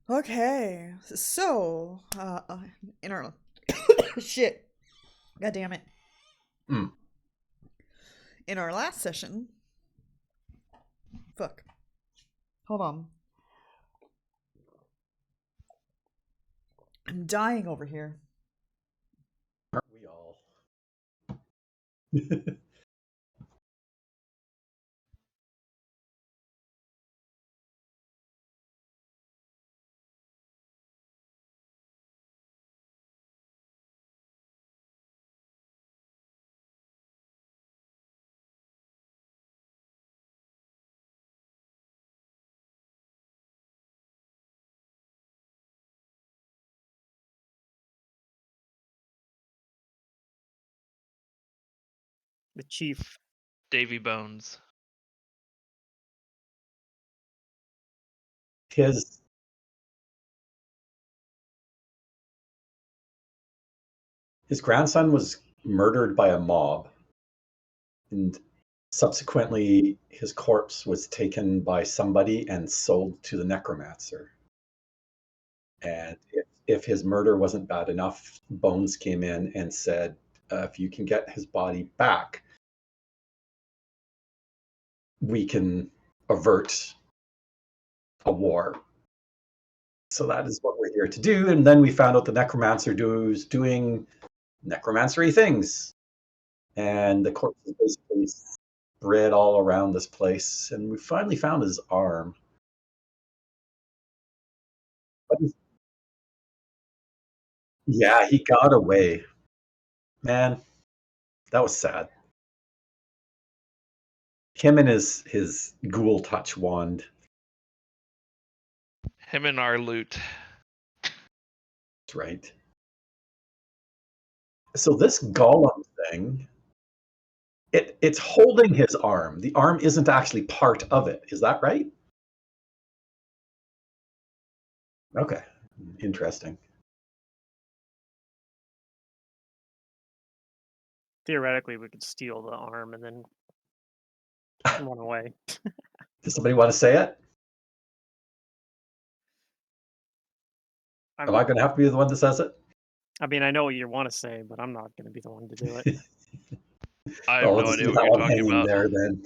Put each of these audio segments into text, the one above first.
Okay, so in our shit, god damn it, Hmm. in our last session, fuck, hold on, I'm dying over here. Aren't we all? The chief. Davy Bones. His his grandson was murdered by a mob, and subsequently his corpse was taken by somebody and sold to the necromancer. And if his murder wasn't bad enough, Bones came in and said, if you can get his body back, we can avert a war. So that is what we're here to do. And then we found out the necromancer was doing necromancery things. And the corpse is basically spread all around this place. And we finally found his arm. But yeah, he got away. Man, that was sad. Him and his ghoul touch wand. Him and our loot. That's right. So this golem thing, it's holding his arm. The arm isn't actually part of it. Is that right? Okay. Interesting. Theoretically, we could steal the arm and then run away. Does somebody want to say it? Am I going to have to be the one that says it? I mean, I know what you want to say, but I'm not going to be the one to do it. I have no idea what you're talking about. There, then.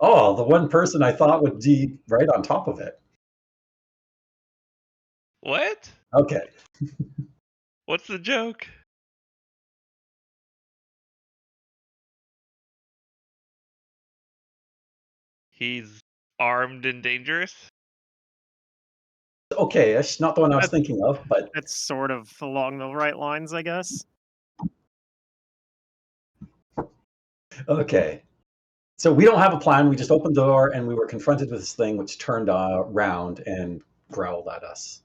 Oh, the one person I thought would be right on top of it. What? Okay. What's the joke? He's armed and dangerous? Okay-ish. Not the one I was thinking of, but... That's sort of along the right lines, I guess. Okay. So we don't have a plan. We just opened the door and we were confronted with this thing which turned around and growled at us.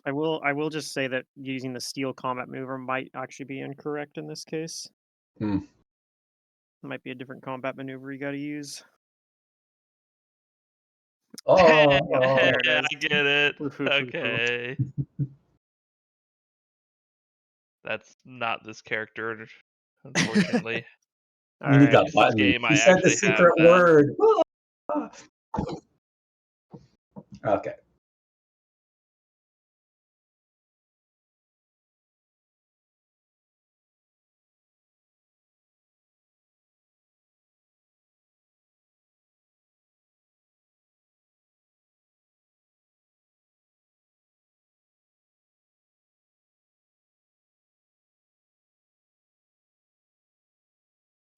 I will just say that using the steel combat maneuver might actually be incorrect in this case. Hmm. It might be a different combat maneuver you got to use. Oh, There it I is. get it. Okay. That's not this character, unfortunately. you need that This button. game, He I said the actually have secret that. word. Okay.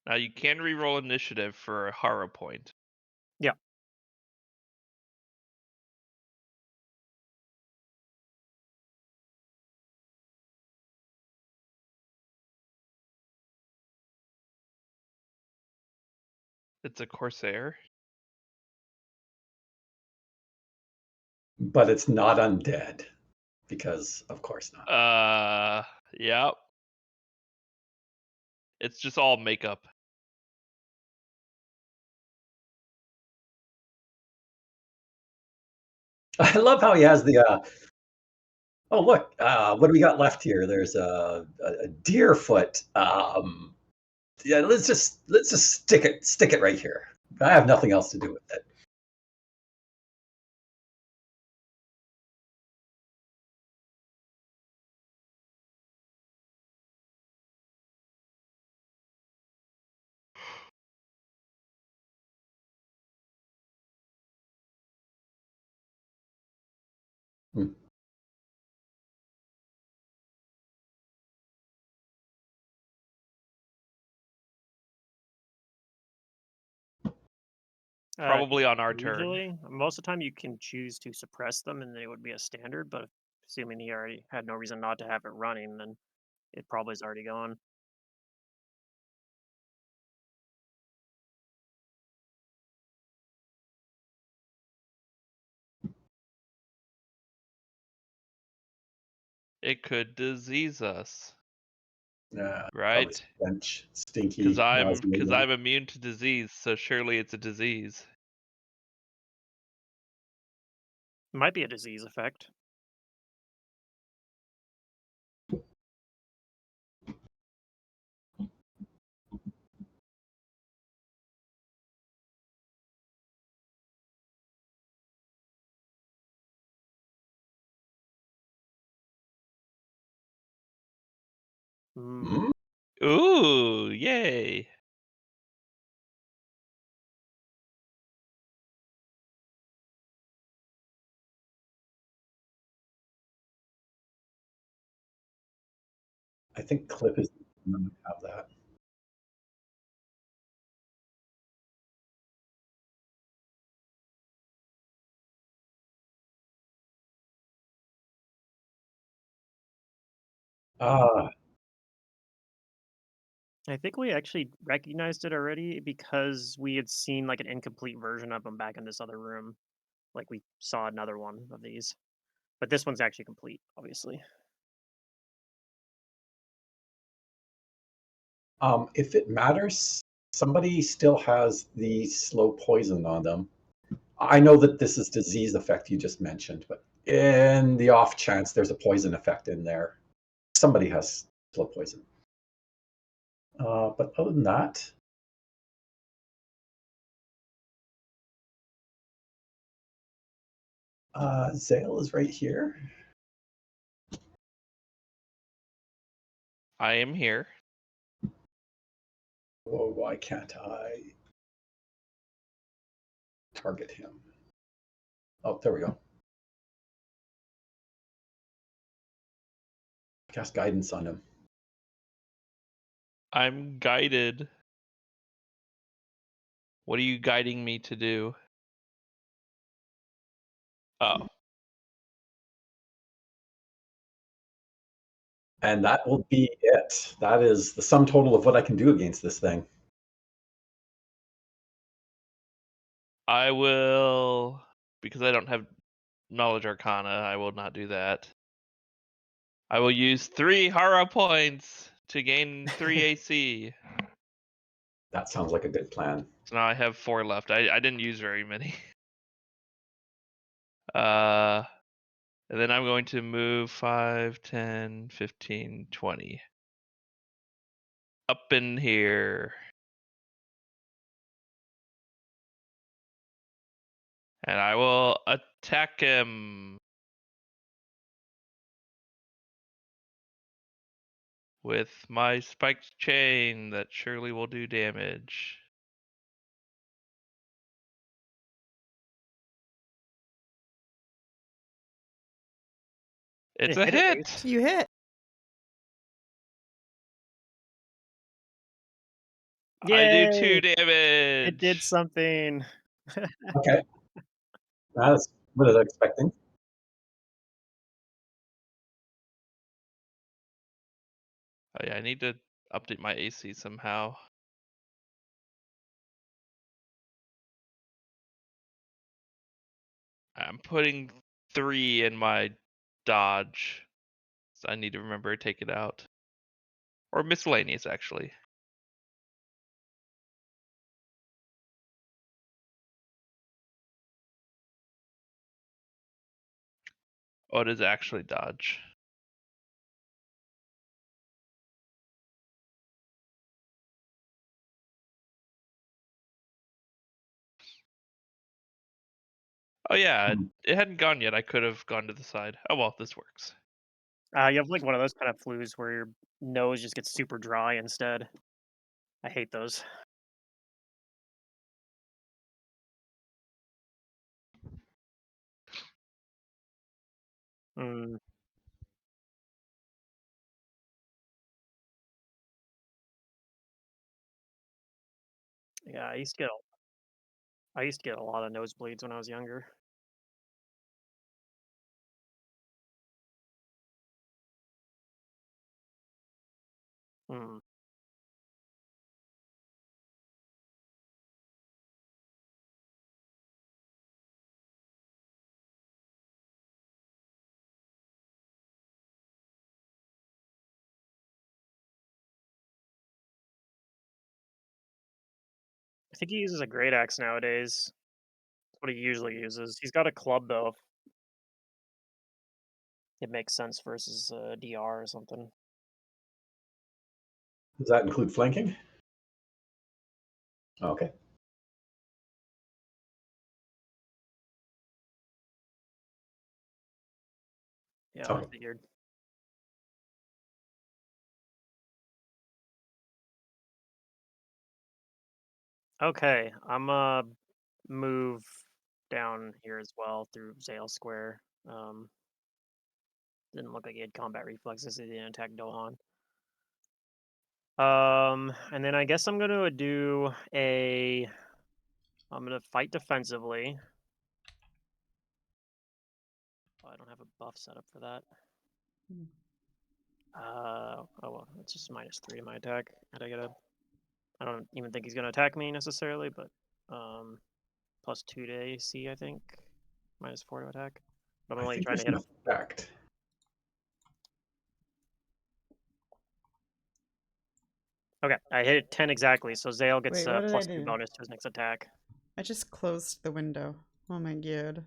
Now you can re-roll initiative for a horror point. Yeah. It's a Corsair. But it's not undead. Because, of course not. Yep. It's just all makeup. I love how he has the... oh, look. What do we got left here? There's a deer foot. Yeah, let's just stick it right here. I have nothing else to do with it. Hmm. Probably on our turn. Usually, most of the time you can choose to suppress them and it would be a standard, but assuming he already had no reason not to have it running, then it probably is already gone. It could disease us, Yeah, probably right? stench, stinky. Because I'm nauseating. immune to disease, so surely it's a disease. Might be a disease effect. Hmm? Ooh, yay! I think Clip is going to have that. Ah, I think we actually recognized it already because we had seen like an incomplete version of them back in this other room. Like we saw another one of these, but this one's actually complete, obviously. if it matters, somebody still has the slow poison on them. I know that this is disease effect you just mentioned, but in the off chance there's a poison effect in there, somebody has slow poison. But other than that, Xale is right here. I am here. Whoa, why can't I target him? Oh, there we go. Cast guidance on him. I'm guided. What are you guiding me to do? Oh. And that will be it. That is the sum total of what I can do against this thing. I will, because I don't have Knowledge Arcana, I will not do that. I will use 3 Hara points to gain 3 AC. That sounds like a good plan. So now I have 4 left. I didn't use very many. And then I'm going to move 5, 10, 15, 20. Up in here. And I will attack him with my spiked chain that surely will do damage. It's It a hit at hit! least. You hit. I do 2 Yay! damage! It did something. Okay. That's what I was expecting. Oh yeah, I need to update my AC somehow. I'm putting 3 in my dodge. So I need to remember to take it out. Or miscellaneous, actually. Oh, it is actually dodge. Oh yeah, it hadn't gone yet. I could have gone to the side. Oh well, this works. You have like one of those kind of flus where your nose just gets super dry instead. I hate those. Mm. Yeah, I used to get a lot of nosebleeds when I was younger. Mm. I think he uses a great axe nowadays. That's what he usually uses. He's got a club though. If it makes sense versus DR or something. Does that include flanking? Okay. Yeah, I Okay. figured. Okay, I'm move down here as well through Xale Square. Didn't look like he had combat reflexes. He didn't attack Dohan. And then I guess I'm gonna do a. I'm gonna fight defensively. Oh, I don't have a buff set up for that. Hmm. Oh well, it's just -3 to my attack. I don't even think he's gonna attack me necessarily, but +2 to AC, I think. -4 to attack. But I'm I only think trying to there's hit an him. effect. Okay, I hit it 10 exactly, so Xale gets Wait, what did I +2 do? bonus to his next attack. I just closed the window. Oh my god.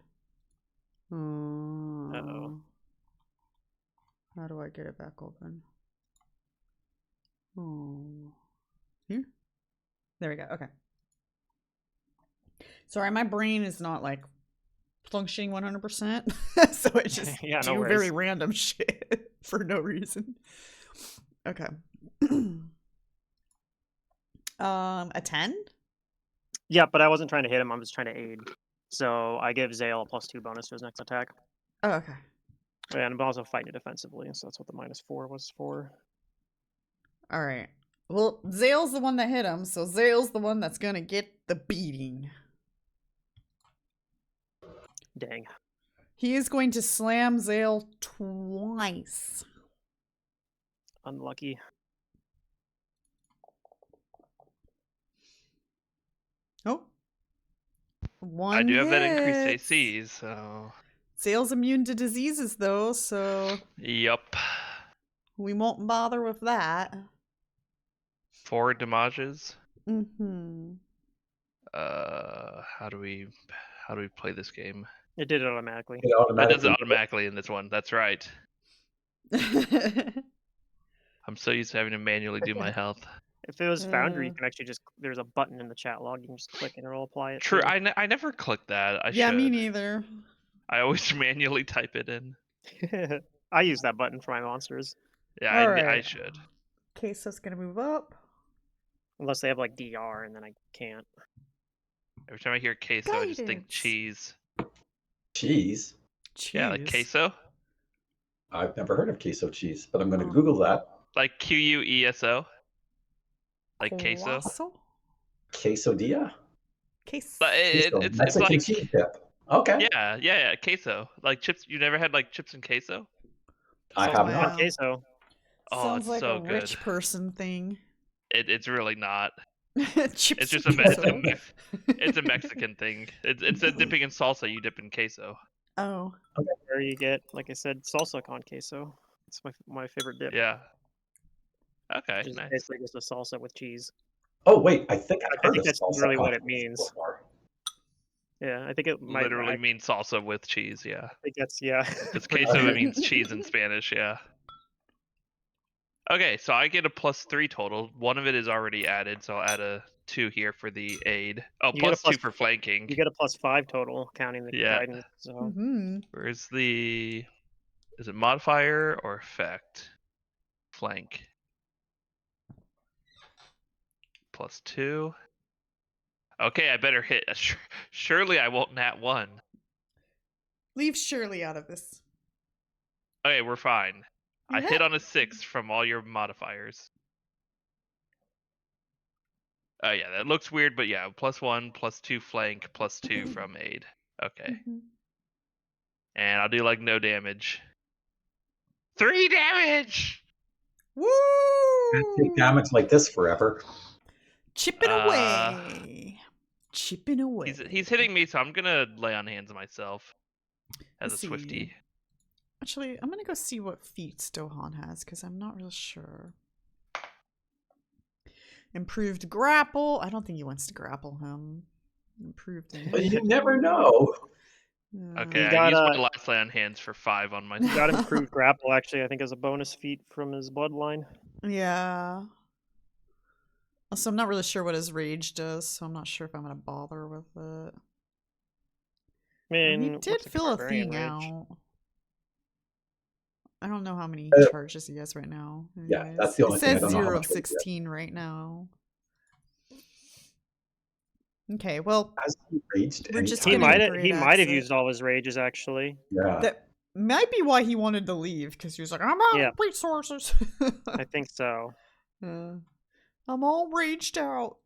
Uh-oh. Oh. How do I get it back open? Oh. Here? There we go. Okay. Sorry, my brain is not like functioning 100%. So I just Yeah, no do very worries. random shit for no reason. Okay. A 10? Yeah, but I wasn't trying to hit him, I was trying to aid. So I give Xale a +2 bonus to his next attack. Oh, okay. And I'm also fighting defensively, so that's what the -4 was for. All right. Well, Xale's the one that hit him, so Xale's the one that's gonna get the beating. Dang. He is going to slam Xale twice. Unlucky. Oh. One I do have that increased hit. AC, so Xale's immune to diseases, though, so yup. we won't bother with that. 4 damages. Mm-hmm. How do we play this game? It did it automatically. It That does it automatically. automatically in this one. That's right. I'm so used to having to manually do my health. If it was Foundry, you Uh, can actually just there's a button in the chat log. You can just click and it'll apply it. True. Too. I never click that. I yeah, should. me neither. I always manually type it in. I use that button for my monsters, Yeah, All I right. should. Kaeso's gonna move up. unless they have like DR, and then I can't. Every time I hear queso, I just think Guidance. cheese. Cheese. Yeah, like Cheese. queso. I've never heard of queso cheese, but I'm going to Oh. Google that. Like QUESO. Like queso. Queso? Quesadilla? But Queso. it's Mexican like cheese dip. Okay. yeah, queso. Like chips. You never had like chips and queso? I Sounds have like not. queso. Oh, Sounds it's like so a good. rich person thing. It's really not. Chips It's just and queso. it's a Mexican thing. It's a dipping in salsa. You dip in queso. Oh. Where you get, like I said, salsa con queso. It's my favorite dip. Yeah. Okay, Which is nice. basically just a salsa with cheese. Oh, wait. I think I've I heard think of that's salsa really what con it means. before. Yeah, I think it might. Literally I means salsa with cheese. Yeah. think that's yeah. Because pretty queso sure. means cheese in Spanish. Yeah. Okay, so I get a +3 total. One of it is already added, so I'll add a 2 here for the aid. Oh, You get a +2 plus- for flanking. You get a +5 total, counting the Yeah. guidance. So Mm-hmm. Where's the? Is it modifier or effect? Flank. +2. Okay, I better hit. Surely I won't nat 1. Leave Shirley out of this. Okay, we're fine. I You hit on a 6 from all your modifiers. Oh yeah, that looks weird, but yeah, +1, +2 flank, +2 from aid. Okay. Mhm. And I'll do like no damage. 3 damage! Woo! Can't take damage like this forever. Chipping away. Chipping away. He's hitting me, so I'm gonna lay on hands myself as Let's a Swifty. see. Actually, I'm gonna go see what feats Dohan has because I'm not real sure. Improved grapple. I don't think he wants to grapple him. Improved But you initiative. never know. Okay, He's I got used a- my last lay on hands for 5 on He myself. got improved grapple, actually, I think, as a bonus feat from his bloodline. Yeah. Also, I'm not really sure what his rage does, so I'm not sure if I'm gonna bother with it. I mean, He what's did the fill a barbarian thing rage? out. I don't know how many Uh, charges he has right now. Yeah, anyways. that's the only It thing. I says don't know how 0 much of weight he has. 16 right now. Okay, well, Has he raged we're just He anytime? gonna might have. great He might have axe it. used all his rages, actually. Yeah. That might be why he wanted to leave, because he was like, I'm out Yeah. of resources. I think so. I'm all raged out.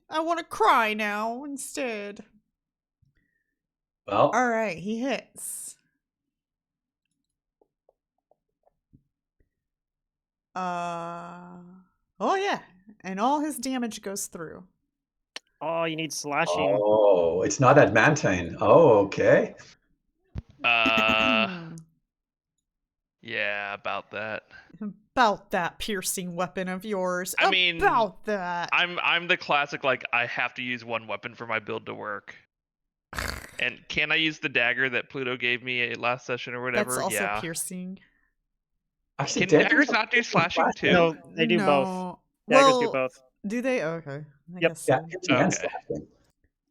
I want to cry now instead. Well, All right, he hits. Oh yeah, and all his damage goes through. Oh, you need slashing. oh, it's not adamantine. Oh, okay. Yeah, about that. About that piercing weapon of yours. I mean, about that. I'm the classic, like, I have to use one weapon for my build to work. And can I use the dagger that Pluto gave me last session or whatever? That's also Yeah. piercing. Actually, Can daggers not do slashing too? No, they do both. No. Daggers Well, do both. do they? Oh, okay. I Yep. guess Yeah, so. piercing and Okay. slashing.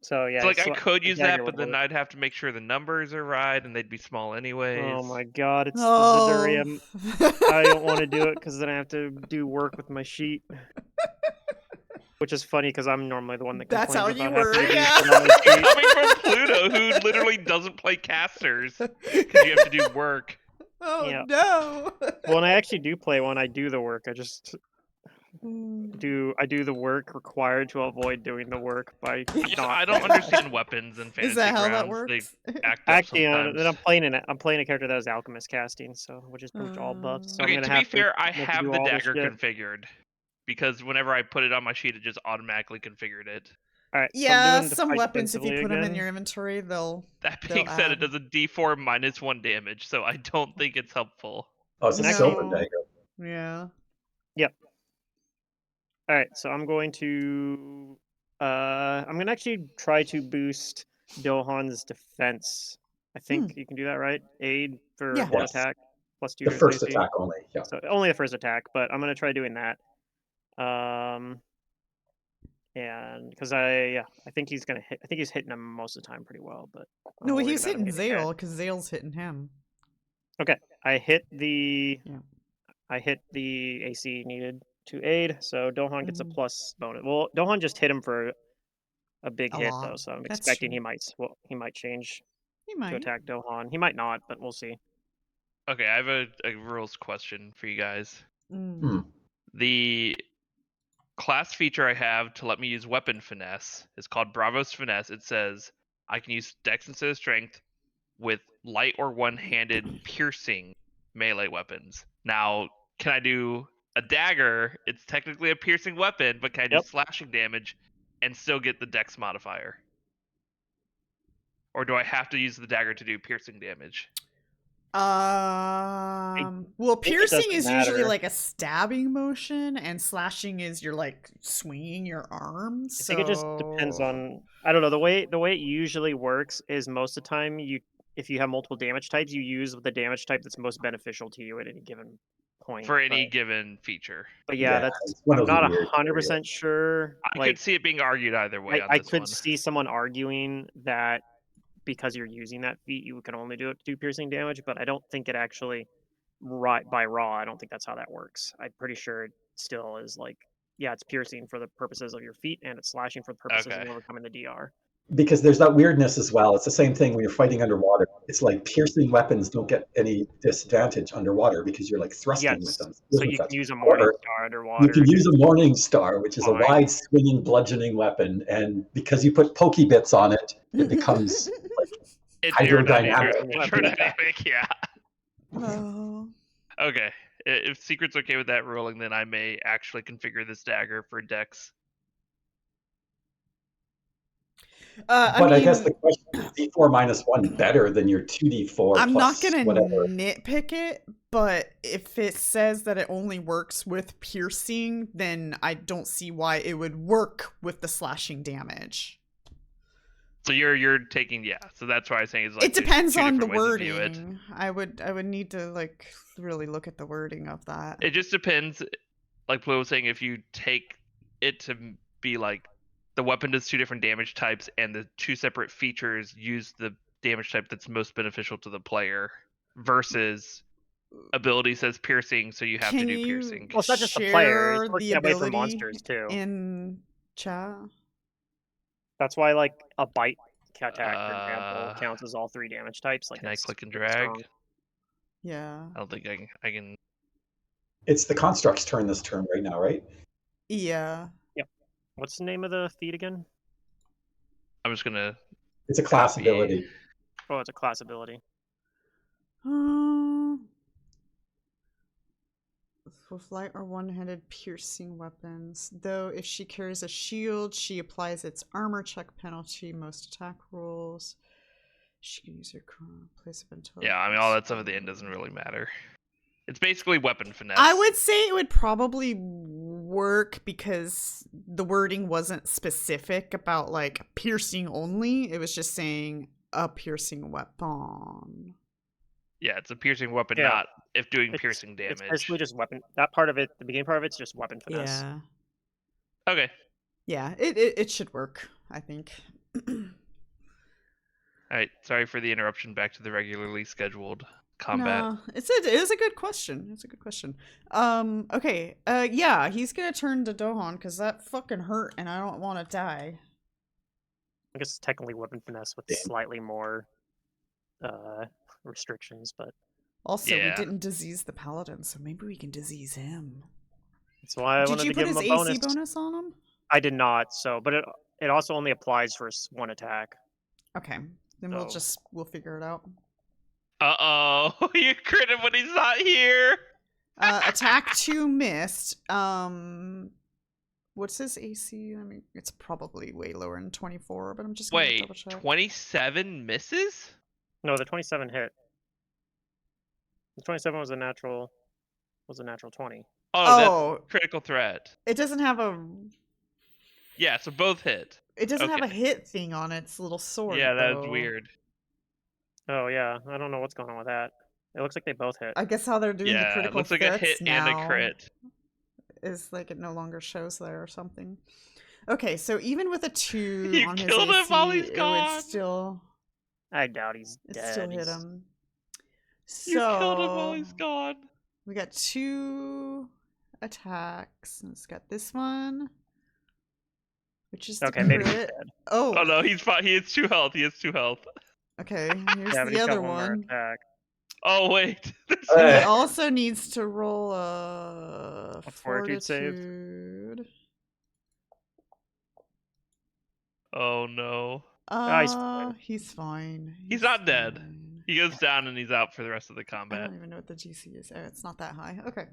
So yeah, So like I sla- could the use dagger that, but would then work. I'd have to make sure the numbers are right, and they'd be small anyways. Oh my god, it's Oh. the Zurdurium. I don't want to do it because then I have to do work with my sheet. Which is funny because I'm normally the one that That's complains how you about having were, to do yeah. shit on my sheet. Coming from Pluto, who literally doesn't play casters because you have to do work. Oh Yeah. no. Well, when I actually do play one, I do the work. I just Mm. do the work required to avoid doing the work by not. I don't understand weapons and fantasy Is that how that grounds. They works? act up Actually, sometimes. then I'm playing a character that has alchemist casting, so which is pretty much all buffs. So I'm Okay, gonna to be have fair, I make have do the all this dagger shit. configured because whenever I put it on my sheet, it just automatically configured it. All right. Yeah, so I'm doing the some fight weapons, if you defensively put them in again. your inventory, they'll That They'll being said, add. it does a D4 -1 damage, so I don't think it's helpful. Oh, it's a No. silver dagger. Yeah. All right, so I'm going to actually try to boost Dohan's defense. I think you can do that, right? Aid for Yeah. one Yes. attack plus 2 The to his first AC. attack only. Yeah. So only the first attack, but I'm gonna try doing that. And because I think he's gonna hit. I think he's hitting him most of the time pretty well, but I'm No, worried he was about him hitting getting hit. Xale because Zale's hitting him. Okay, I hit the Yeah. I hit the AC needed to aid, so Dohan gets a Mhm. plus bonus. Well, Dohan just hit him for a big A hit lot. though, so I'm That's expecting true. he might change He to might. attack Dohan. He might not, but we'll see. Okay, I have a rules question for you guys. Hmm. The class feature I have to let me use weapon finesse is called Bravos Finesse. It says I can use Dex instead of Strength with light or one-handed piercing melee weapons. Now, can I do a dagger? It's technically a piercing weapon, but can I do Yep. slashing damage and still get the Dex modifier? Or do I have to use the dagger to do piercing damage? Well, think it piercing doesn't is usually matter. like a stabbing motion, and slashing is you're like swinging your arms. I think it just depends on. I don't know the way it usually works is most of the time if you have multiple damage types, you use the damage type that's most beneficial to you at any given point. For any given feature. But yeah, Yeah, it's one I'm of those not weird 100% sure. I Like could see it being argued either way on I this could one. see someone arguing that because you're using that feat, you can only do piercing damage, but I don't think it actually by raw. I don't think that's how that works. I'm pretty sure it still is like, yeah, it's piercing for the purposes of your feet, and it's slashing for the purposes Okay. of overcoming the DR. because there's that weirdness as well. It's the same thing when you're fighting underwater. It's like piercing weapons don't get any disadvantage underwater because you're like thrusting with Yes. them. So you can use a Morning Star underwater. You can use a Morning Star, which is a Fine. wide swinging bludgeoning weapon, and because you put pokey bits on it, it becomes It's hydrodynamic. Hydrodynamic, yeah. Oh. Okay. If Secret's okay with that rolling, then I may actually configure this dagger for Dex. But I guess the question is D4 minus 1 better than your 2D4 I'm not plus gonna whatever. nitpick it, but if it says that it only works with piercing, then I don't see why it would work with the slashing damage. So you're taking so that's why I'm saying is like It depends there's two on the different ways to view it. wording. I would need to like really look at the wording of that. It just depends. Like Pluto was saying, if you take it to be like the weapon does 2 different damage types, and the 2 separate features use the damage type that's most beneficial to the player, versus ability says piercing, so you have to do piercing. Well, it's not just the player. It's Share working the that way for ability monsters too. in chat. That's why like a bite attack, for example, counts as all 3 damage types. Like, can I click and pretty drag? strong. Yeah. I don't think I can. It's the construct's turn this turn right now, right? Yeah. Yep. What's the name of the feat again? I'm just gonna. It's a class Copy. ability. Oh, it's a class ability. With light or one-handed piercing weapons. Though if she carries a shield, she applies its armor check penalty most attack rolls. She can use her place of intelligence. Yeah, I mean all that stuff at the end doesn't really matter. It's basically weapon finesse. I would say it would probably work because the wording wasn't specific about like piercing only. It was just saying a piercing weapon. Yeah, it's a piercing weapon, Yeah. not if doing piercing damage. It's basically just weapon. That part of it, the beginning part of it's just weapon finesse. Yeah. Okay. Yeah, it should work, I think. All right. Sorry for the interruption. Back to the regularly scheduled combat. No, it is a good question. It's a good question. Okay. Yeah, he's gonna turn to Dohan because that fucking hurt, and I don't want to die. I guess it's technically weapon finesse with slightly more restrictions, but Also, we Yeah. didn't disease the paladin, so maybe we can disease him. that's why I Did wanted you to put give his him a bonus. AC bonus on him? I did not. So, but it also only applies for 1 attack. Okay, then we'll figure it out. Uh-oh. You crit him when he's not here. Attack 2 missed. What's his AC? I mean, it's probably way lower than 24, but I'm just gonna double check. 27 misses? No, the 27 hit. The 27 was a natural 20. Oh, that's critical threat. It doesn't have a. Yeah, so both hit. It doesn't have a Okay. hit thing on its little sword. Yeah, that's though. weird. Oh yeah, I don't know what's going on with that. It looks like they both hit. I guess how they're doing the Yeah, critical it looks like a threats hit now and a crit. is like it no longer shows there or something. Okay, so even with a 2 You on his killed him AC, while he's it gone. would still. I doubt he's It dead. still hit He's- him. So You killed him while he's gone. we got 2 attacks. And it's got this one, which is Okay, the maybe he's crit. dead. Oh, Oh no, he's fine. He has 2 health. He has 2 health. okay. Here's Yeah, but the he's got other one more one. attack. Oh wait. And he Eh. also needs to roll a fortitude save? fortitude. Oh no. He's fine. He's not dead. fine. He goes down and he's out for the rest of the I combat. don't even know what the GC is. Oh, it's not that high. Okay.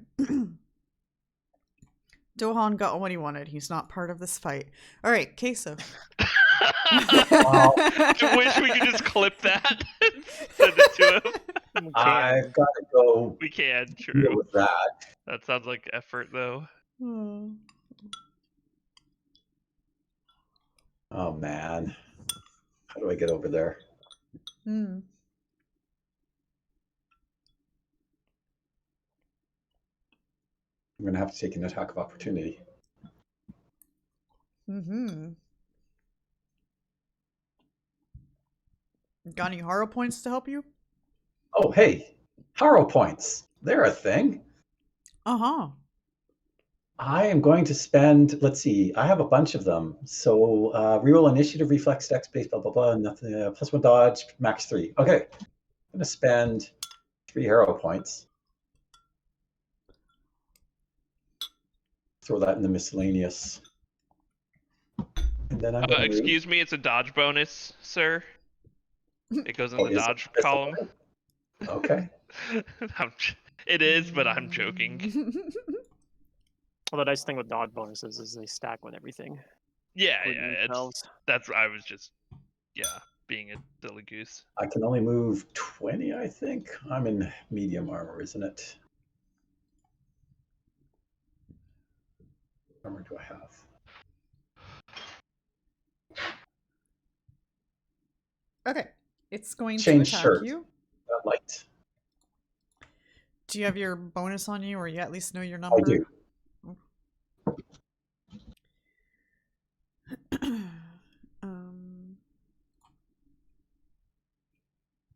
Dohan got what he wanted. He's not part of this fight. All right, Kaeso. I wish we could just clip that and send it to him. We I've can. got to go We can, deal true. with that. That sounds like effort though. Oh man, how do I get over there? Hmm. I'm gonna have to take an attack of opportunity. Mm-hmm. Got any horror points to help you? Oh hey, Haro points. They're a thing. Uh-huh. I am going to spend, let's see, I have a bunch of them. So reroll initiative, reflex, dex, base, blah, blah, blah, nothing, +1 dodge, max 3. Okay. I'm going to spend 3 hero points. Throw that in the miscellaneous. And then I'm going to excuse me, it's a dodge bonus, sir. It goes in the dodge column. Okay. It is, but I'm joking. Well, the nice thing with dodge bonuses is they stack with everything. Yeah, including yeah. themselves. I was just, being a silly goose. I can only move 20, I think. I'm in medium armor, isn't it? What armor do I have? Okay. It's going Change to attack shirt. you. Light. Do you have your bonus on you, or you at least know your I number? do.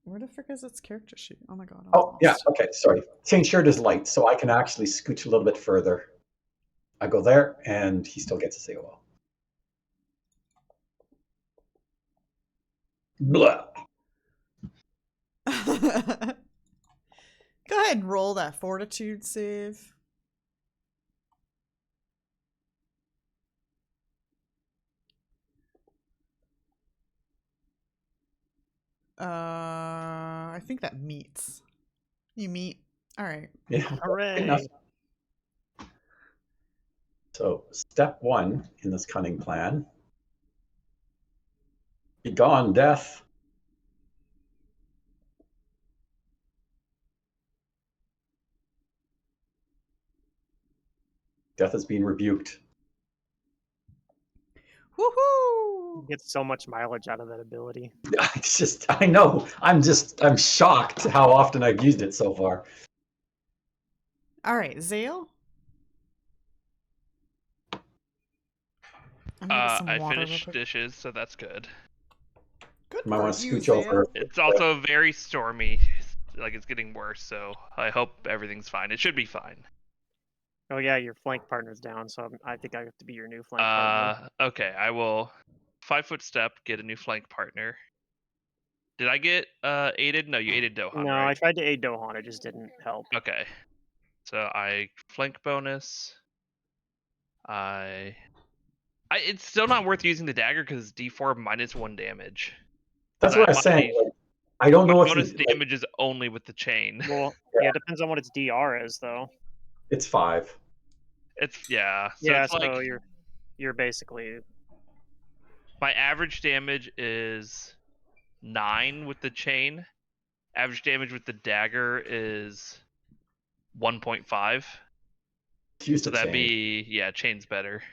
Where the frick is its character sheet? Oh my god. I'm Oh, yeah. lost. Okay. Sorry. Change shirt is light, so I can actually scooch a little bit further. I go there, and he still gets his AOL. Blah. Go ahead and roll that fortitude save. I think that meets. You meet. All right. Yeah. Hooray! Enough. So, step 1 in this cunning plan. Be gone, death. Death is being rebuked. Woohoo! Get so much mileage out of that ability. I know. I'm shocked how often I've used it so far. All right, Xale. I'm gonna get some I water real finished quick. dishes, so that's good. Good Might for want to you, scooch over. Xale. It's also very stormy. Like, it's getting worse, so I hope everything's fine. It should be fine. Oh yeah, your flank partner's down, so I think I have to be your new flank partner. Okay, I will 5-foot step, get a new flank partner. Did I get aided? No, you aided Dohan, No, right? I tried to aid Dohan, it just didn't help. Okay. So I flank bonus. It's still not worth using the dagger because it's D4 -1 damage. That's what I was saying. Like, I don't know if bonus it's, damage is only with the chain. Well, yeah, it depends on what its DR is, though. it's 5. So Yeah, it's so like you're basically my average damage is 9 with the chain. Average damage with the dagger is 1.5. Use So the that'd chain. be chain's better.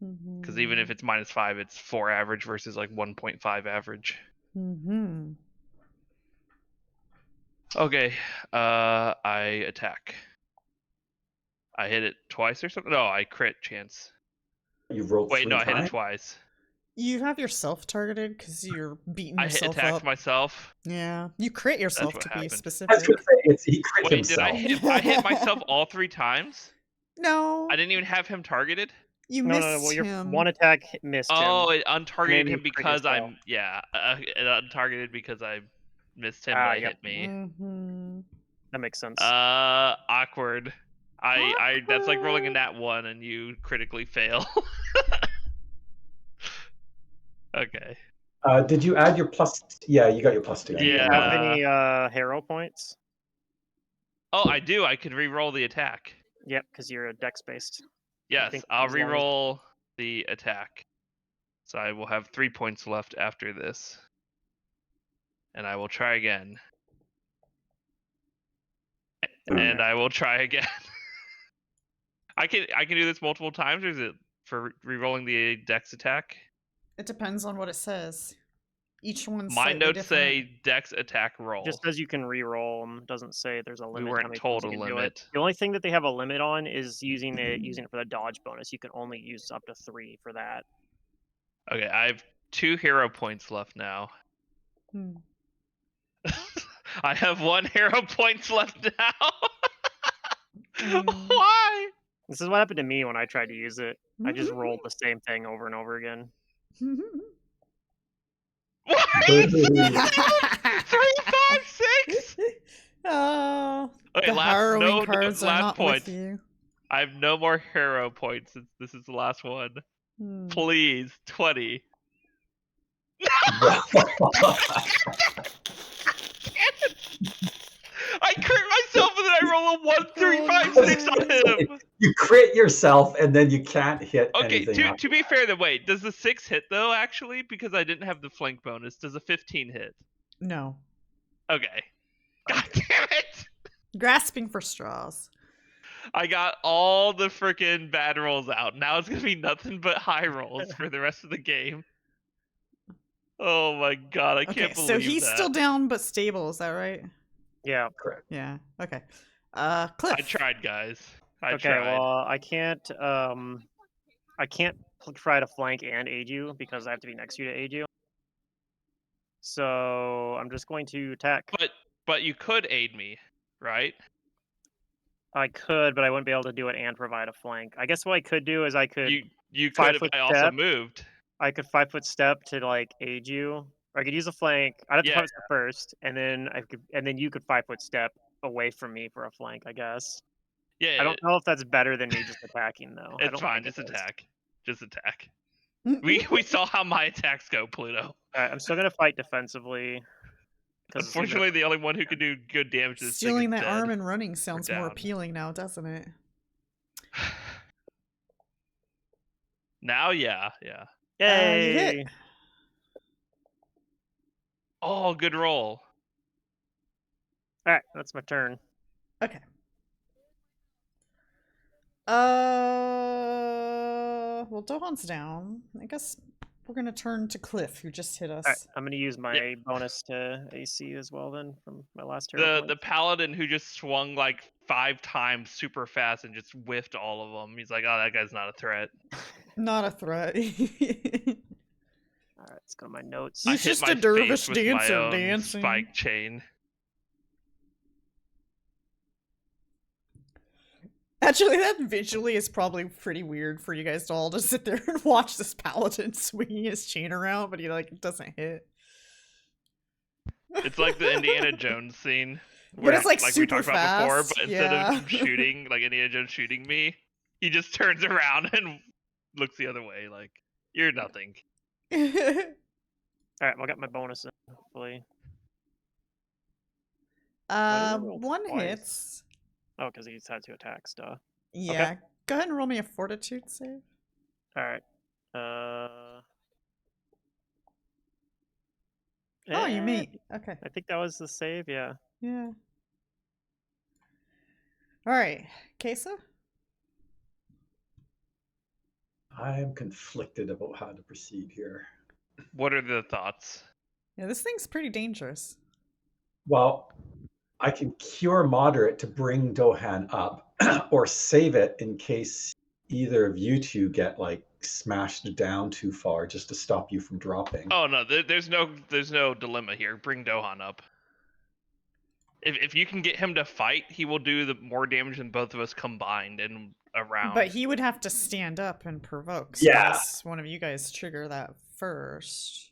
Because even if it's -5, it's 4 average versus like 1.5 average. Mm-hmm. Okay, I attack. I hit it twice or something. No, I crit chance. You rolled Wait, 3 no, times? I hit it twice. You have yourself targeted because you're beating I yourself attacked up. myself. Yeah, you crit yourself what to happened. be I specific. was going to say, he crit Wait, himself. I hit myself all 3 times? No, I didn't even have him targeted? you no. missed Well, your him. one attack missed him. Oh, it and untargeted then you him crit because yourself. it untargeted because I missed him, but it Yep. hit me. Mm-hmm. That makes sense. Awkward. I that's like rolling a nat 1 and you critically fail. Okay. Did you add your plus? Yeah, you got your +2. Do you Yeah. have any hero points? Oh, I do. I could re-roll the attack. Yep, because you're a dex based. Yes, think I'll as long as- re-roll the attack. So I will have 3 points left after this. And I will try again. And I will try again. I can do this multiple times, or is it for re-rolling the dex attack? It depends on what it says. Each one's My slightly notes different. say dex attack roll. Just as you can re-roll them, doesn't say there's a limit. We how weren't many told times a you can do limit. it. The only thing that they have a limit on is using it for the dodge bonus. You can only use up to 3 for that. Okay, I have 2 hero points left now. Hmm. I have 1 hero points left now. Mm. Why? This is what happened to me when I tried to use it. I just rolled the same thing over and over again. What? Boo. 3, 5, 6. Oh, Okay, the harrowing cards are last not point. with you. I have no more hero points. This is the last one. Please, 20. I crit myself and then I roll a 1, 3, 5, 6 on him. You crit yourself and then you can't hit Okay, anything. to be fair, then wait, does the 6 hit though? Actually, because I didn't have the flank bonus, does a 15 hit? No. Okay. God damn it! Grasping for straws. I got all the freaking bad rolls out. Now it's gonna be nothing but high rolls for the rest of the game. Oh my god, I can't believe that. So he's still down but stable, is that right? Yeah. Correct. Yeah. Okay. Cliff. I tried, guys. I tried. Well, I can't try to flank and aid you because I have to be next to you to aid you. So I'm just going to attack. But you could aid me, right? I could, but I wouldn't be able to do it and provide a flank. I guess what I could do is I could you could if 5-foot I also step. moved. I could 5-foot step to like aid you. Or I could use a flank. I'd have to 5-foot step first, and then you could 5-foot step away from me for a flank, I guess. Yeah. I don't know if that's better than me just attacking though. It's fine, just attack. Just attack. Mm, We saw how my attacks go, Pluto. Alright, I'm still gonna fight defensively. Unfortunately, the only one who can do good damage is Stealing that arm and running sounds more down. appealing now, doesn't it? Now, yeah. Yay! You hit. Oh, good roll. Alright, that's my turn. Okay. Well, Dohan's down. I guess we're gonna turn to Cliff, who just hit us. Alright, I'm gonna use my bonus to AC as well then from my last hero The paladin who just swung like 5 times super fast and just whiffed all of them. He's like, oh, that guy's not a threat. Not a threat. Alright, let's go to my notes. He's just a dervish dancer dancing. Spike chain. Actually, that visually is probably pretty weird for you guys to all just sit there and watch this paladin swinging his chain around, but he like doesn't hit. It's like the Indiana Jones scene. But it's like we super talked fast. about before, but instead of shooting, like Indiana Jones shooting me, he just turns around and looks the other way, like, you're nothing. Alright, well, I got my bonus in, hopefully. 1 hits. Oh, because he's had 2 attacks, duh. Yeah. Okay. Go ahead and roll me a fortitude save. Alright. Oh, you meet. Okay. I think that was the save, yeah. Yeah. Alright. Kaeso? I am conflicted about how to proceed here. What are the thoughts? Yeah, this thing's pretty dangerous. Well, I can cure moderate to bring Dohan up, or save it in case either of you two get like smashed down too far, just to stop you from dropping. Oh no, there's no dilemma here. Bring Dohan up. If you can get him to fight, he will do the more damage than both of us combined in a round. But he would have to stand up and provoke. So Yeah. unless one of you guys trigger that first.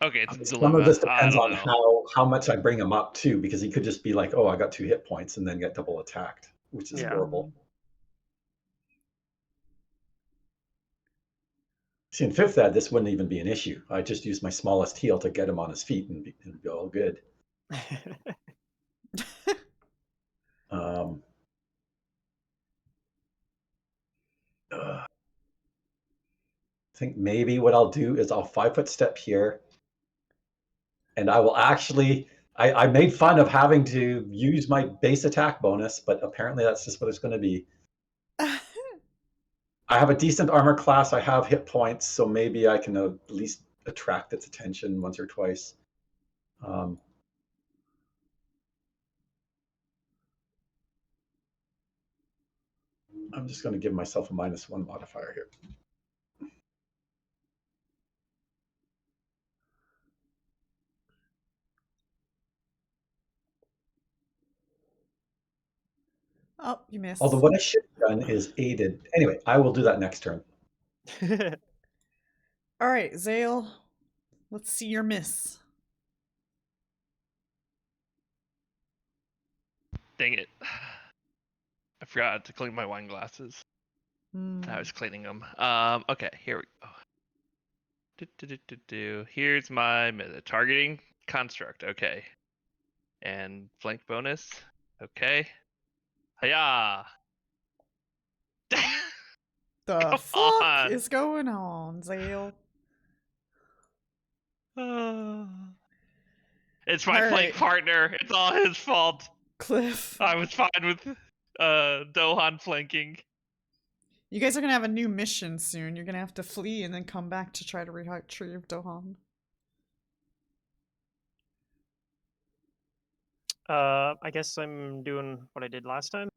Okay, it's a Some dilemma. of this depends I on don't know. how much I bring him up too, because he could just be like, "Oh, I got 2 hit points," and then get double attacked, which is horrible. See, in 5th ed, this wouldn't even be an issue. I just use my smallest heal to get him on his feet and be all good. I think maybe what I'll do is I'll 5-foot step here, and I will actually. I made fun of having to use my base attack bonus, but apparently that's just what it's going to be. I have a decent armor class. I have hit points, so maybe I can at least attract its attention once or twice. I'm just going to give myself a -1 modifier here. Oh, you missed. Although what I should have done is aided. Anyway, I will do that next turn. All right, Xale. Let's see your miss. Dang it. I forgot to clean my wine glasses. Hmm. I was cleaning them. Okay, here we go. Here's my targeting construct. Okay. And flank bonus. Okay. Hiya! The Come fuck on! is going on, Xale? It's my All flank right. partner. It's all his fault. Cliff. I was fine with Dohan flanking. You guys are gonna have a new mission soon. You're gonna have to flee and then come back to try to retrieve Dohan. I guess I'm doing what I did last time.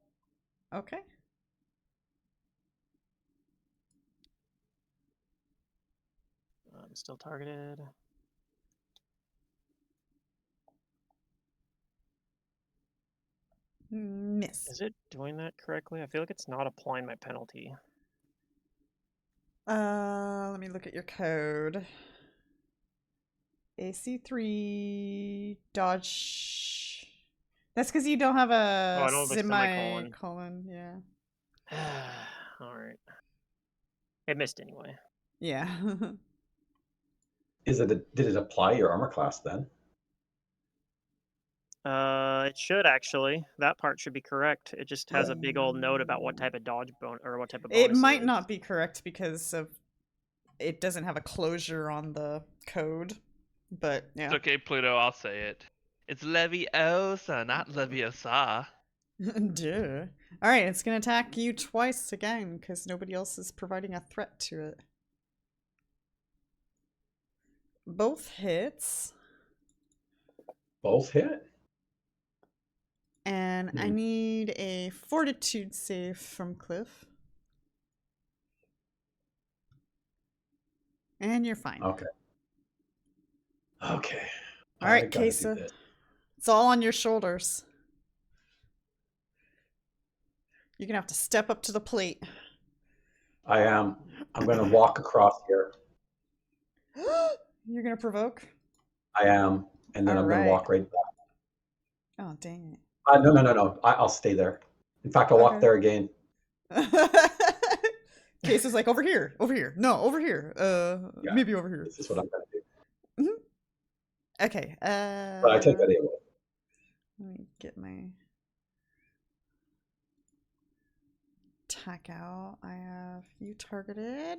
Okay. I'm still targeted. Miss. Is it doing that correctly? I feel like it's not applying my penalty. Let me look at your code. AC3 dodge. That's because you don't have a Oh, I don't have a semicolon. semicolon. Yeah. All right. It missed anyway. Yeah. Did it apply your armor class then? It should actually. That part should be correct. It just has a big old note about what type of dodge or what type of bonus It might is. not be correct because of it doesn't have a closure on the code. But yeah. It's okay, Pluto. I'll say it. It's Leviosa, not Leviosa. Duh. Alright, it's gonna attack you twice again because nobody else is providing a threat to it. Both hits. Both hit? And I need a fortitude save from Cliff. And you're fine. Okay. Okay. Alright, Kaeso. It's all on your shoulders. You're gonna have to step up to the plate. I am. I'm going to walk across here. You're gonna provoke? I am. And then I'm going to walk right back. Oh, dang it. No. I'll stay there. In fact, I'll walk there again. Case is like, over here. No, over here. Yeah, maybe over here. This is what I'm going to do. Mm-hmm. Okay. But I take that away. Let me get my attack out. I have you targeted.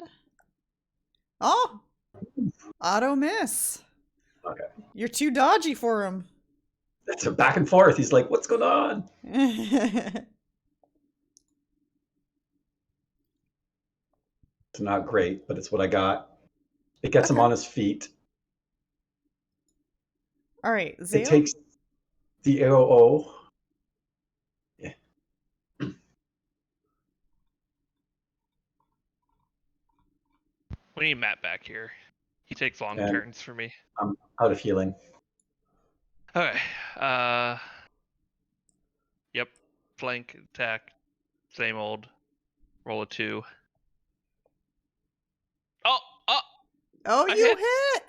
Oh! Auto miss. Okay. You're too dodgy for him. It's a back and forth. He's like, what's going on? It's not great, but it's what I got. It gets him on his feet. All right, Xale? It takes the AOO. Yeah. We need Matt back here. He takes long turns for me. I'm out of healing. Okay. Yep. Flank attack. Same old. Roll a 2. Oh, I you hit. hit!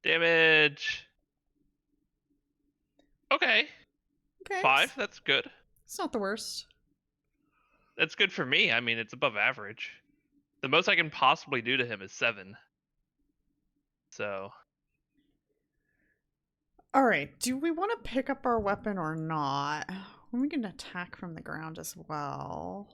Damage. Okay. 5. That's good. It's not the worst. That's good for me. I mean, it's above average. The most I can possibly do to him is 7. So. All right. Do we want to pick up our weapon or not? We can attack from the ground as well.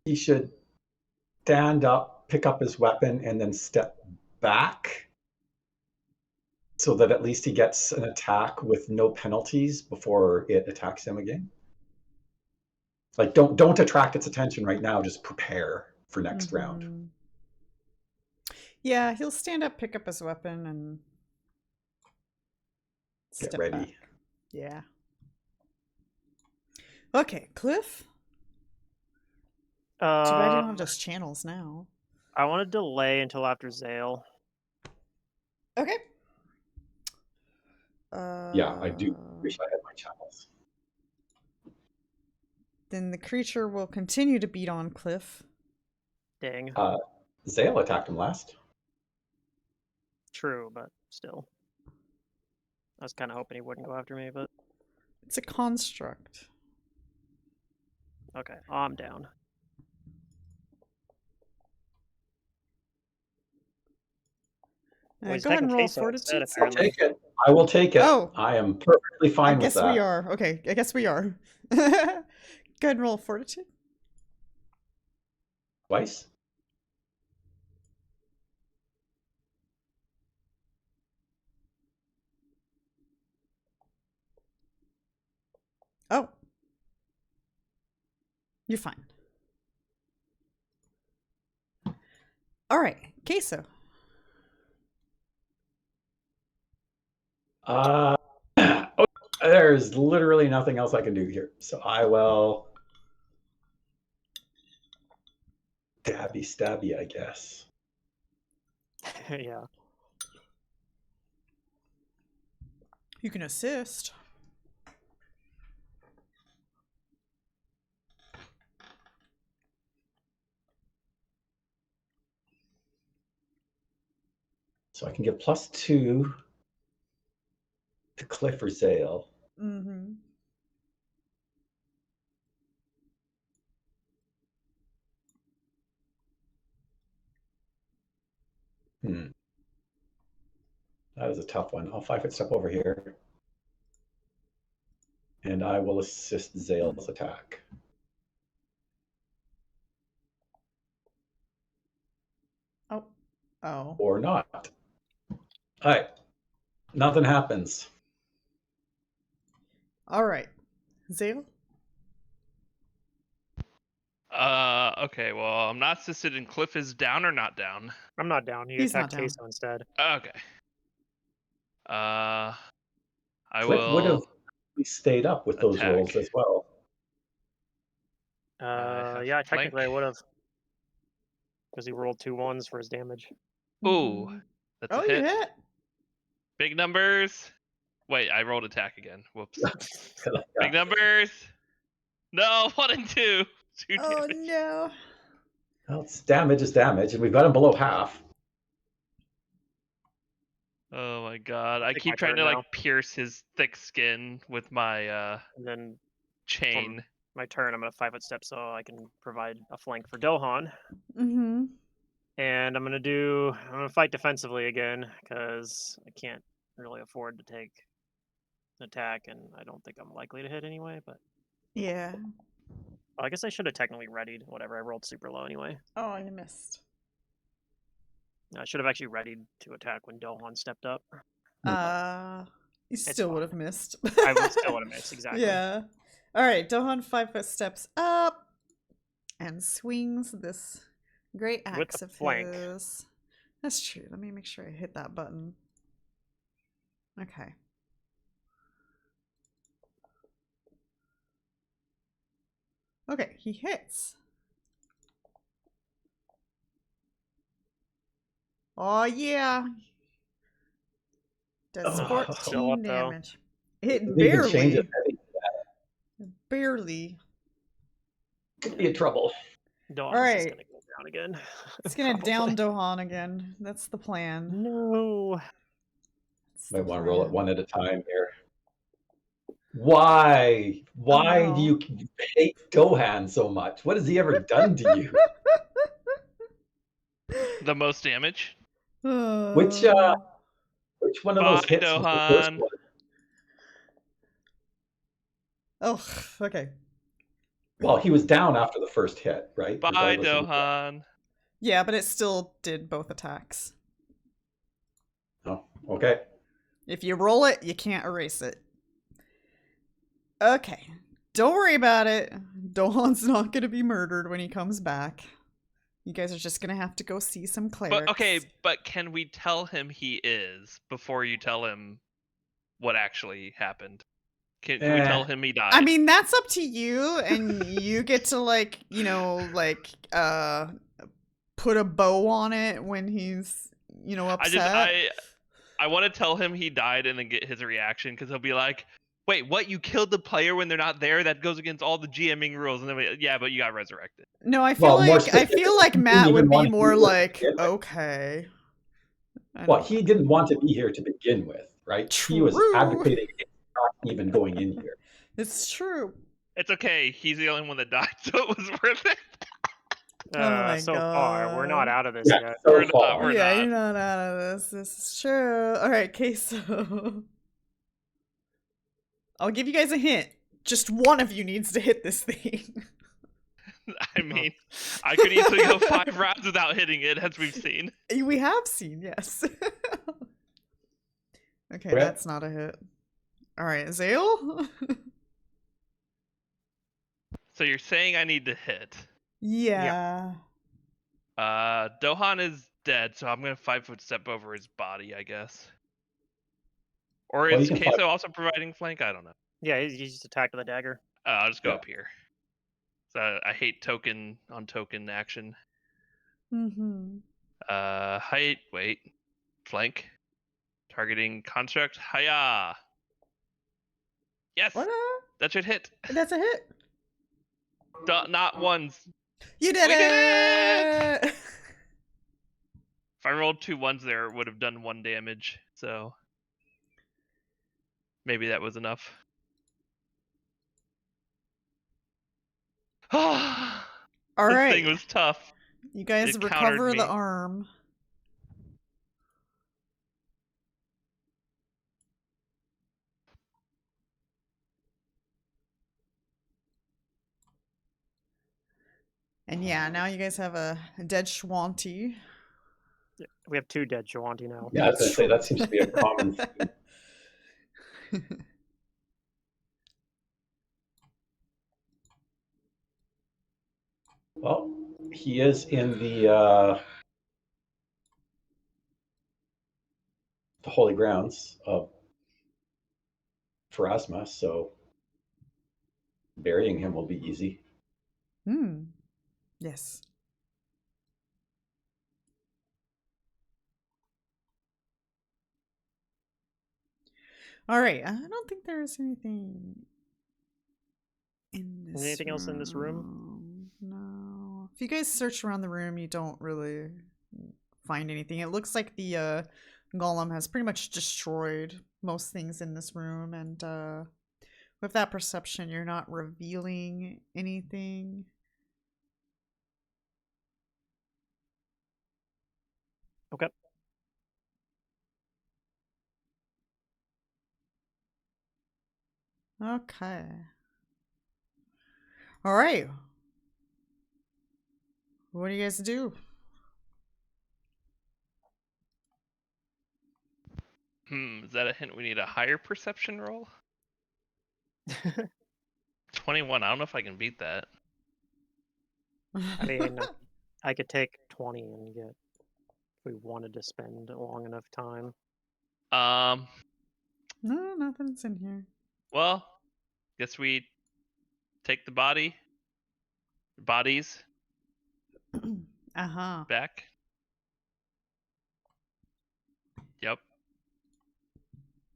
He should stand up, pick up his weapon, and then step back so that at least he gets an attack with no penalties before it attacks him again. Like, don't attract its attention right now. Just prepare for next round. Yeah, he'll stand up, pick up his weapon, and get ready. Back. Yeah. Okay, Cliff. Too bad you don't have those channels now. I want to delay until after Xale. Okay. Yeah, I do wish I had my channels. Then the creature will continue to beat on Cliff. Dang. Xale attacked him last. True, but still. I was kind of hoping he wouldn't go after me, but It's a construct. okay. I'm down. Go he's ahead and attacking roll Kaeso fortitude. instead, I'll apparently. take it. I will take it. Oh. I am perfectly I fine with guess that. we are. Okay, I guess we are. Go ahead and roll fortitude. Twice? Oh. You're fine. All right, Kaeso. Oh, there's literally nothing else I can do here. So I will stabby, I guess. Yeah. You can assist. So I can give +2 to Cliff or Xale. Mm-hmm. That is a tough one. I'll 5-foot step over here. And I will assist Xale's attack. Oh. Or not. All right. Nothing happens. All right. Xale? Okay, well, I'm not assisted and Cliff is down or not down? I'm not down. You He's attack not down. Kaeso instead. Okay. I Cliff would have will stayed up with those attack. rolls as well. have Yeah, flank. technically I would have. Because he rolled 2 1s for his damage. Ooh, Mhm. that's Oh, a you hit. hit. Big numbers. Wait, I rolled attack again. Whoops. Big Yeah. numbers. No, 1 and 2. 2 Oh, damage. no. Well, it's damage is damage, and we've got him below half. Oh my god. I Take keep my trying turn to now. like pierce his thick skin with my And then chain. my turn, I'm going to 5-foot step so I can provide a flank for Dohan. Mm-hmm. And I'm going to fight defensively again because I can't really afford to take an attack, and I don't think I'm likely to hit anyway, but Yeah. I guess I should have technically readied. Whatever, I rolled super low anyway. Oh, you missed. I should have actually readied to attack when Dohan stepped up. You still would have missed. I would still would have missed, exactly. Yeah. All right, Dohan 5-foot steps up and swings this great axe With the of flank. his. That's true. Let me make sure I hit that button. Okay. Okay, he hits. Oh, yeah. Does Oh. 14 Still up, though. damage. It Didn't even change it. barely. Could be in trouble. Dohan's Alright. just going to go down again. It's gonna Probably. down Dohan again. That's the plan. No. That's the Might want to roll it plan. one at a time here. Why? Why no. do you hate Dohan so much? What has he ever done to you? The most damage. Which one of those Bye, hits was the first Dohan. one? Oh, okay. Well, he was down after the first hit, right? Bye, Regardless of- Dohan. Yeah, but it still did both attacks. Oh, okay. If you roll it, you can't erase it. Okay. Don't worry about it. Dohan's not gonna be murdered when he comes back. You guys are just gonna have to go see some clerics. But okay, but can we tell him he is before you tell him what actually happened? Can we tell him he died? I mean, that's up to you, and you get to put a bow on it when he's, upset. I want to tell him he died and then get his reaction, because he'll be like, "Wait, what? You killed the player when they're not there? That goes against all the GMing rules." And then yeah, but you got resurrected. No, I feel like Matt would be more like, okay. Well, he didn't want to be here to begin with, right? True. He was advocating not even going in here. It's true. It's okay. He's the only one that died, so it was worth it. my so God. far, we're not out of this Yeah, yet. so We're far. not. You're not out of this. This is true. All right, Kaeso. I'll give you guys a hint. Just one of you needs to hit this thing. I mean, I could easily go 5 rounds without hitting it, as we've seen. We have seen, yes. Okay, Brett? that's not a hit. All right, Xale? So you're saying I need to hit. Yeah. Dohan is dead, so I'm going to 5-foot step over his body, I guess. Or Well, is you can Kaeso also providing flank? I don't know. Yeah, he's just attacked with a dagger. I'll just go Yeah. up here. So I hate token on token action. Mm-hmm. Height, wait. Flank. Targeting construct. Hiya! Yes! What? That should hit. That's a hit. Not ones. You did We it! did If I rolled 2 ones there, it would have done 1 damage. So maybe that was enough. All This right. thing was tough. You guys It recover countered the me. arm. And yeah, now you guys have a dead Schwanti. Yeah, we have 2 dead Shawanti now. Yeah, I was going to say, that seems to be a common theme. Well, he is in the holy grounds of Pharasma, so burying him will be easy. Yes. All right. I don't think there's anything in this Anything else in this room? No. If you guys search around the room, you don't really find anything. It looks like the golem has pretty much destroyed most things in this room, and with that perception, you're not revealing anything. Okay. Okay. All right. What do you guys do? Is that a hint we need a higher perception roll? 21. I don't know if I can beat that. I mean, I could take 20 and get, if we wanted to spend a long enough time. No, nothing's in here. Well, guess we take the bodies Uh-huh. back. Yep.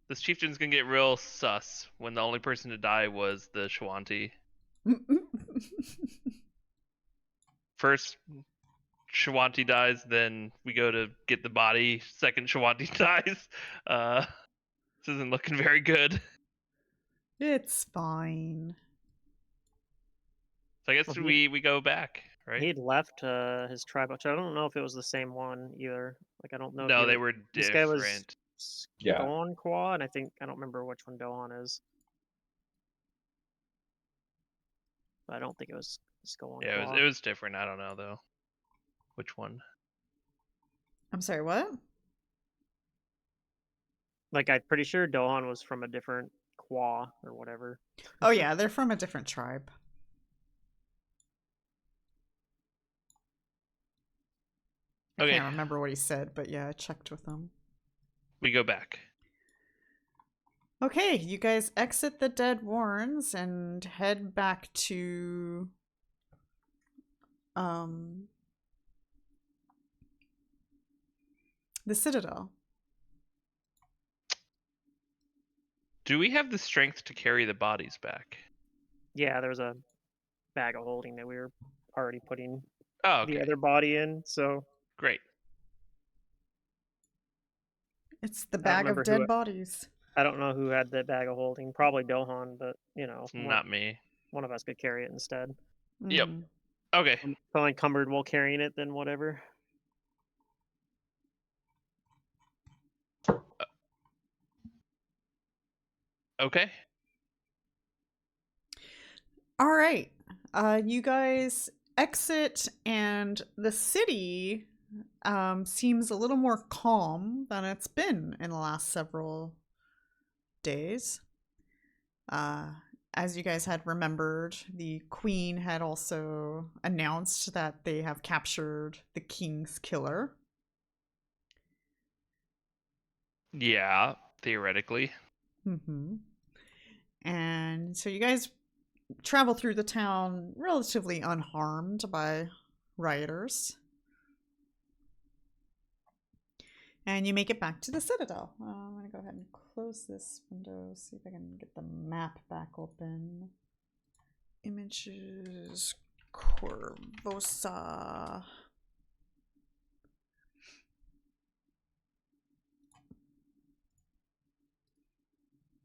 This chieftain's gonna get real sus when the only person to die was the Shawanti. First Shawanti dies, then we go to get the body. Second Shawanti dies. This isn't looking very good. It's fine. So I guess Well, we go back, right? He'd left his tribe, which I don't know if it was the same one either. Like, I don't know. No, if they were This guy was different. Yeah. Dohan Qua, and I don't remember which one Dohan is. But I don't think it was Skull Yeah, Qua. it was different. I don't know though. Which one? I'm sorry, what? Like, I'm pretty sure Dohan was from a different Qua or whatever. Oh yeah, they're from a different tribe. I Okay. can't remember what he said, but yeah, I checked with him. We go back. Okay, you guys exit the Dead Warrens and head back to the Citadel. Do we have the strength to carry the bodies back? Yeah, there's a bag of holding that we were already putting Oh, the okay. other body in, so Great. It's the I don't bag of remember dead bodies. I don't know who had the bag of holding. Probably Dohan, but It's not me. one of us could carry it instead. Yep. Mhm. Okay. I'm so encumbered while carrying it, then whatever. Okay. All right. You guys exit, and the city seems a little more calm than it's been in the last several days. As you guys had remembered, the queen had also announced that they have captured the king's killer. Yeah, theoretically. Mm-hmm. And so you guys travel through the town relatively unharmed by rioters. And you make it back to the Citadel. I'm going to go ahead and close this window, see if I can get the map back open. Images, Korvosa.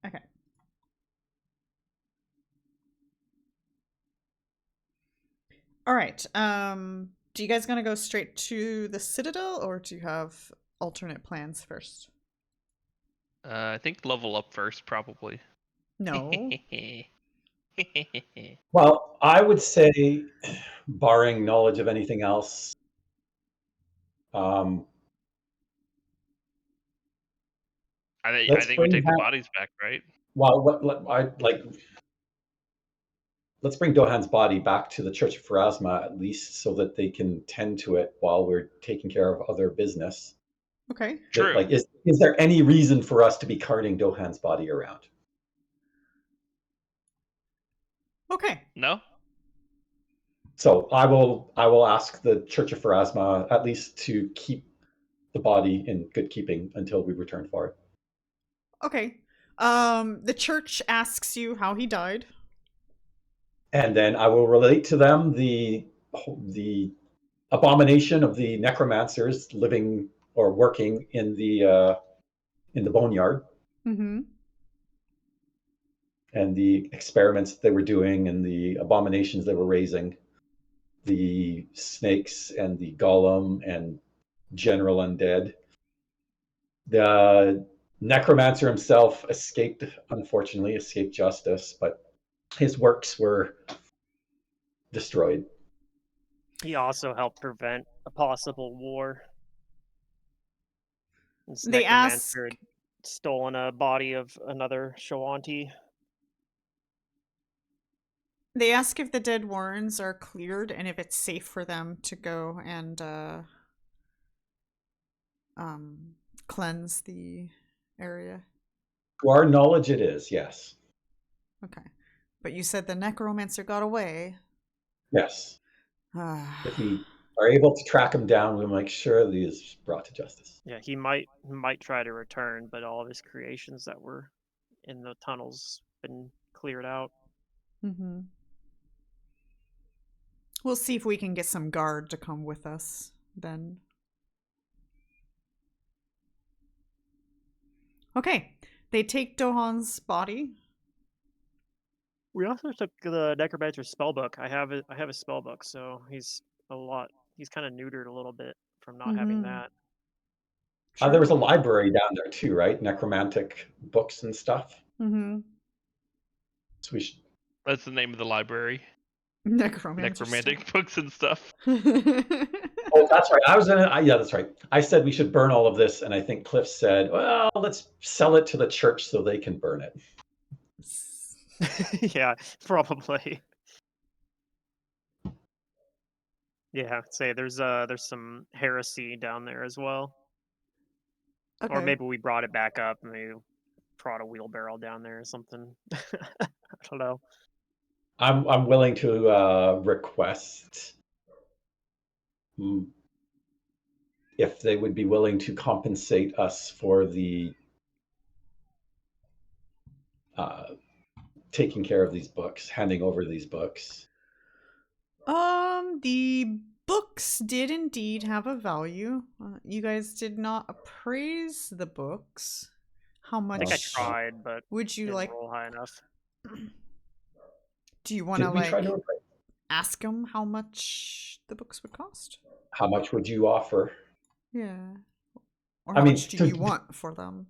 Okay. All right. Do you guys gonna go straight to the Citadel, or do you have alternate plans first? I think level up first, probably. No. Well, I would say, barring knowledge of anything else, I let's think we bring take the Han- bodies back, right? well, let's bring Dohan's body back to the Church of Pharasma at least, so that they can tend to it while we're taking care of other business. Okay. True. Like, is there any reason for us to be carting Dohan's body around? Okay. No? So I will ask the Church of Pharasma at least to keep the body in good keeping until we return for it. Okay. The church asks you how he died. And then I will relate to them the abomination of the necromancers living or working in the boneyard, Mm-hmm. and the experiments they were doing and the abominations they were raising, the snakes and the golem and general undead. The necromancer himself unfortunately escaped justice, but his works were destroyed. He also helped prevent a possible war. This They ask. necromancer had stolen a body of another Shawanti. They ask if the dead warrens are cleared and if it's safe for them to go and cleanse the area. To our knowledge, it is, yes. Okay. But you said the necromancer got away. Yes. If we are able to track him down, we'll make sure that he is brought to justice. Yeah, he might try to return, but all of his creations that were in the tunnels been cleared out. Mm-hmm. We'll see if we can get some guard to come with us then. Okay. They take Dohan's body. We also took the necromancer's spellbook. I have a spellbook, so he's kind of neutered a little bit from not having Mhm. that. There was a library down there too, right? Necromantic books and stuff. Mm-hmm. So we should. That's the name of the library. Necromantic books and stuff. Oh, that's right. Yeah, that's right. I said we should burn all of this, and I think Cliff said, "Well, let's sell it to the church so they can burn it." Yeah, probably. Yeah, say there's some heresy down there as well. Okay. Or maybe we brought it back up and maybe brought a wheelbarrow down there or something. I don't know. I'm willing to request, if they would be willing to compensate us for the taking care of these books, handing over these books. The books did indeed have a value. You guys did not appraise the books. How I think I much tried, but would you didn't like? roll high enough. Do you want to Did we like try to appraise? ask them how much the books would cost? How much would you offer? Yeah. Or I how mean, much do you want for them?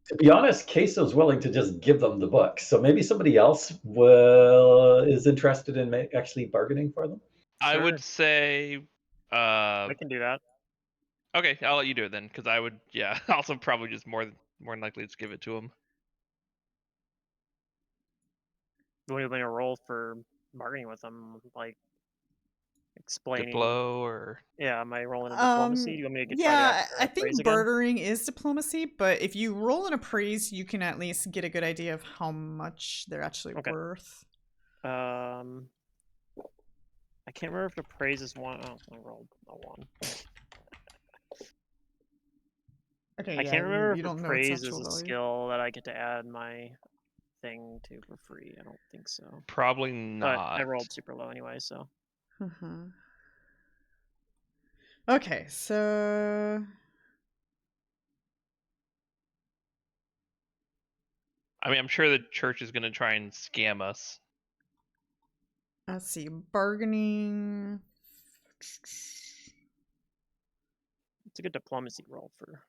To be honest, Kaeso's willing to just give them the books. So maybe somebody else is interested in actually bargaining for them. I Sure. would say. I can do that. Okay, I'll let you do it then, because I would, yeah, also probably just more than likely just give it to him. What do you want to roll for bargaining with them? Like explaining. Diplo or Yeah, am I rolling a diplomacy? Do you want me to try to Yeah, ask I for appraise think again? bartering is diplomacy, but if you roll an appraise, you can at least get a good idea of how much they're actually Okay. worth. I can't remember if appraise is one. Oh, I rolled a 1. Okay, I can't remember you if don't know its appraise is actual a value. skill that I get to add my thing to for free. I don't think so. probably But not. I rolled super low anyway, so. Okay, so I mean, I'm sure the church is going to try and scam us. let's see, bargaining. It's a good diplomacy roll for.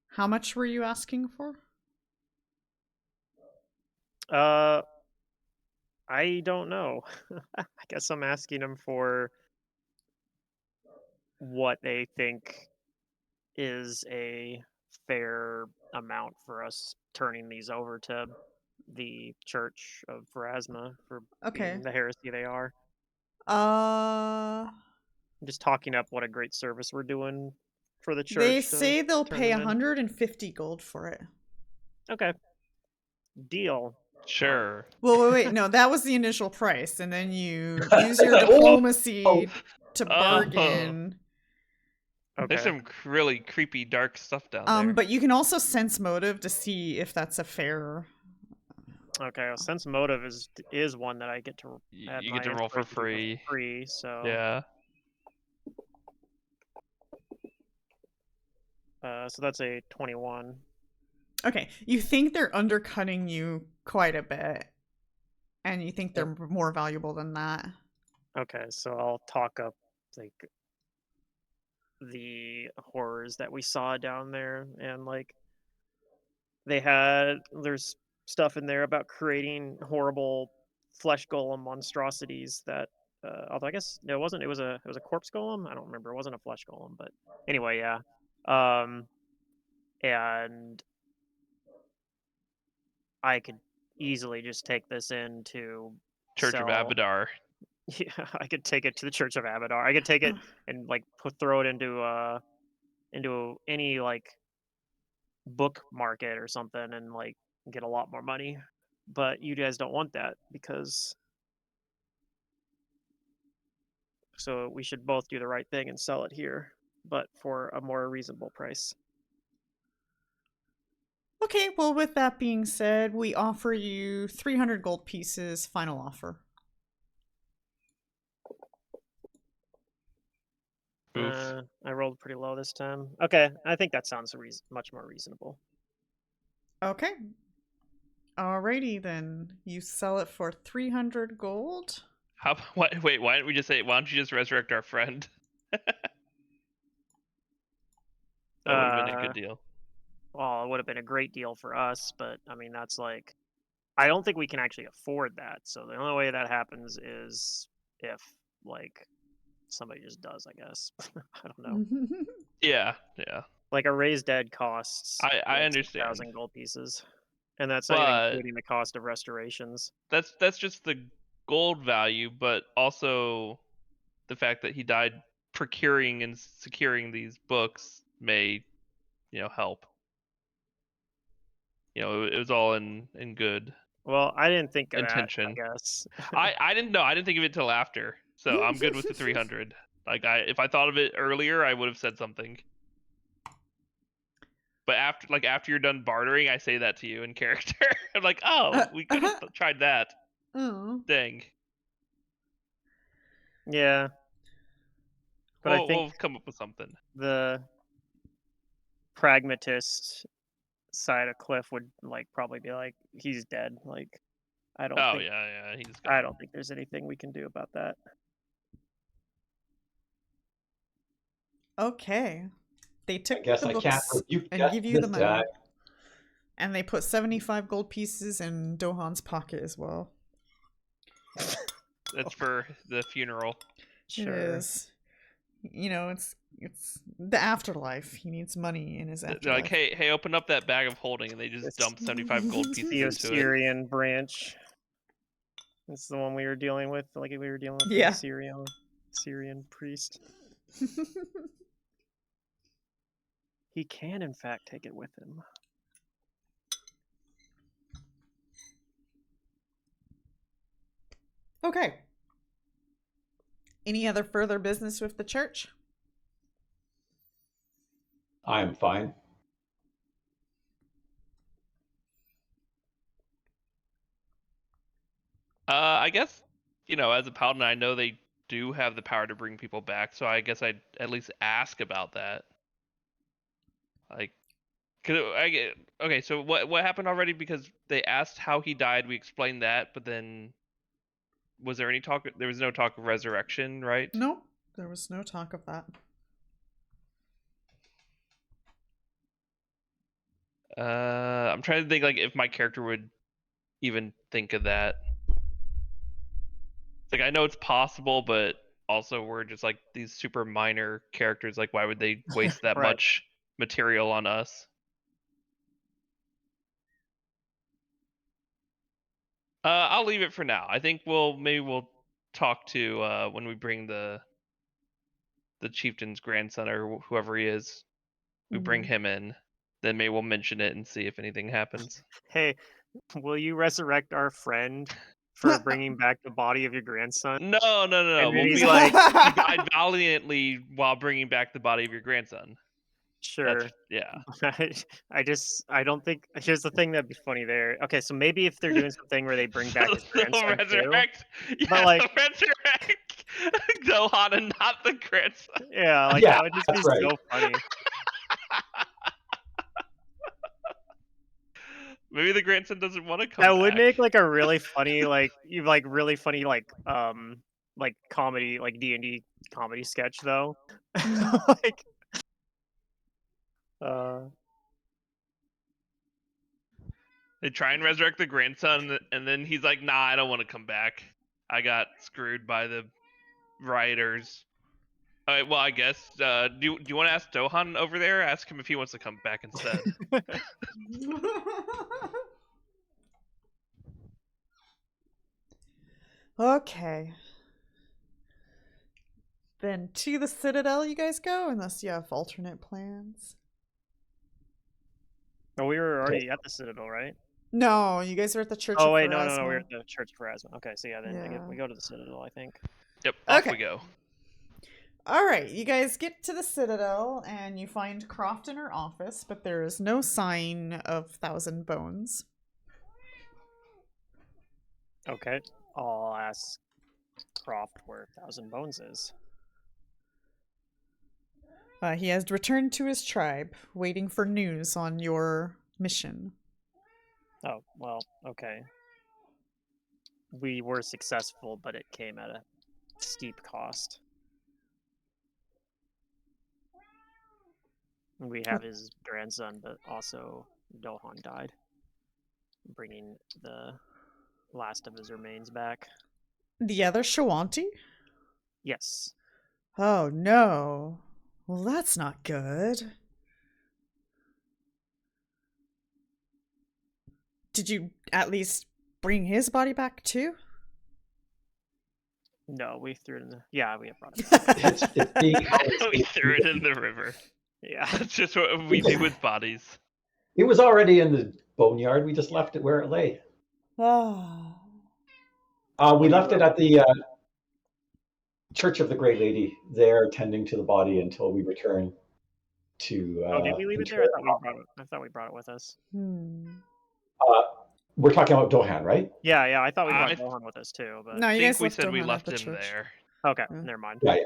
How much were you asking for? I don't know. I guess I'm asking them for what they think is a fair amount for us turning these over to the Church of Pharasma for Okay. being the heresy they are. Uh, I'm just talking up what a great service we're doing for the church. they to say they'll turn pay them in. 150 gold for it. Okay. Deal. Sure. Well, wait, no, that was the initial price, and then you use your diplomacy to bargain. Okay. There's some really creepy, dark stuff down there. But you can also sense motive to see if that's a fair. Okay, well, sense motive is one that I get to add You my get to roll for inspiration to free. so Yeah. So that's a 21. Okay, you think they're undercutting you quite a bit, and you think they're more valuable than that. Okay, so I'll talk up like the horrors that we saw down there, and like there's stuff in there about creating horrible flesh golem monstrosities that although I guess no, it wasn't, it was a corpse golem. I don't remember, it wasn't a flesh golem, but anyway, yeah. And I could easily just take this into Church of sell. Abadar. Yeah, I could take it to the Church of Abadar. I could take it and like throw it into any like book market or something and like get a lot more money. But you guys don't want that because so we should both do the right thing and sell it here, but for a more reasonable price. Okay, well, with that being said, we offer you 300 gold pieces, final offer. I rolled pretty low this time. Okay, I think that sounds much more reasonable. Okay. Alrighty then. You sell it for 300 gold. Wait, why don't we just say? Why don't you just resurrect our friend? That would have been a good deal. Well, it would have been a great deal for us, but I mean that's like, I don't think we can actually afford that. So the only way that happens is if like somebody just does, I guess. I don't know. Yeah. Like a raised dead costs. I like understand. 6,000 gold pieces, and that's not even But including the cost of restorations. that's just the gold value, but also the fact that he died procuring and securing these books may, help. It was all in good Well, I didn't think of intention. that, I guess. I didn't know. I didn't think of it till after. So I'm good with the 300. Like if I thought of it earlier, I would have said something. But after you're done bartering, I say that to you in character. I'm like, oh, we could have tried that. Oh. Dang. Yeah. But I think we'll come up with something. the pragmatist side of Cliff would probably be like, he's dead. Like, I don't think he's gone. I don't think there's anything we can do about that. Okay. They took I guess the I books can't rebuke and that give you the this money. guy. And they put 75 gold pieces in Dohan's pocket as well. That's for the funeral. Sure. It is. You know, it's the afterlife. He needs money in his afterlife. They're like, hey, open up that bag of holding, and they just dump 75 gold pieces The into it. Assyrian branch. This is the one we were dealing with. Like we were dealing with Yeah. the Syrian priest. He can, in fact, take it with him. Okay. Any other further business with the church? I'm fine. I guess, as a paladin, I know they do have the power to bring people back, so I guess I'd at least ask about that. Like, okay, so what happened already? Because they asked how he died, we explained that, but then was there any talk? There was no talk of resurrection, right? No, there was no talk of that. I'm trying to think if my character would even think of that. It's I know it's possible, but also we're just these super minor characters. Why would they waste that Right. much material on us? I'll leave it for now. I think we'll talk to when we bring the chieftain's grandson or whoever he is. We bring him in, then maybe we'll mention it and see if anything happens. Hey, will you resurrect our friend for bringing back the body of your grandson? No. And then We'll he's be like, he died valiantly while bringing back the body of your grandson. sure. Yeah. I don't think. Here's the thing that'd be funny there. Okay, so maybe if they're doing something where they bring back his grandson resurrect. too, but resurrect Dohan and not the grandson. Yeah, Yeah, that would just be that's right. so funny. Maybe the grandson doesn't want to come That back. would make a really funny really funny comedy D&D comedy sketch though. They try and resurrect the grandson, and then he's like, "Nah, I don't want to come back. I got screwed by the rioters." All right, well, I guess. Do you want to ask Dohan over there? Ask him if he wants to come back instead. Okay. Then to the Citadel you guys go, unless you have alternate plans. Oh, we were already at the Citadel, right? No, you guys are at the Church of Oh wait, no, Pharasma. we're at the Church of Pharasma. Okay, so yeah, then Yeah. we go to the Citadel, I think. Yep, off Okay. we go. Alright, you guys get to the Citadel and you find Croft in her office, but there is no sign of Thousand Bones. Okay, I'll ask Croft where Thousand Bones is. He has returned to his tribe, waiting for news on your mission. Oh, well, okay. We were successful, but it came at a steep cost. We have his grandson, but also Dohan died, bringing the last of his remains back. The other Shawanti? Yes. Oh no. Well, that's not good. Did you at least bring his body back too? No, we threw it in the... Yeah, we have brought it back. It's being We threw it in the river. Yeah. That's just what we do with bodies. It was already in the boneyard. We just left it where it lay. Oh. We left it at the Church of the Great Lady. They're tending to the body until we return to. Oh, did we leave it there? I thought we brought it with us. We're talking about Dohan, right? Yeah. I thought we brought I Dohan with us too, but No, I you think guys we left said we Dohan at left the him church. there. okay, Yeah. never mind. Yeah.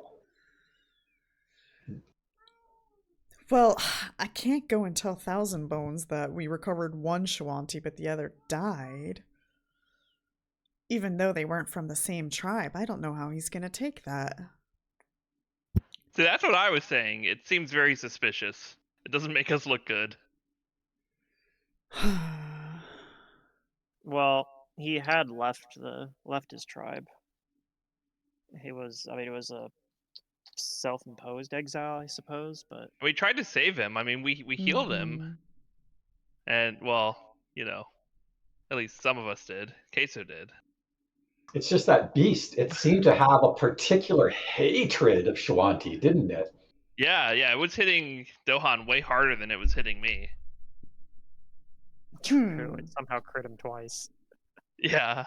Well, I can't go and tell Thousand Bones that we recovered one Shawanti, but the other died. Even though they weren't from the same tribe, I don't know how he's gonna take that. See, that's what I was saying. It seems very suspicious. It doesn't make us look good. Well, he had left his tribe. It was a self-imposed exile, I suppose, but We tried to save him. I mean, we healed him, and well, at least some of us did. Kaeso did. It's just that beast. It seemed to have a particular hatred of Shawanti, didn't it? Yeah, it was hitting Dohan way harder than it was hitting me. true, it somehow crit him twice. Yeah.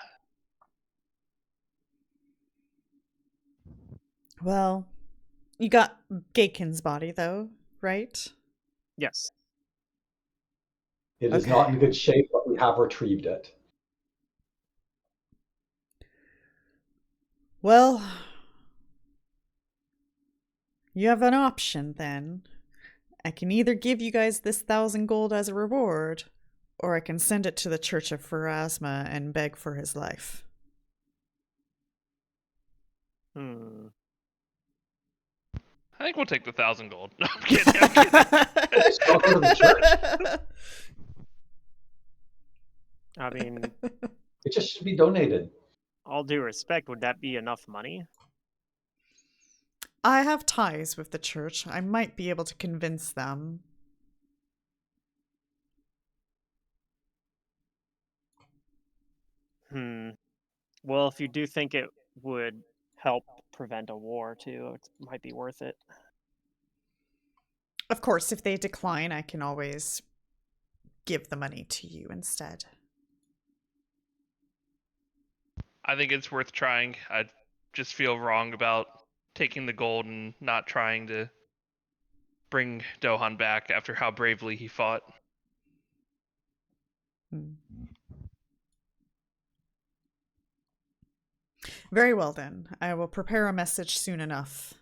Well, you got Gaken's body, though, right? Yes. It is not in good shape, but we have retrieved it. Well, you have an option then. I can either give you guys this 1,000 gold as a reward, or I can send it to the Church of Pharasma and beg for his life. I think we'll take the 1,000 gold. No, I'm kidding. I'm kidding. Let's go to the church. I mean, It just should be donated. all due respect, would that be enough money? I have ties with the church. I might be able to convince them. Well, if you do think it would help prevent a war too, it might be worth it. Of course, if they decline, I can always give the money to you instead. I think it's worth trying. I just feel wrong about taking the gold and not trying to bring Dohan back after how bravely he fought. Very well then. I will prepare a message soon enough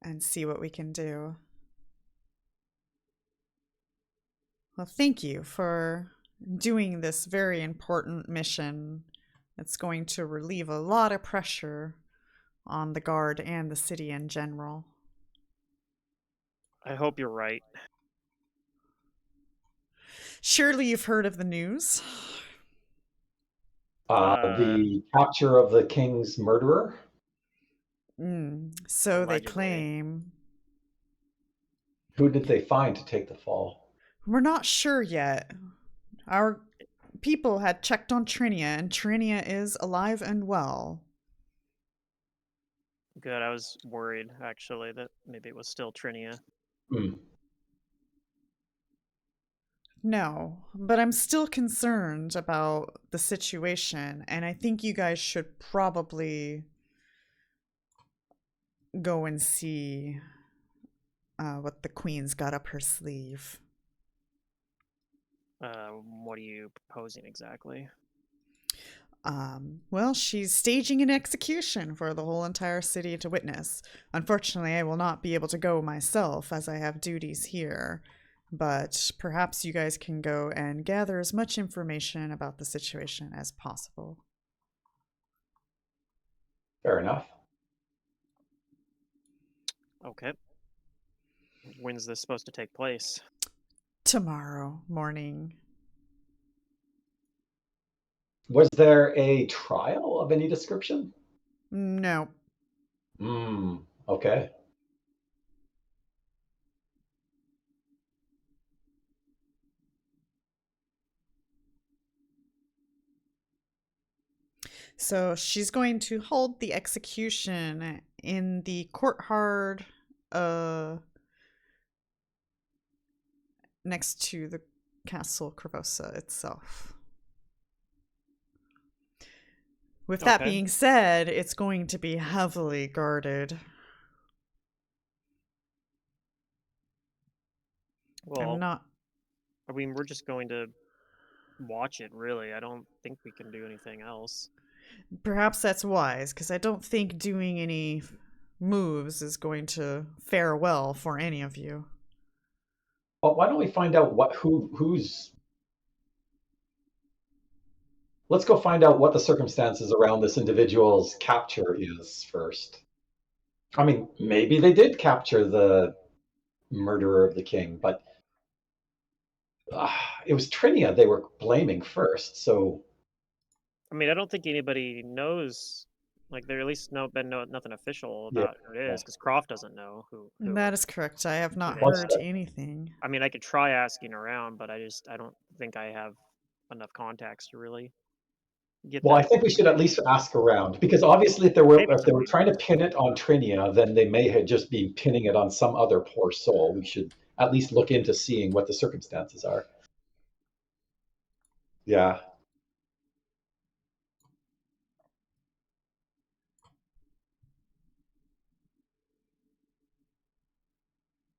and see what we can do. Well, thank you for doing this very important mission. It's going to relieve a lot of pressure on the guard and the city in general. I hope you're right. Surely you've heard of the news. The capture of the king's murderer? So Allegedly. they claim. Who did they find to take the fall? We're not sure yet. Our people had checked on Trinia, and Trinia is alive and well. Good, I was worried, actually, that maybe it was still Trinia. No, but I'm still concerned about the situation, and I think you guys should probably go and see what the Queen's got up her sleeve. What are you proposing exactly? Well, she's staging an execution for the whole entire city to witness. Unfortunately, I will not be able to go myself, as I have duties here. But perhaps you guys can go and gather as much information about the situation as possible. Fair enough. Okay. When's this supposed to take place? Tomorrow morning. Was there a trial of any description? No. Okay. So she's going to hold the execution in the courtyard next to the castle Korvosa itself. With that Okay. being said, it's going to be heavily guarded. Well, I'm not. I mean, we're just going to watch it, really. I don't think we can do anything else. Perhaps that's wise, because I don't think doing any moves is going to fare well for any of you. Well, why don't we find out who's. Let's go find out what the circumstances around this individual's capture is first. I mean, maybe they did capture the murderer of the king, but it was Trinia they were blaming first. So, I mean, I don't think anybody knows. Like, there at least nothing official yeah. about who it is, because Croft doesn't know who. That is correct. I have not it is. heard anything. I mean, I could try asking around, but I don't think I have enough contacts to really get Well, I that. think we should at least ask around, because obviously if they were Maybe. trying to pin it on Trinia, then they may have just been pinning it on some other poor soul. We should at least look into seeing what the circumstances are. Yeah.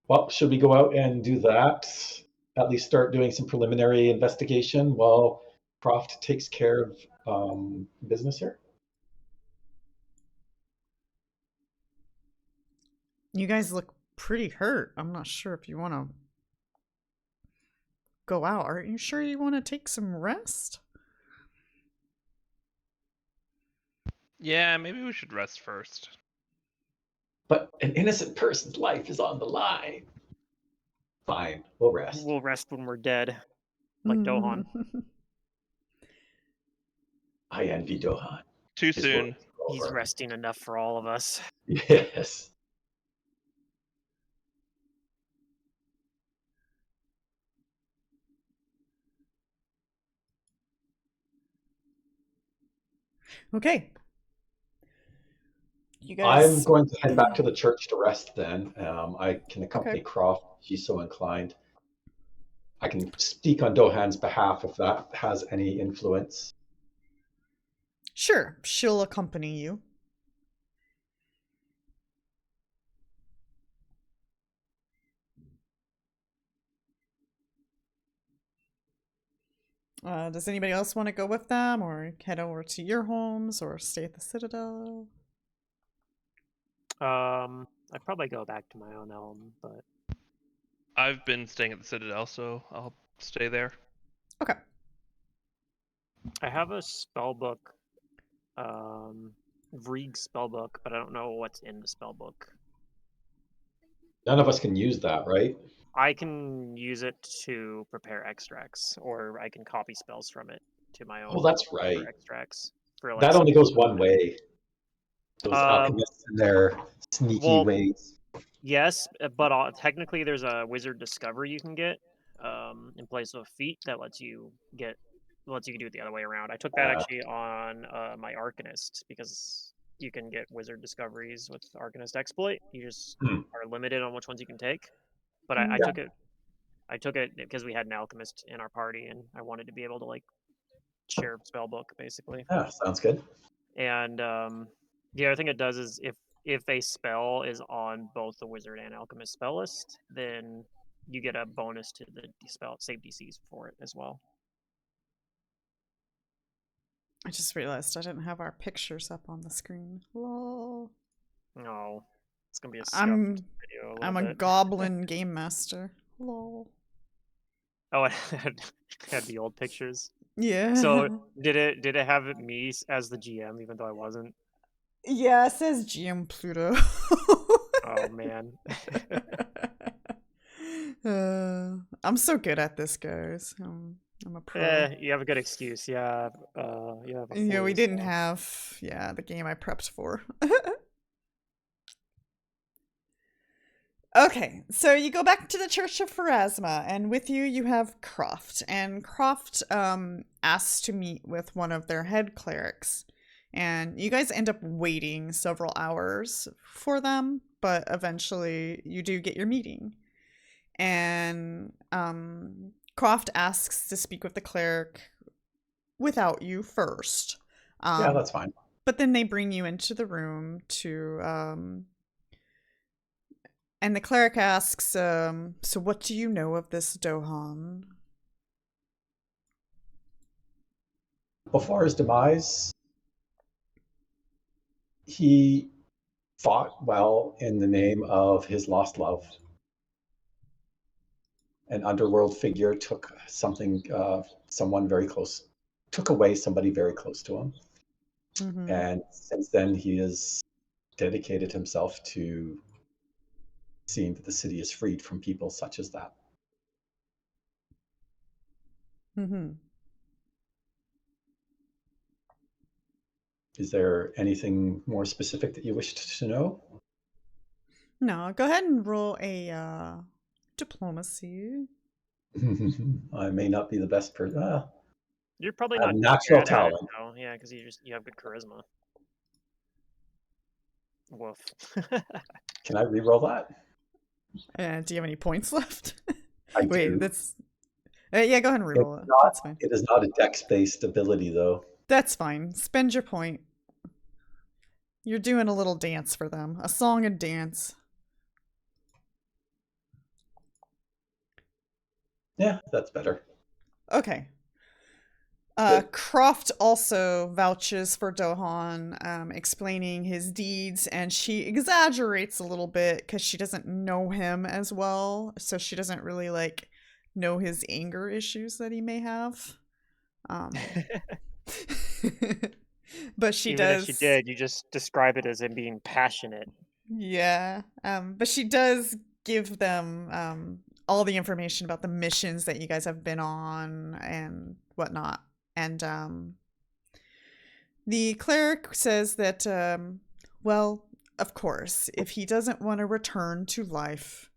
Well, should we go out and do that? At least start doing some preliminary investigation while Croft takes care of business here? You guys look pretty hurt. I'm not sure if you want to go out. Are you sure you want to take some rest? Yeah, maybe we should rest first. But an innocent person's life is on the line. Fine, we'll rest. We'll rest when we're dead, like Dohan. I envy Dohan. Too His soon. work is over. He's resting enough for all of us. Yes. Okay. You guys. I'm going to head back to the church to rest then. I can accompany Croft if she's so inclined. I can speak on Dohan's behalf if that has any influence. Sure, she'll accompany you. Does anybody else want to go with them, or head over to your homes, or stay at the Citadel? I'd probably go back to my own home, but I've been staying at the Citadel, so I'll stay there. Okay. I have a spell book, Vrieg spell book, but I don't know what's in the spell book. None of us can use that, right? I can use it to prepare extracts, or I can copy spells from it to my own. Oh, that's right. Extracts. For, like, That only goes one way. Those alchemists and their sneaky ways. Yes, but technically there's a wizard discovery you can get in place of a feat that lets you do it the other way around. I took that actually on my Arcanist, because you can get wizard discoveries with Arcanist exploit. You just are limited on which ones you can take. But I took it because we had an alchemist in our party, and I wanted to be able to, like, share spell book basically. Yeah, sounds good. And the other thing it does is if a spell is on both the wizard and alchemist spell list, then you get a bonus to the spell save DCs for it as well. I just realized I didn't have our pictures up on the screen. Lol. No, it's gonna be a video. I'm a goblin game master. Lol. Oh, it had the old pictures. Yeah. So did it have me as the GM, even though I wasn't? Yeah, it says GM Pluto. Oh man. I'm so good at this, guys. I'm a pro. You have a good excuse. Yeah. Yeah, we didn't have the game I prepped for. Okay, so you go back to the Church of Pharasma, and with you you have Croft. And Croft asks to meet with one of their head clerics. And you guys end up waiting several hours for them, but eventually you do get your meeting. And Croft asks to speak with the cleric without you first. Yeah, that's fine. But then they bring you into the room to, and the cleric asks, so what do you know of this Dohan? Before his demise, he fought well in the name of his lost love. An underworld figure took someone very close, took away somebody very close to him. Mm-hmm. And since then, he has dedicated himself to seeing that the city is freed from people such as that. Mm-hmm. Is there anything more specific that you wished to know? No, go ahead and roll a diplomacy. I may not be the best person. You're probably I have not natural bad at it, talent. though. Yeah, because you have good charisma. Woof. Can I re-roll that? Do you have any points left? I Wait, do. that's... yeah, go ahead and re-roll it. That's fine. It is not a dex-based ability, though. That's fine. Spend your point. You're doing a little dance for them. A song and dance. Yeah, that's better. Okay. Good. Croft also vouches for Dohan, explaining his deeds, and she exaggerates a little bit because she doesn't know him as well, so she doesn't really like know his anger issues that he may have. But she Even does. if she did, you just describe it as him being passionate. Yeah. But she does give them all the information about the missions that you guys have been on and whatnot. And the cleric says that, well, of course, if he doesn't want to return to life,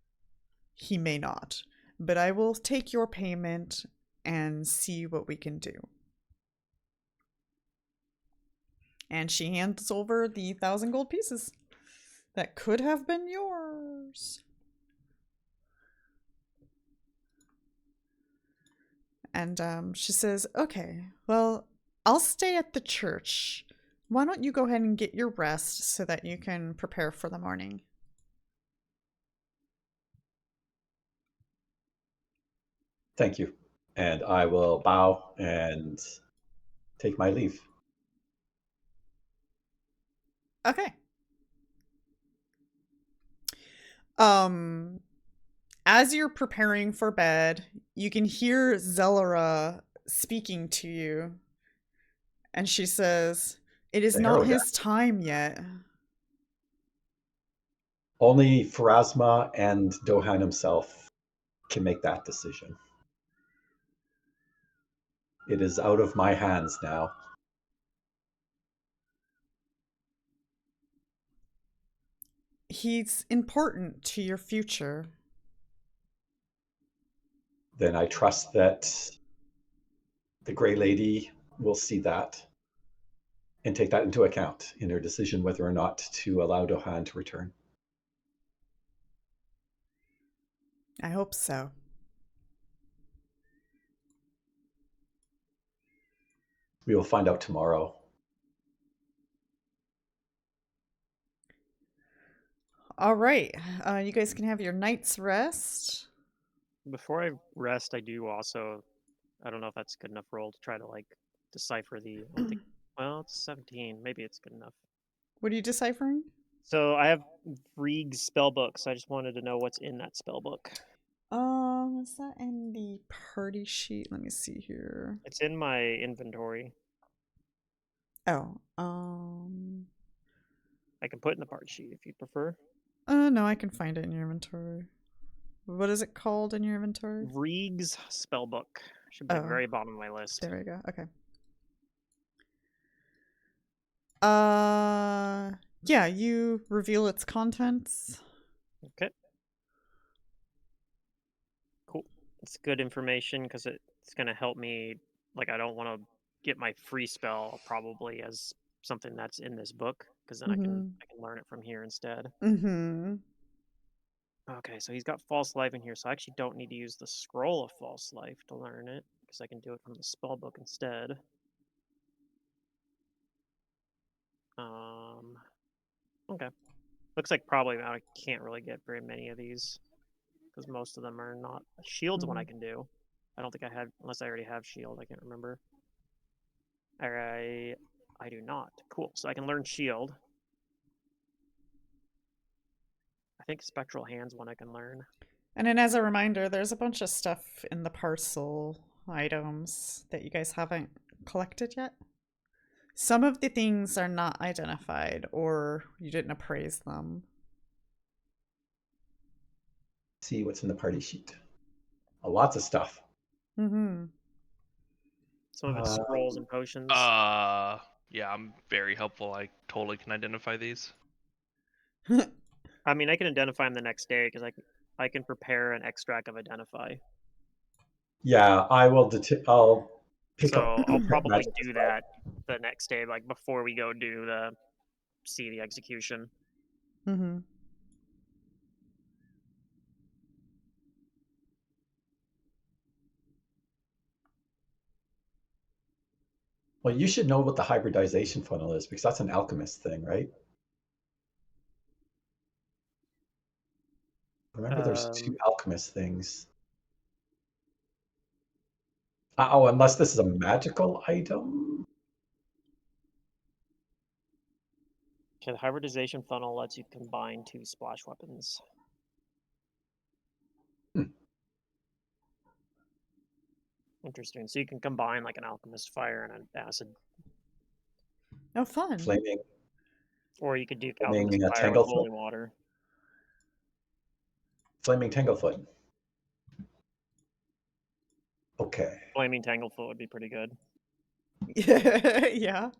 he may not. But I will take your payment and see what we can do. And she hands over the 1,000 gold pieces that could have been yours. And she says, okay, well, I'll stay at the church. Why don't you go ahead and get your rest so that you can prepare for the morning? Thank you. And I will bow and take my leave. Okay. As you're preparing for bed, you can hear Xale speaking to you. And she says, it is not his time yet. Only Pharasma and Dohan himself can make that decision. It is out of my hands now. He's important to your future. Then I trust that the Grey Lady will see that and take that into account in her decision whether or not to allow Dohan to return. I hope so. We will find out tomorrow. All right. You guys can have your night's rest. Before I rest, I do also, I don't know if that's good enough roll to try to like decipher the, I don't think, well, it's 17. Maybe it's good enough. What are you deciphering? So I have Reeg's spellbook, so I just wanted to know what's in that spellbook. Is that in the party sheet? Let me see here. It's in my inventory. Oh, I can put it in the party sheet if you prefer. no, I can find it in your inventory. What is it called in your inventory? Reeg's spellbook. Should be at the very bottom of my list. There we go. Okay. Yeah, you reveal its contents. Okay. Cool. It's good information because it's going to help me. Like, I don't want to get my free spell probably as something that's in this book because then I can learn it from here instead. Mm-hmm. Okay, so he's got false life in here, so I actually don't need to use the scroll of false life to learn it because I can do it from the spell book instead. Okay. Looks like probably I can't really get very many of these because most of them are not. Shield's one I can do. I don't think I have, unless I already have shield. I can't remember. I do not. Cool. So I can learn shield. I think spectral hand's one I can learn. And then as a reminder, there's a bunch of stuff in the parcel items that you guys haven't collected yet. Some of the things are not identified or you didn't appraise them. See what's in the party sheet. Lots of stuff. Mm-hmm. Some of it's scrolls and potions. Yeah, I'm very helpful. I totally can identify these. I mean, I can identify them the next day because I can prepare an extract of identify. Yeah, I'll pick up. So I'll probably magic do as well. that the next day, like before we go do the execution. Mm-hmm. Well, you should know what the hybridization funnel is because that's an alchemist thing, right? Remember, there's 2 alchemist things. Oh, unless this is a magical item. Okay, the hybridization funnel lets you combine 2 splash weapons. Interesting. So you can combine like an alchemist fire and an acid. Oh, fun. Flaming. Or you could do Flaming alchemist fire with Tanglefoot. holy water. Flaming Tanglefoot. Okay. Flaming Tanglefoot would be pretty good. Yeah.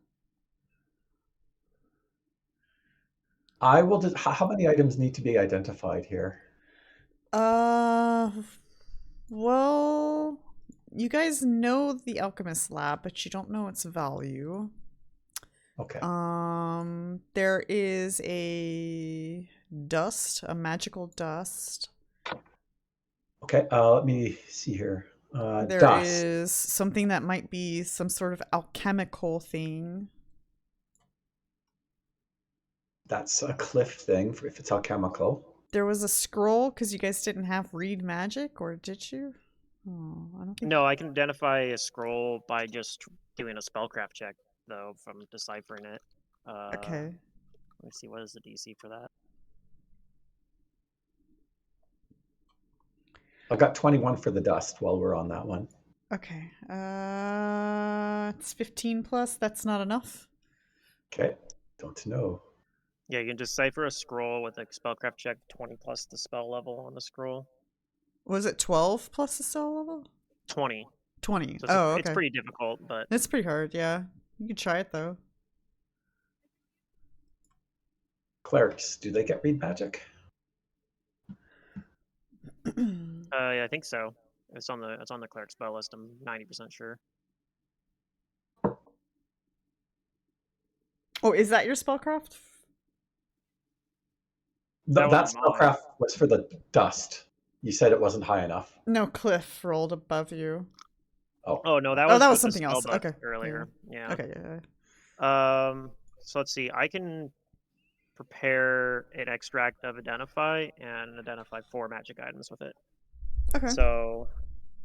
I will just. How many items need to be identified here? Well, you guys know the alchemist lab, but you don't know its value. Okay. There is a magical dust. Okay. Let me see here. There dust. is something that might be some sort of alchemical thing. That's a cliff thing if it's alchemical. There was a scroll because you guys didn't have read magic, or did you? Oh, I don't think. No, I can identify a scroll by just doing a spellcraft check, though, from deciphering it. Okay. Let me see, what is the DC for that? I've got 21 for the dust while we're on that one. Okay. It's 15 plus. That's not enough. Okay. Don't know. Yeah, you can decipher a scroll with a spellcraft check 20 plus the spell level on the scroll. Was it 12 plus the spell level? 20. 20. So okay. It's pretty difficult, but... It's pretty hard, yeah. You could try it, though. Clerics, do they get read magic? Yeah, I think so. It's on the cleric spell list. I'm 90% sure. Oh, is that your spellcraft? That spellcraft was for the dust. You said it wasn't high enough. No, Cliff rolled above you. Oh no, that was something else. Okay. Earlier. Yeah. Okay. Yeah. So let's see. I can prepare an extract of identify and identify 4 magic items with it. Okay. So,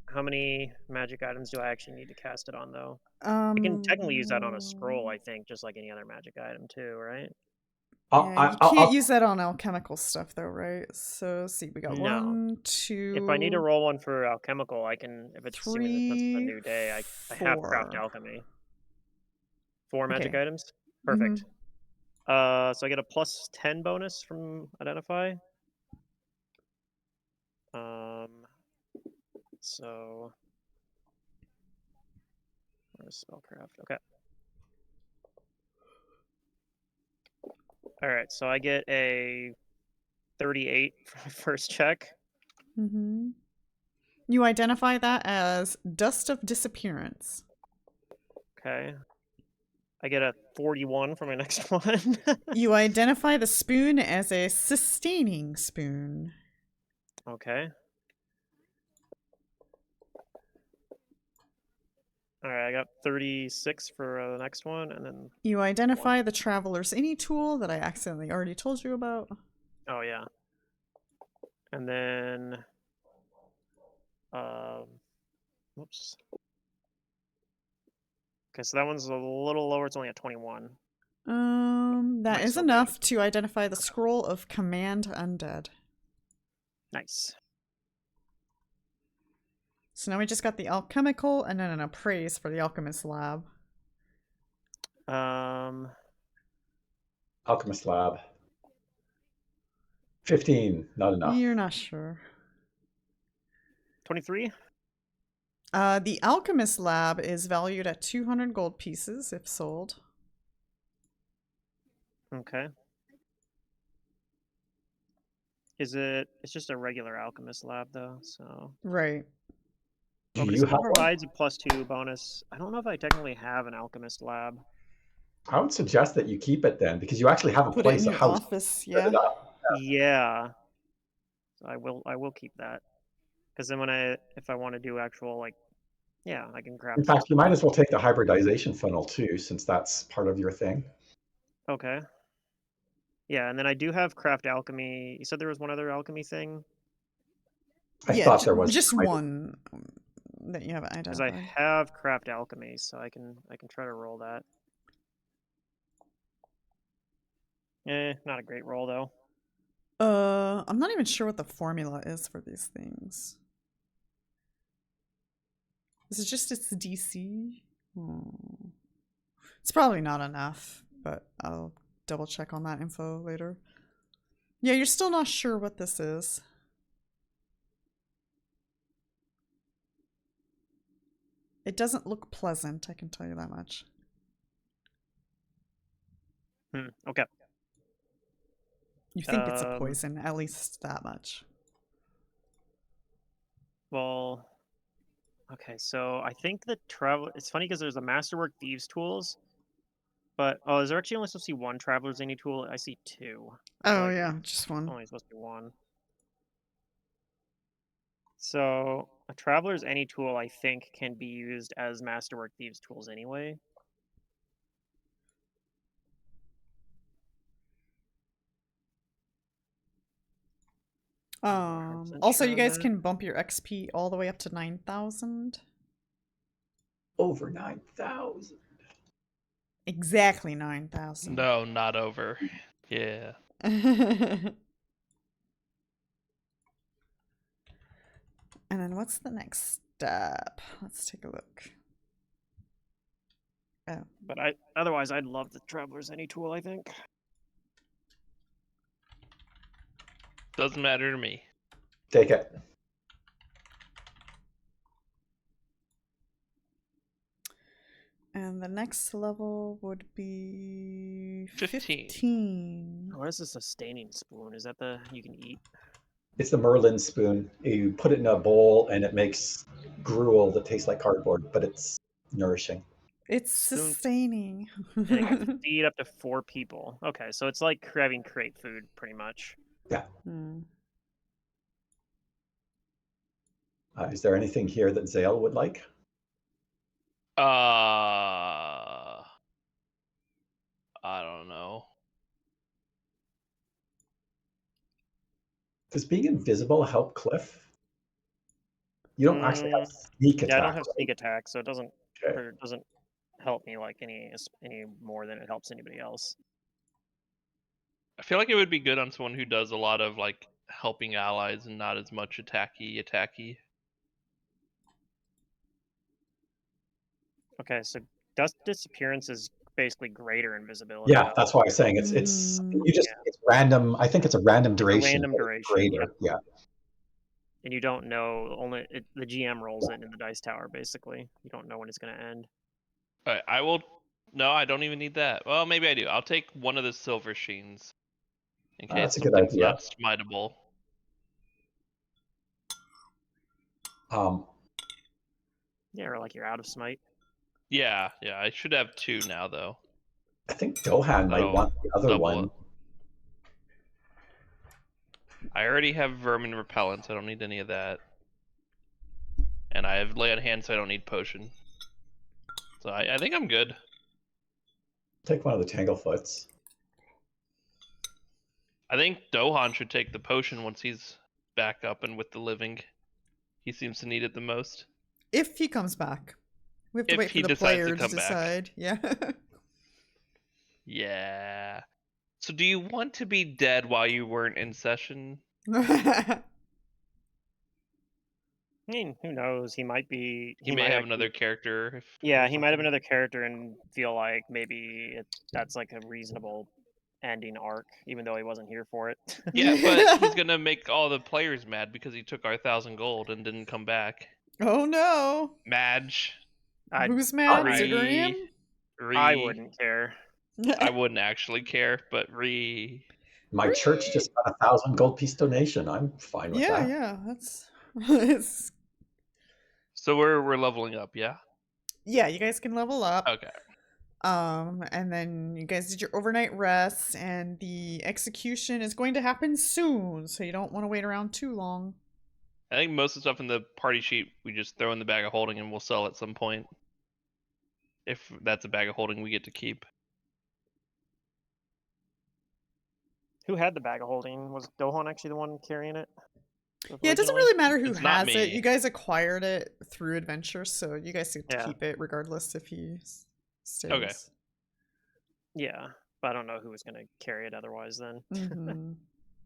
how many magic items do I actually need to cast it on, though? I can technically use that on a scroll, I think, just like any other magic item, too, right? Yeah, you can't use that on alchemical stuff, though, right? So, let's see, we got 1, 2. If I need to roll one for alchemical, I can. If it's 3, assuming it's a new day, I have craft alchemy. 4 magic items. Perfect. So I get a plus 10 bonus from identify. So where's spellcraft? Okay. All right, so I get a 38 for my first check. Mm-hmm. You identify that as dust of disappearance. Okay. I get a 41 for my next one. You identify the spoon as a sustaining spoon. Okay. All right, I got 36 for the next one, and then You identify the Traveler's Any tool that I accidentally already told you about. oh yeah, and then whoops. Okay, so that one's a little lower. It's only at 21. That Might is still be enough to identify the Scroll of Command Undead. Nice. So now we just got the alchemical and then an appraise for the alchemist lab. Alchemist lab. 15, not enough. You're not sure. 23. The alchemist lab is valued at 200 gold pieces if sold. Okay. It's just a regular alchemist lab though, so. Right. Do Oh, but you it have one? provides a +2 bonus. I don't know if I technically have an alchemist lab. I would suggest that you keep it then, because you actually have a Put it place, in a your house. office, Set yeah. it up. Yeah. So I will keep that. Because then if I want to do actual yeah, I can craft. In fact, you might as well take the hybridization funnel too, since that's part of your thing. Okay. Yeah, and then I do have craft alchemy. You said there was one other alchemy thing? I thought there was. Just one that you haven't Because I identified. have craft alchemy, so I can try to roll that. Not a great roll though. I'm not even sure what the formula is for these things. Is it just its DC? It's probably not enough, but I'll double check on that info later. Yeah, you're still not sure what this is. It doesn't look pleasant, I can tell you that much. Okay. You think it's a poison, at least that much. Well, okay, so I think the travel. It's funny because there's a Masterwork Thieves tools, but is there actually only supposed to be one Traveler's Any tool? I see two. Oh Like, yeah, just one. only supposed to be one. So a Traveler's Any tool, I think, can be used as Masterwork Thieves tools anyway. Also, you guys can bump your XP all the way up to 9,000. Over 9,000. Exactly 9,000. No, not over. Yeah. And then what's the next step? Let's take a look. Oh. But otherwise, I'd love the Traveler's Any tool, I think. Doesn't matter to me. Take it. And the next level would be 15. 15. What is the sustaining spoon? Is that the you can eat? It's the Merlin spoon. You put it in a bowl and it makes gruel that tastes like cardboard, but it's nourishing. It's sustaining. And it can feed up to 4 people. Okay, so it's like having crate food, pretty much. Yeah. Hmm. Is there anything here that Xale would like? I don't know. Does being invisible help Cliff? You don't actually have sneak attack. Yeah, I don't have right? sneak attack, so it doesn't Okay. it doesn't help me like any more than it helps anybody else. I feel like it would be good on someone who does a lot of like helping allies and not as much attacky. Okay, so dust disappearance is basically greater invisibility. Yeah, though. that's why I'm saying it's you just it's random. I think it's a random duration. Random but it's duration, greater. Yeah. And you don't know, only the GM rolls it in the dice tower, basically. You don't know when it's going to end. Alright, I will. No, I don't even need that. Well, maybe I do. I'll take one of the silver sheens in case That's a good something's idea. not smiteable. Yeah, or like you're out of smite. Yeah, I should have 2 now though. I think Dohan might want the other one. It. I already have vermin repellent. I don't need any of that. And I have lay on hand, so I don't need potion. So I think I'm good. Take one of the Tanglefoots. I think Dohan should take the potion once he's back up and with the living. He seems to need it the most. If he comes back. We have to If wait he for the decides to player to come back. decide. Yeah. Yeah. So do you want to be dead while you weren't in session? I mean, who knows? He might be. He may might have actually- another character. If Yeah, or he might have something. another character and feel like maybe that's like a reasonable ending arc, even though he wasn't here for it. Yeah, but he's gonna make all the players mad because he took our 1,000 gold and didn't come back. Oh no. Madge. Who's mad? Re- Zurdurium? I wouldn't care. I wouldn't actually care, but My church just got 1,000 gold piece donation. I'm fine with Yeah, that. yeah. That's So we're leveling up, yeah? yeah, you guys can level up. Okay. And then you guys did your overnight rest, and the execution is going to happen soon, so you don't want to wait around too long. I think most of the stuff in the party sheet we just throw in the bag of holding and we'll sell at some point. If that's a bag of holding we get to keep. Who had the bag of holding? Was Dohan actually the one carrying it? Yeah, it doesn't originally? really matter who It's not has it. me. You guys acquired it through adventure, so you guys get to Yeah. keep it regardless if he stays. Okay. Yeah, but I don't know who was going to carry it otherwise then, Mm-hmm.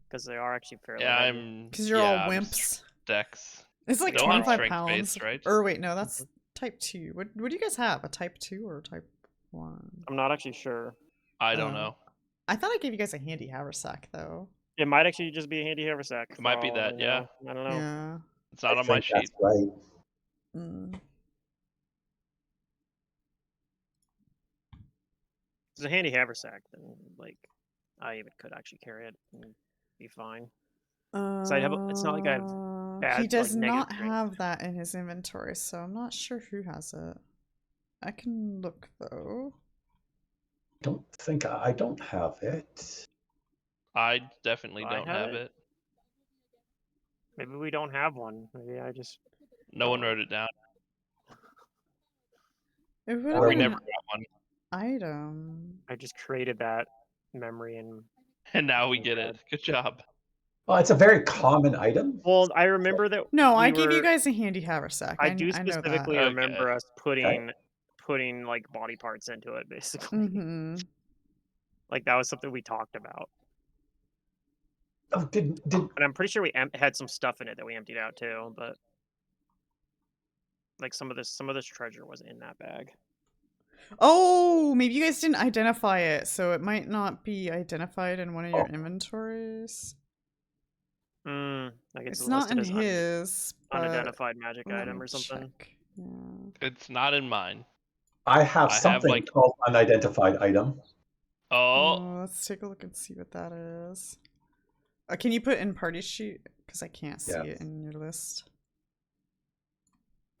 because they are actually fairly Yeah, heavy. I'm Because you're yeah, all I'm wimps. Dex. It's like Dohan's 25 strength pounds. based, right? Or wait, no, that's type 2. What do you guys have? A type 2 or a type 1? I'm not actually sure. I don't Oh. know. I thought I gave you guys a handy haversack, though. It might actually just be a handy haversack. It might be for all I that, yeah. know. I don't know. Yeah. It's not I on my think that's sheet. right. Mm. If it's a handy haversack, then like I even could actually carry it and be fine. So it's not like I have bad, he does like, negative not strength. have that in his inventory, so I'm not sure who has it. I can look though. I don't have it. I definitely Do I don't have have it? it. Maybe we don't have one. Maybe I just No one wrote it down. It would Or have We been never an got one. item. I just created that memory and And now we get it. Good job. Well, it's a very common item. well, I remember that. No, I we gave you were- guys a handy haversack. I do know that. specifically Okay. remember us putting like body parts into it, basically. Mm-hmm. Like that was something we talked about, Oh, did and I'm pretty sure we had some stuff in it that we emptied out too. But like some of this treasure was in that bag. Oh, maybe you guys didn't identify it, so it might not be identified in one of your inventories. Like It's not in listed as his. but unidentified magic let item me or something. check. Yeah. It's not in mine. I have I have, something like- called unidentified item. Oh, Let's take a look and see what that is. Can you put in party sheet? Because I can't see Yes. it in your list.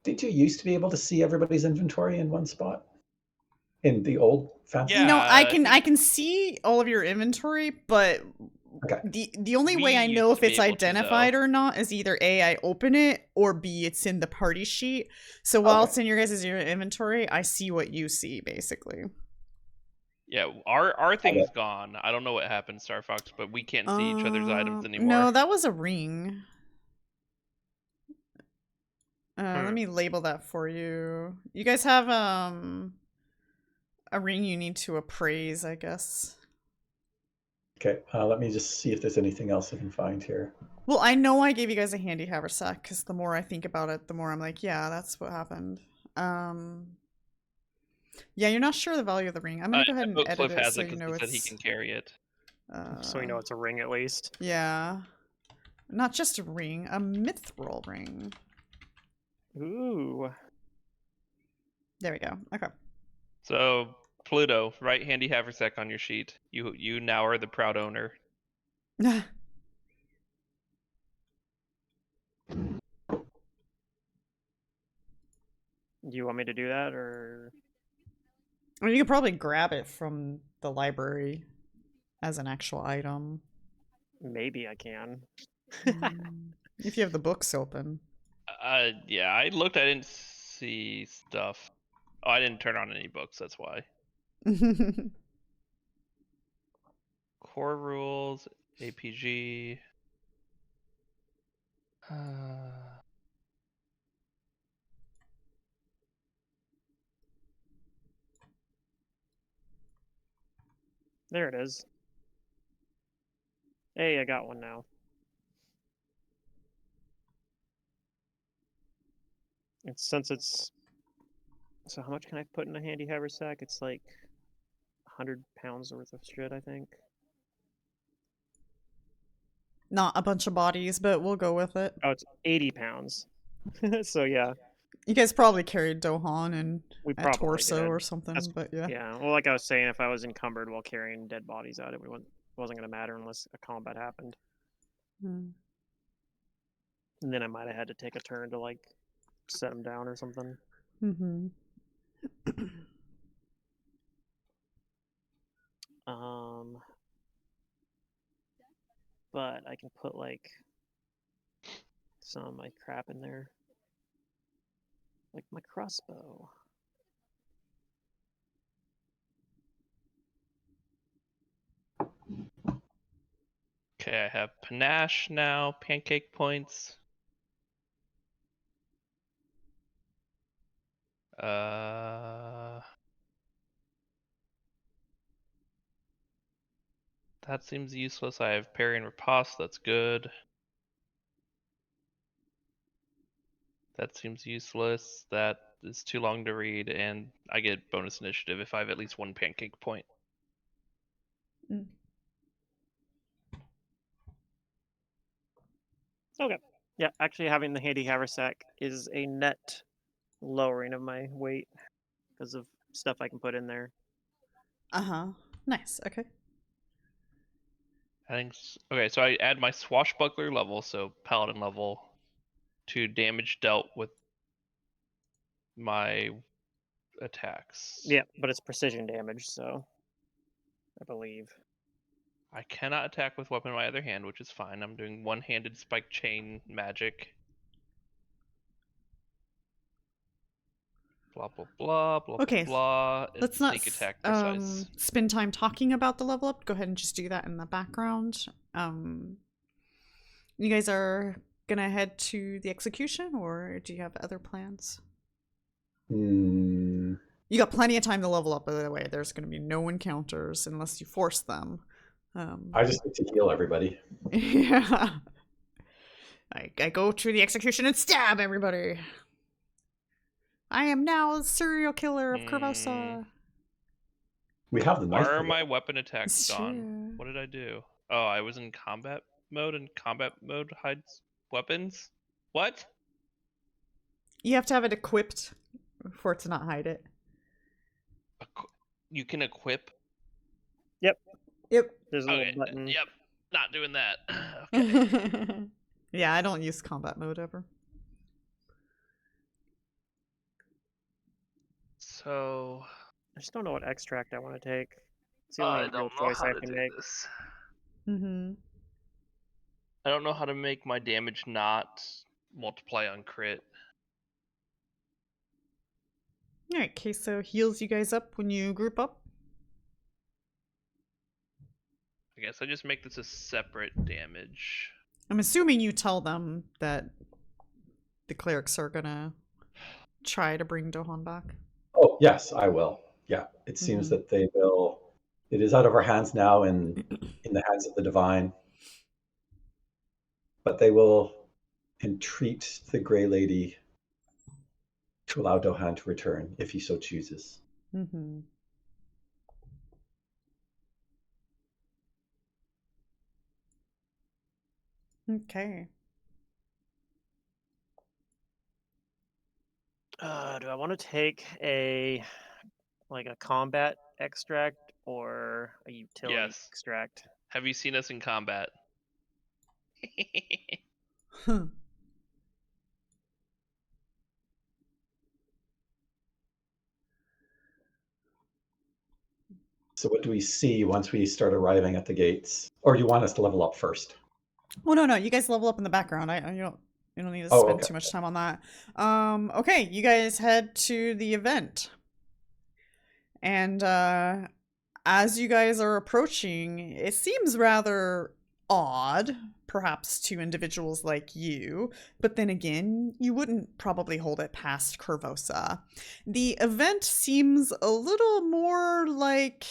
Did you used to be able to see everybody's inventory in one spot? In the old fancy? Yeah. No, I I can think- I can see all of your inventory, but Okay. the only way We I know used if to be it's able to, identified or not is either A, I open it, or B, it's in the party sheet. So while Okay. it's in your guys' inventory, I see what you see, basically. yeah. Our thing's gone. I don't know what happened, Starfox, but we can't see each other's items anymore. No, that was a ring. Let me label that for you. You guys have a ring you need to appraise, I guess. Okay, let me just see if there's anything else I can find here. Well, I know I gave you guys a handy haversack because the more I think about it, the more I'm like, yeah, that's what happened. Yeah, you're not sure the value of the ring. I'm gonna go ahead and edit Cliff it has so it you know because he it's. said he can carry it. So we know it's a ring at least. Yeah, not just a ring, a mithril ring. Ooh. There we go. Okay. So Pluto, write handy haversack on your sheet. You now are the proud owner. Do you want me to do that or? I mean, you could probably grab it from the library as an actual item. Maybe I can. If you have the books open. Yeah, I looked. I didn't see stuff. Oh, I didn't turn on any books, that's why. Core rules, APG. There it is. Hey, I got one now. And since it's... So how much can I put in a handy haversack? It's like 100 pounds worth of shit, I think. Not a bunch of bodies, but we'll go with it. Oh, it's 80 pounds. So yeah. You guys probably carried Dohan and We a probably torso did. or something, but yeah. Yeah, well, like I was saying, if I was encumbered while carrying dead bodies out, it wasn't going to matter unless a combat happened. Hmm. And then I might have had to take a turn to, like, set them down or something. Mm-hmm. But I can put, like, some of my crap in there. Like my crossbow. Okay, I have panache now, pancake points. That seems useless. I have parry and riposte, that's good. That seems useless. That is too long to read, and I get bonus initiative if I have at least one pancake point. Mm. Okay. Yeah, actually having the handy haversack is a net lowering of my weight because of stuff I can put in there. Uh-huh. Nice, okay. I think okay, so I add my swashbuckler level, so paladin level, to damage dealt with my attacks. Yeah, but it's precision damage, so I believe. I cannot attack with weapon in my other hand, which is fine. I'm doing one-handed spike chain magic. Blah blah blah blah Okay, blah. Let's not sneak attack precise. spend time talking about the level up. Go ahead and just do that in the background. You guys are gonna head to the execution, or do you have other plans? Hmm. You got plenty of time to level up, by the way. There's gonna be no encounters unless you force them. I just need to heal everybody. Yeah. I go to the execution and stab everybody. I am now the serial killer of Korvosa. We have the knife. Are for my that. weapon attacks It's gone? true. What did I do? Oh, I was in combat mode, and combat mode hides weapons? What? You have to have it equipped for it to not hide it. You can equip? Yep. There's a Okay, little button. yep. Not doing that. Okay. Yeah, I don't use combat mode ever. So I just don't know what extract I want to take. It's the only real choice I can make. this. Mm-hmm. I don't know how to make my damage not multiply on crit. Alright, Kaeso heals you guys up when you group up. I guess I just make this a separate damage. I'm assuming you tell them that the clerics are gonna try to bring Dohan back. Oh yes, I will. Yeah, it seems that they will. It is out of our hands now, and in the hands of the divine. But they will entreat the Grey Lady to allow Dohan to return if he so chooses. Mm-hmm. Okay. Do I want to take a combat extract or a utility Yes. extract? Have you seen us in combat? Huh. So what do we see once we start arriving at the gates? Or do you want us to level up first? Well, no. You guys level up in the background. You don't need to Oh, spend okay. too much time on that. Okay, you guys head to the event. And as you guys are approaching, it seems rather odd, perhaps to individuals like you, but then again, you wouldn't probably hold it past Korvosa. The event seems a little more like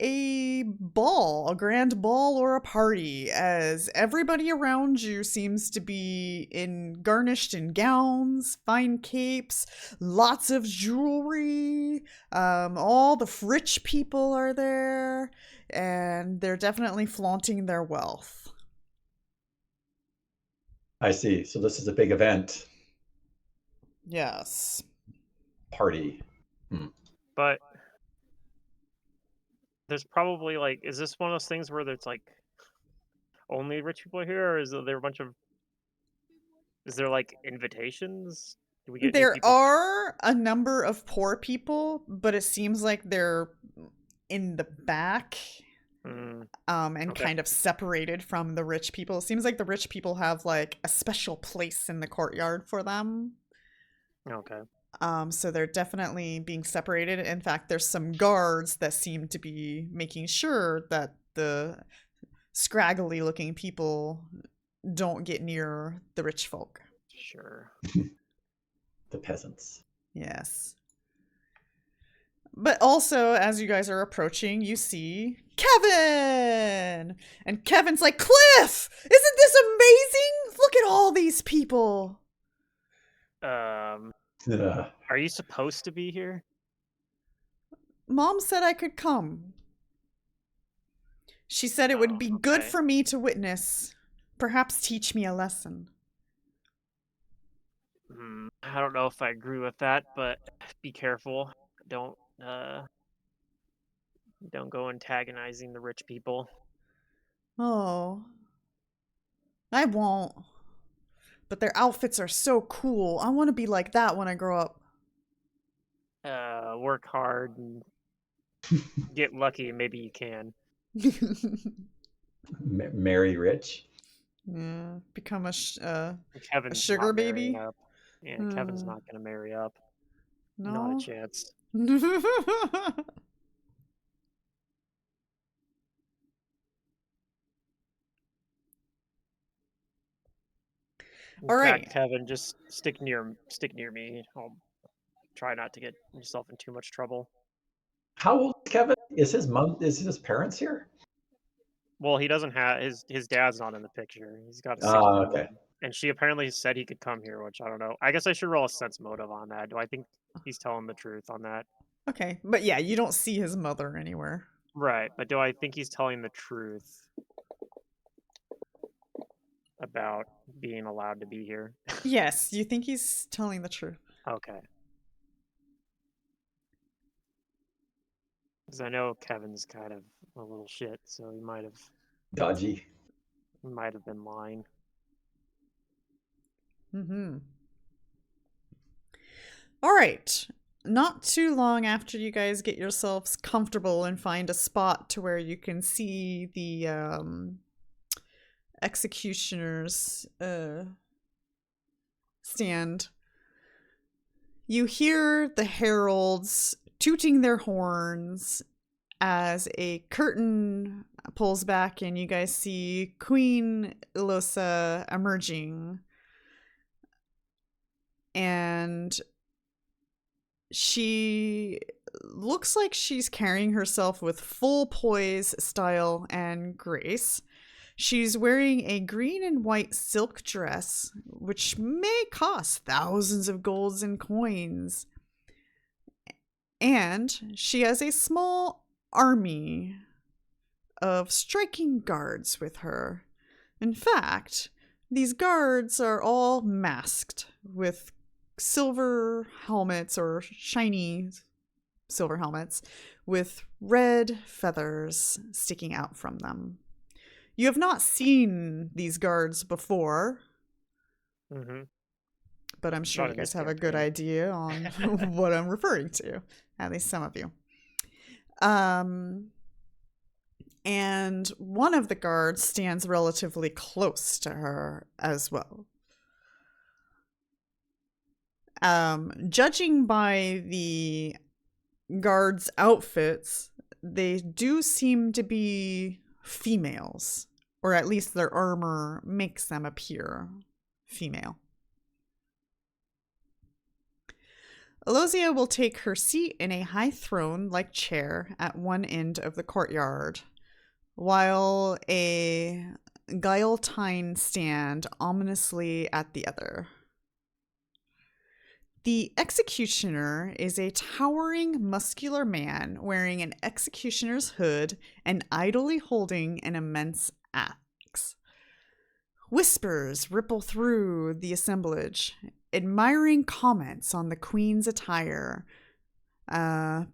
a ball, a grand ball or a party, as everybody around you seems to be garnished in gowns, fine capes, lots of jewelry. All the rich people are there, and they're definitely flaunting their wealth. I see. So this is a big event. Yes. Party. But there's probably like, is this one of those things where there's like only rich people here, or is there a bunch of? Is there like invitations? Do we get new There people? are a number of poor people, but it seems like they're in the back. And Okay. kind of separated from the rich people. It seems like the rich people have like a special place in the courtyard for them. Okay. So they're definitely being separated. In fact, there's some guards that seem to be making sure that the scraggly looking people don't get near the rich folk. Sure. The peasants. Yes. But also, as you guys are approaching, you see Kevin! And Kevin's like, Cliff! Isn't this amazing? Look at all these people! Ugh. Are you supposed to be here? Mom said I could come. She said it would be good okay. for me to witness. Perhaps teach me a lesson. I don't know if I agree with that, but be careful. Don't go antagonizing the rich people. Oh. I won't. But their outfits are so cool. I want to be like that when I grow up. Work hard and get lucky, and maybe you can. Marry rich. Yeah, become a Kevin's sugar not baby? marrying up. Yeah, Kevin's not gonna marry up. No? Not a chance. All right. Fact, Kevin, just stick near me. I'll try not to get yourself in too much trouble. How old is Kevin? Is his parents here? Well, he doesn't have his dad's not in the picture. He's got a 6 Okay. and she apparently said he could come here, which I don't know. I guess I should roll a sense motive on that. Do I think he's telling the truth on that? Okay, but yeah, you don't see his mother anywhere. Right, but do I think he's telling the truth about being allowed to be here? Yes, you think he's telling the truth. Okay. Because I know Kevin's kind of a little shit, so he might have Dodgy. been lying. All right. Not too long after you guys get yourselves comfortable and find a spot to where you can see the executioner's stand, you hear the heralds tooting their horns as a curtain pulls back and you guys see Queen Ilosa emerging. And she looks like she's carrying herself with full poise, style, and grace. She's wearing a green and white silk dress, which may cost thousands of golds and coins. And she has a small army of striking guards with her. In fact, these guards are all masked with silver helmets or shiny silver helmets with red feathers sticking out from them. You have not seen these guards before, but I'm sure you guys have a good idea on what I'm referring to, at least some of you. And one of the guards stands relatively close to her as well. Judging by the guards' outfits, they do seem to be females, or at least their armor makes them appear female. Alosia will take her seat in a high throne-like chair at one end of the courtyard, while a guillotine stand ominously at the other. The executioner is a towering, muscular man wearing an executioner's hood and idly holding an immense axe. Whispers ripple through the assemblage, admiring comments on the queen's attire,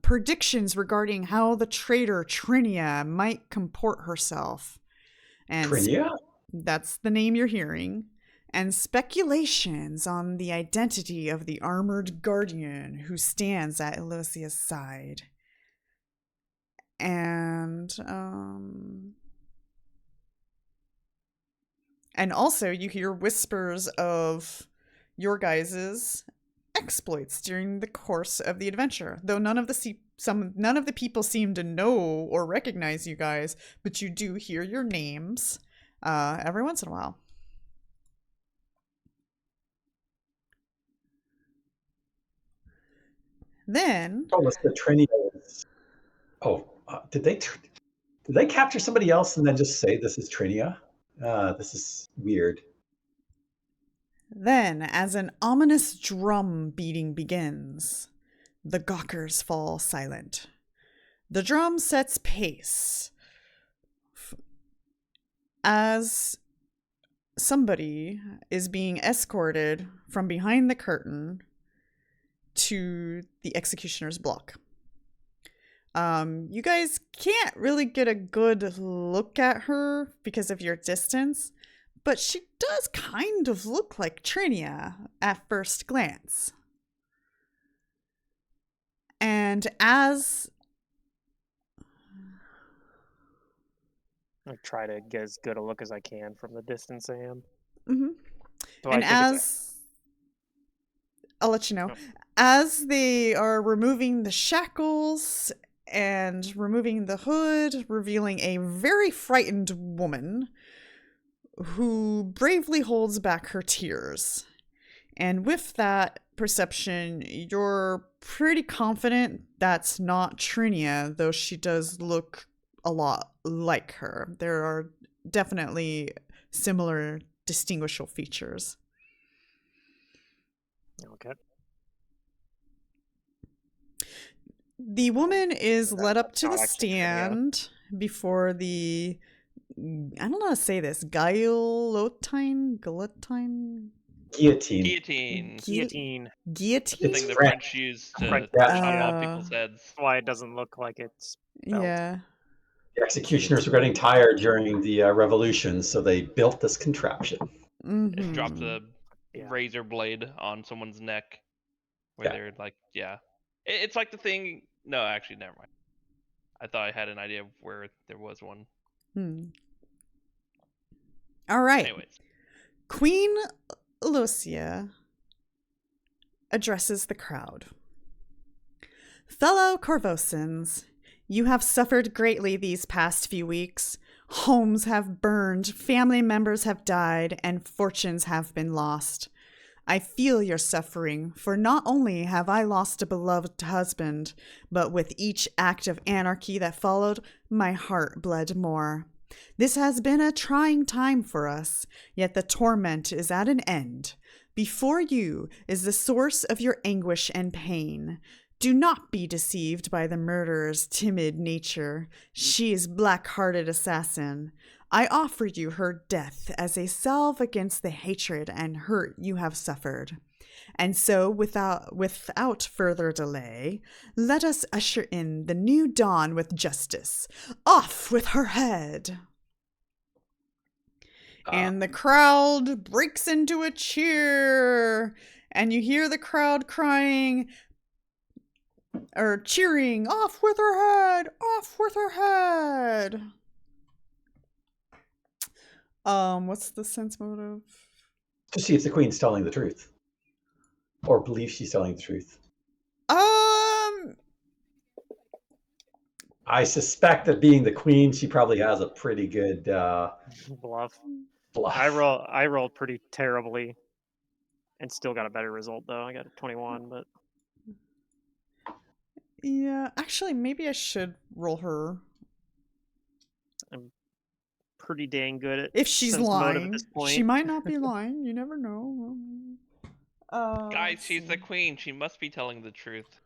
predictions regarding how the traitor Trinia might comport herself. And Trinia? that's the name you're hearing. And speculations on the identity of the armored guardian who stands at Elosia's side. And also you hear whispers of your guys' exploits during the course of the adventure. Though none of the people seem to know or recognize you guys, but you do hear your names every once in a while. Then Told us that Trinia is... Oh, did they capture somebody else and then just say this is Trinia? This is weird. Then, as an ominous drum beating begins, the gawkers fall silent. The drum sets pace as somebody is being escorted from behind the curtain to the executioner's block. You guys can't really get a good look at her because of your distance, but she does kind of look like Trinia at first glance. And as... I try to get as good a look as I can from the distance I am. Mm-hmm. So And as... I'll let you know. Oh. As they are removing the shackles and removing the hood, revealing a very frightened woman who bravely holds back her tears. And with that perception, you're pretty confident that's not Trinia, though she does look a lot like her. There are definitely similar distinguishable features. Okay. The woman is led up to not the actually Trinia. stand before the... I don't know how to say this. Guillotine? Guillotine. Guillotine. Guillotine. Guillotine? Thing the French. French use to French. chop Yeah. off people's heads. That's why it doesn't look like it's spelled. Yeah. The executioners were getting tired during the revolution, so they built this contraption. Mm-hmm. It drops a Yeah. razor blade on someone's neck where Yeah. they're like, yeah. It's like the thing. No, actually, never mind. I thought I had an idea of where there was one. All right. Anyways. Queen Alosia addresses the crowd. Fellow Korvosans, you have suffered greatly these past few weeks. Homes have burned, family members have died, and fortunes have been lost. I feel your suffering, for not only have I lost a beloved husband, but with each act of anarchy that followed, my heart bled more. This has been a trying time for us, yet the torment is at an end. Before you is the source of your anguish and pain. Do not be deceived by the murderer's timid nature. She is black-hearted assassin. I offer you her death as a salve against the hatred and hurt you have suffered. And so, without further delay, let us usher in the new dawn with justice. Off with her head! And the crowd breaks into a cheer, and you hear the crowd crying, or cheering, off with her head, off with her head. What's the sense motive? To see if the queen's telling the truth. Or believes she's telling the truth. I suspect that being the queen, she probably has a pretty good Bluff. bluff. I rolled pretty terribly, and still got a better result though. I got a 21, but Yeah, actually, maybe I should roll her. I'm pretty dang good at If she's sense motive at lying, this point. she might not be lying. You never know. Guys, let's she's the see. queen. She must be telling the truth.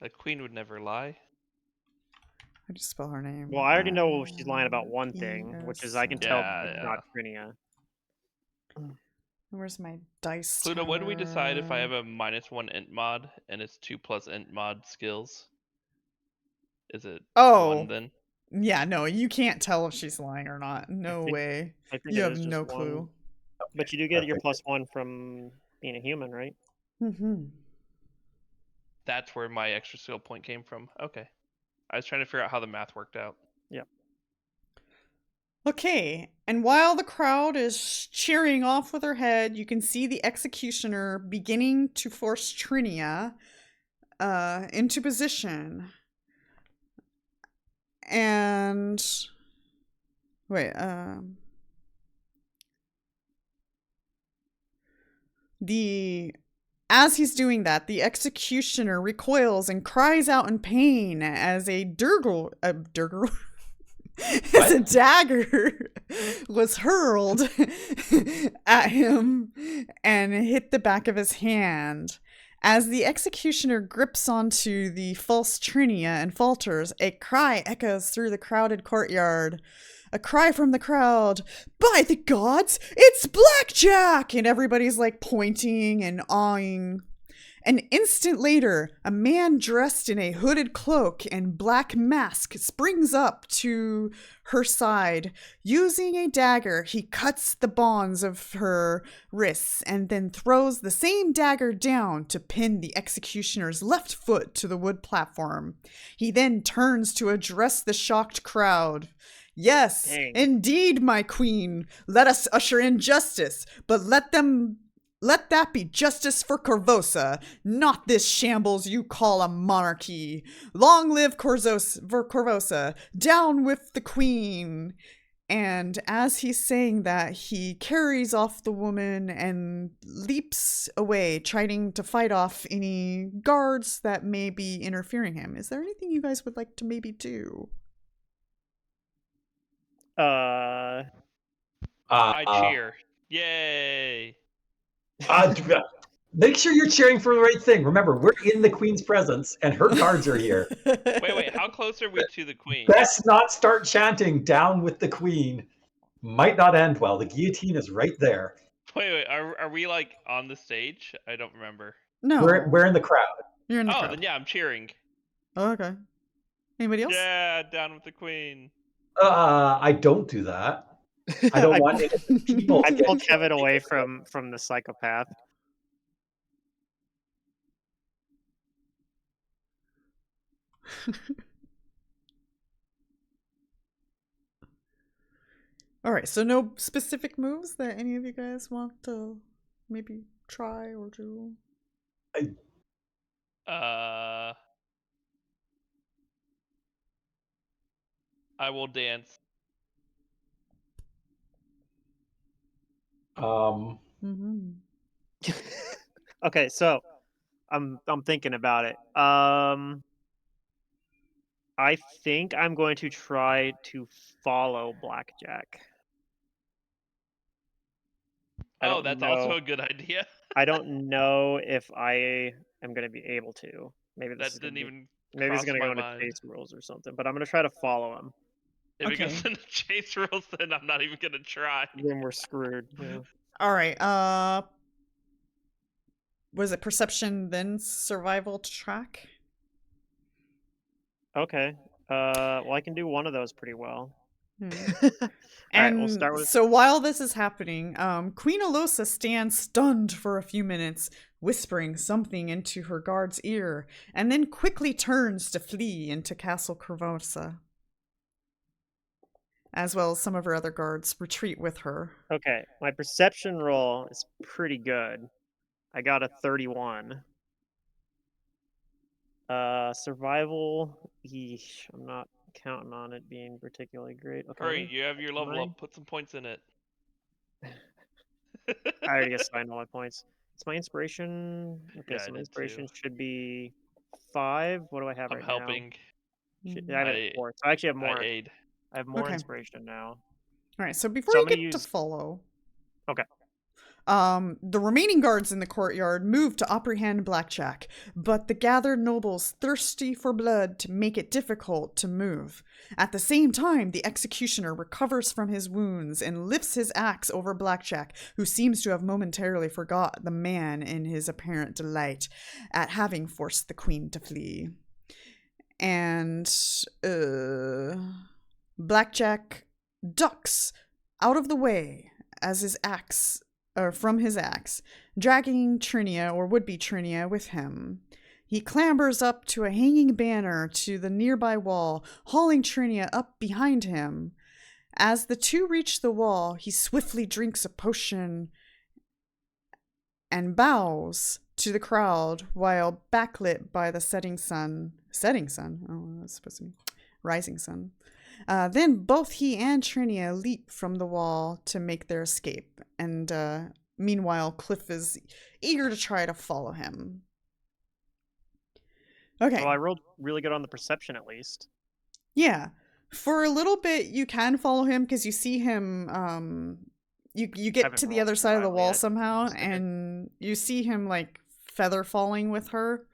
The queen would never lie. How do you spell her name? Well, I already know she's lying about one thing, which is I can tell Yeah, it's yeah. not Trinia. Where's my dice? Pluto, when do we decide if I tower? have a -1 int mod and it's 2+ int mod skills? Is it Oh, 1 then? yeah, no, you can't tell if she's lying or not. No think- way. I think You it have is just no one. clue. But you do get your +1 from being a human, right? Mm-hmm. That's where my extra skill point came from. Okay. I was trying to figure out how the math worked out. Okay, and while the crowd is cheering off with her head, you can see the executioner beginning to force Trinia into position. And wait, as he's doing that, the executioner recoils and cries out in pain as a as a dagger was hurled at him and hit the back of his hand. As the executioner grips onto the false Trinia and falters, a cry echoes through the crowded courtyard. A cry from the crowd, "By the gods, it's Blackjack!" And everybody's like pointing and awing. An instant later, a man dressed in a hooded cloak and black mask springs up to her side. Using a dagger, he cuts the bonds of her wrists and then throws the same dagger down to pin the executioner's left foot to the wood platform. He then turns to address the shocked crowd. "Yes, Dang. indeed, my queen. Let us usher in justice, but let that be justice for Korvosa, not this shambles you call a monarchy. Long live Korvosa, down with the queen." And as he's saying that, he carries off the woman and leaps away, trying to fight off any guards that may be interfering him. Is there anything you guys would like to maybe do? I cheer. Yay! Make sure you're cheering for the right thing. Remember, we're in the queen's presence, and her guards are here. Wait, how close are we to the queen? Best not start chanting "Down with the queen." Might not end well. The guillotine is right there. Wait, are we like on the stage? I don't remember. No. We're in the crowd. You're in the Oh, crowd. then yeah, I'm cheering. Oh, okay. Anybody else? Yeah, down with the queen. I don't do that. I don't want innocent people. I to get pulled Kevin killed. away from the psychopath. All right, so no specific moves that any of you guys want to maybe try or do? I will dance. Mm-hmm. Okay, so I'm thinking about it. I think I'm going to try to follow Blackjack. I Oh, don't that's know. also a good idea. I don't know if I am going to be able to. Maybe this That is gonna didn't be- even maybe it's cross going to my go into mind. chase rules or something. But I'm going to try to follow him. If it goes Okay. into chase rules, then I'm not even gonna try. Then we're screwed. Yeah. All right. Was it perception then survival to track? Okay. Well, I can do one of those pretty well. Hmm. All right, And we'll start with. so while this is happening, Queen Alosa stands stunned for a few minutes, whispering something into her guard's ear, and then quickly turns to flee into Castle Korvosa. As well as some of her other guards retreat with her. Okay, my perception roll is pretty good. I got a 31. Survival. Yeesh, I'm not counting on it being particularly great. Okay, Hurry, you have your level mine. up. Put some points in it. I already assigned all my points. It's my inspiration. Okay, Yeah, so I my did inspiration too. should be 5. What do I have I'm right helping. now? I have it I at 4. So I actually have I more. aid. I have more Okay. inspiration now. All right, so before So you I'm gonna get to use. follow, Okay. the remaining guards in the courtyard move to apprehend Blackjack, but the gathered nobles thirsty for blood to make it difficult to move. At the same time, the executioner recovers from his wounds and lifts his axe over Blackjack, who seems to have momentarily forgot the man in his apparent delight at having forced the queen to flee. And Blackjack ducks out of the way as his axe, or from his axe, dragging Trinia, or would-be Trinia, with him. He clambers up to a hanging banner to the nearby wall, hauling Trinia up behind him. As the two reach the wall, he swiftly drinks a potion and bows to the crowd while backlit by the setting sun. Setting sun? Oh, that's supposed to be rising sun. Then both he and Trinia leap from the wall to make their escape, and meanwhile, Cliff is eager to try to follow him. Okay. Well, I rolled really good on the perception, at least. Yeah. For a little bit, you can follow him because you see him. You get Haven't to the rolled other side of the survival wall yet. somehow, Just did it. and you see him like feather falling with her,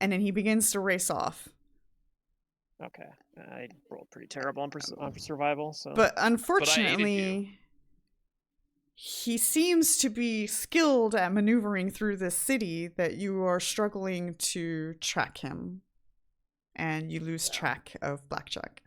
and then he begins to race off. Okay. I rolled pretty terrible on survival, so. But unfortunately, you. he seems to be skilled at maneuvering through this city that you are struggling to track him. And you lose track of Blackjack.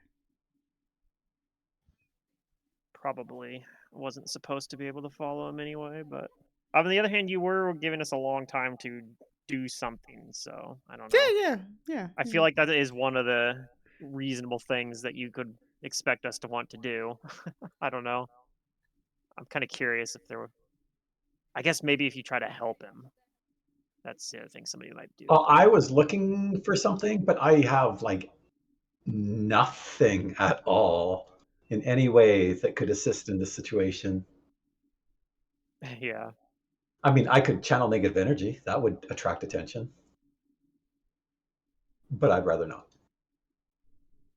Probably wasn't supposed to be able to follow him anyway, but on the other hand, you were giving us a long time to do something, so I don't know. Yeah. I feel like that is one of the reasonable things that you could expect us to want to do. I don't know. I'm kind of curious if there were. I guess maybe if you try to help him, that's the other thing somebody might do. I was looking for something, but I have like nothing at all in any way that could assist in this situation. Yeah. I mean, I could channel negative energy. That would attract attention. But I'd rather not.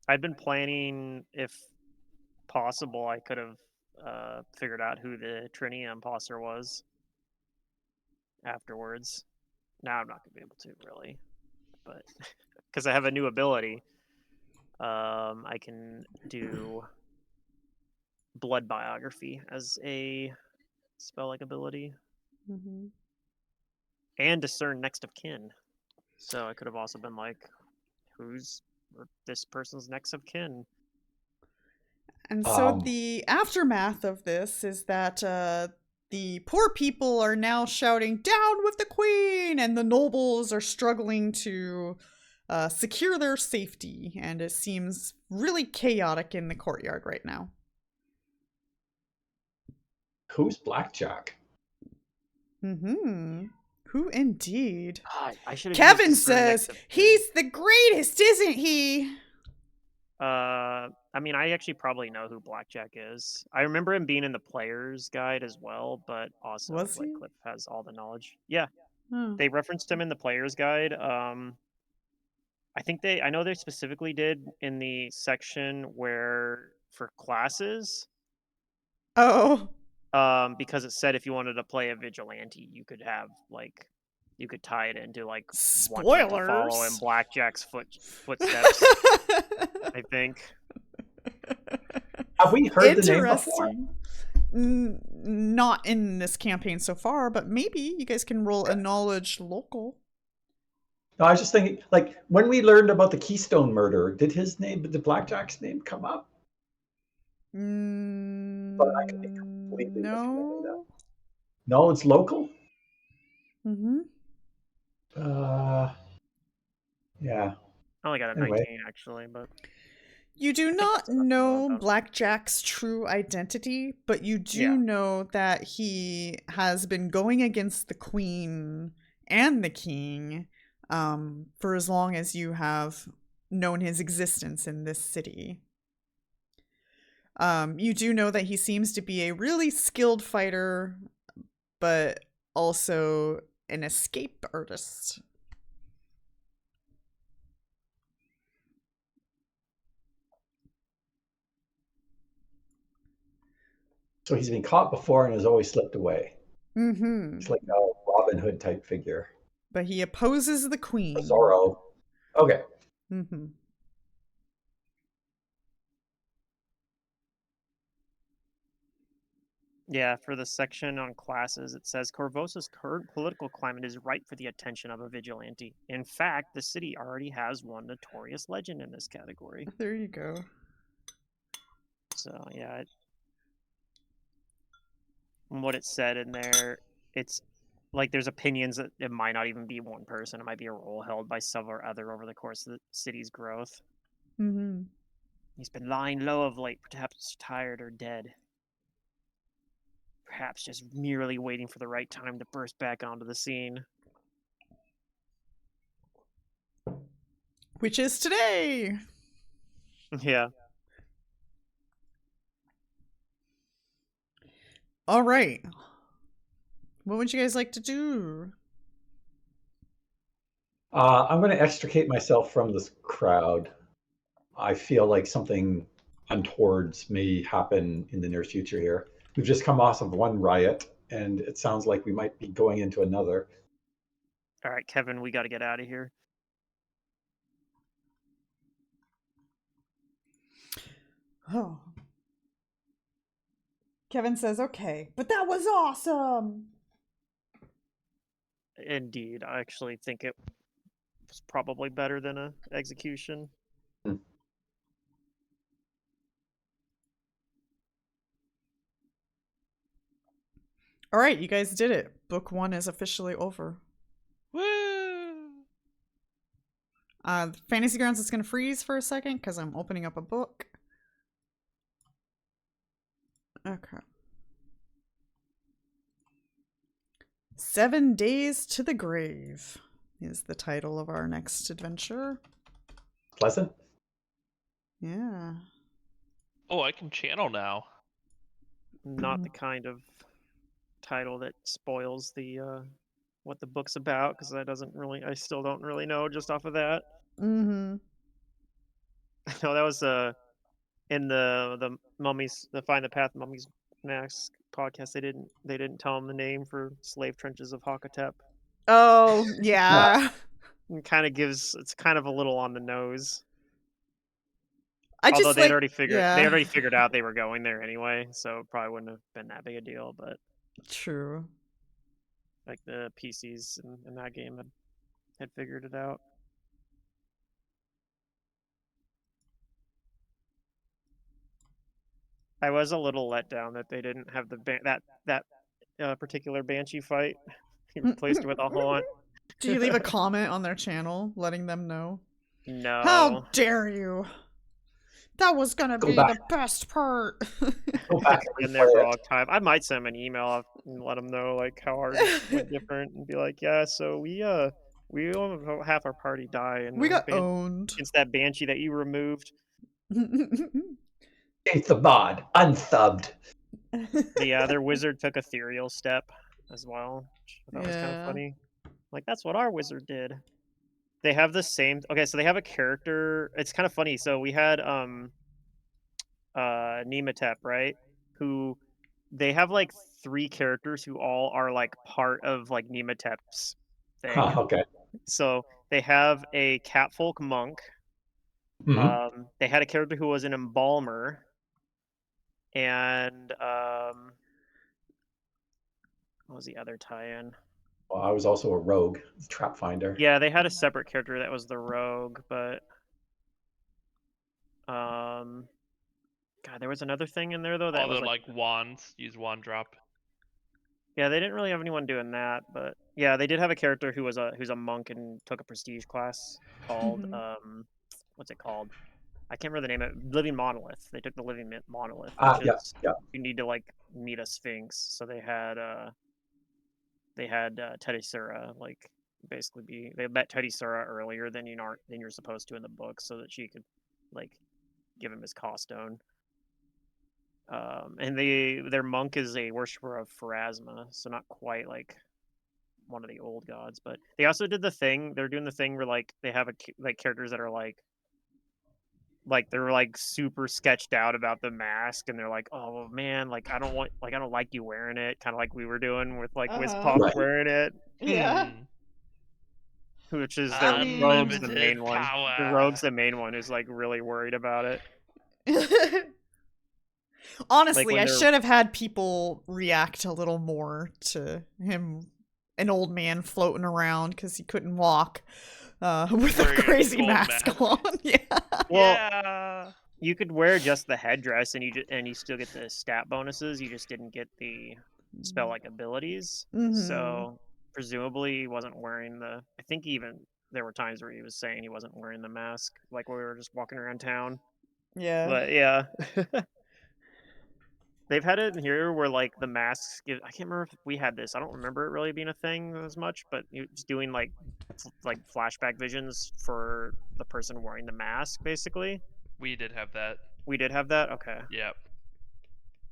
I'd been planning, if possible, I could have figured out who the Trinia imposter was afterwards. Now I'm not going to be able to, really. But because I have a new ability, I can do blood biography as a spell-like ability. Mm-hmm. And discern next of kin. So I could have also been like, who's this person's next of kin? And so the aftermath of this is that the poor people are now shouting, "Down with the queen!" And the nobles are struggling to secure their safety. And it seems really chaotic in the courtyard right now. Who's Blackjack? Mm-hmm. Who indeed? God, I should have Kevin used discern says next of kin. he's the greatest, isn't he? I mean, I actually probably know who Blackjack is. I remember him being in the player's guide as well, but also Was like he? Cliff has all the knowledge. Yeah, Oh. they referenced him in the player's guide. I know they specifically did in the section where for classes. Oh. Because it said if you wanted to play a vigilante, you could have like you could tie it into like wanting to follow in Spoilers. Blackjack's footsteps. I think. Have we heard the name before? Interesting. Not in this campaign so far, but maybe you guys can roll a knowledge local. No, I was just thinking, like, when we learned about the Keystone murder, did Blackjack's name come up? But I could be completely misremembering that. No. No, it's local? Mm-hmm. Yeah. I only got a Anyway. 19 actually, but You do not that's enough to know know about. Blackjack's true identity, but you do know that he has been going against the queen and the king for as long as you have known his existence in this city. You do know that he seems to be a really skilled fighter, but also an escape artist. So he's been caught before and has always slipped away. Mm-hmm. It's like a Robin Hood type figure. But he opposes the queen. Zorro. Okay. Mm-hmm. Yeah, for the section on classes, it says Korvosa's current political climate is ripe for the attention of a vigilante. In fact, the city already has one notorious legend in this category. There you go. So, yeah. What it said in there, it's like there's opinions that it might not even be one person. It might be a role held by several other over the course of the city's growth. Mm-hmm. He's been lying low of late, perhaps tired or dead. Perhaps just merely waiting for the right time to burst back onto the scene. Which is today. Yeah. All right. What would you guys like to do? I'm going to extricate myself from this crowd. I feel like something untowards may happen in the near future here. We've just come off of one riot, and it sounds like we might be going into another. All right, Kevin, we got to get out of here. Oh. Kevin says, okay, but that was awesome. Indeed, I actually think it was probably better than a execution. All right, you guys did it. Book 1 is officially over. Woo! Fantasy Grounds is going to freeze for a second because I'm opening up a book. Okay. 7 Days to the Grave is the title of our next adventure. Pleasant? Yeah. Oh, I can channel now. Not the kind of title that spoils the what the book's about, because I still don't really know just off of that. Mm-hmm. No, that was in the mummies, the Find the Path Mummies Mask podcast. They didn't tell him the name for Slave Trenches of Hakatep. Oh, yeah. It kind of it's kind of a little on the nose. Although Although they'd already yeah. figured out they were going there anyway, so it probably wouldn't have been that big a deal. But True. like the PCs in that game had figured it out. I was a little let down that they didn't have that particular Banshee fight. He replaced it with a Haunt. Do you leave a comment on their channel letting them know? No. How dare you? That was gonna be the best part. Go back in there for a long time. I might send him an email and let him know like how ours went different and be like, yeah, so we almost half our party die and we got owned. It's that Banshee that you removed. It's the mod, unsubbed. Their wizard took ethereal step as well. That was kind of funny. Like, that's what our wizard did. They have the same. Okay, so they have a character. It's kind of funny. So we had Nematep, right? Who they have like 3 characters who all are like part of like Nematep's thing. Okay. So they have a catfolk monk. Mm-hmm. They had a character who was an embalmer. And what was the other tie-in? Well, I was also a rogue, trap finder. Yeah, they had a separate character that was the rogue, but God, there was another thing in there though that was like wands, use wand drop. Yeah, they didn't really have anyone doing that, but yeah, they did have a character who's a monk and took a prestige class called what's it called? I can't remember the name of it. Living Monolith. They took the Living Monolith, which is you need to like meet a sphinx. So they had Teddy Sura like basically they let Teddy Sura earlier than you're supposed to in the book, so that she could like give him his cawstone. And their monk is a worshiper of Pharasma, so not quite like one of the old gods, but they also did the thing. They're doing the thing where like they have like characters that are like they're like super sketched out about the mask, and they're like, oh man, like I don't like you wearing it, kind of like we were doing with like Wiz-Pop Right. wearing it, Yeah. which is I their mean- rogue's the Unlimited main one. The power. rogue's the main one who's like really worried about it. Honestly, when I they're- should have had people react a little more to him, an old man floating around because he couldn't walk with a Wearing a crazy gold mask mask. on. Yeah. Well, Yeah. you could wear just the headdress, and you still get the stat bonuses. You just didn't get the spell like abilities. Mhm. So presumably he wasn't wearing the. I think even there were times where he was saying he wasn't wearing the mask, like when we were just walking around town. Yeah. But yeah, they've had it in here where like the masks give. I can't remember if we had this. I don't remember it really being a thing as much, but it's doing like flashback visions for the person wearing the mask, basically. We did have that. We did have that. Okay. Yep.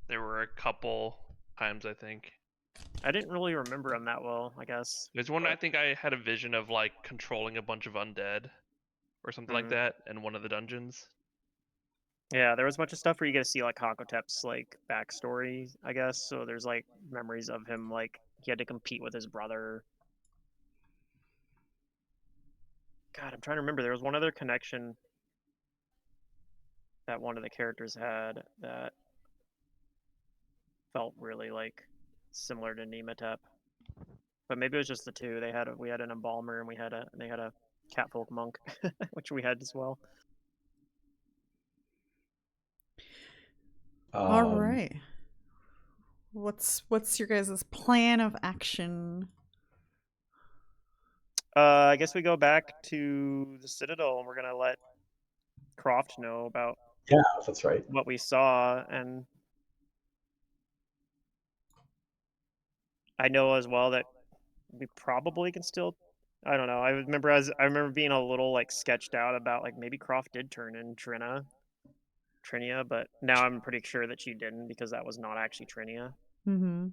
There were a couple times, I think. I didn't really remember him that well, I guess. There's one I but- think I had a vision of like controlling a bunch of undead or something like Mhm. that in one of the dungeons. Yeah, there was a bunch of stuff where you get to see like Hakotep's like backstory, I guess. So there's like memories of him like he had to compete with his brother. God, I'm trying to remember. There was one other connection that one of the characters had that felt really like similar to Nematep. But maybe it was just the two. We had an embalmer and they had a catfolk monk, which we had as well. All right. What's your guys' plan of action? I guess we go back to the Citadel and we're gonna let Croft know about Yeah, that's right. what we saw, and I know as well that we probably can still. I don't know. I remember being a little like sketched out about like maybe Croft did turn in Trinia, but now I'm pretty sure that she didn't because that was not actually Trinia. Mm-hmm.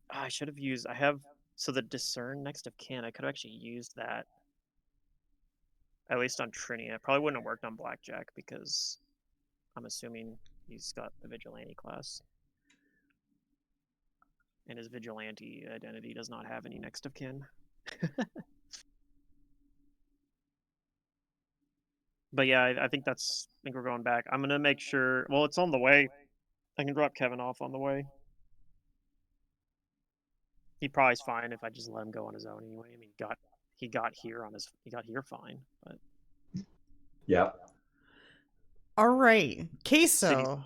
I should have used. I have so the discern next of kin. I could have actually used that at least on Trinia. Probably wouldn't have worked on Blackjack because I'm assuming he's got the vigilante class. And his vigilante identity does not have any next of kin. But yeah, I think we're going back. I'm gonna make sure. Well, it's on the way. I can drop Kevin off on the way. He probably's fine if I just let him go on his own anyway. I mean, he got here fine, but Yeah. All right, Kaeso,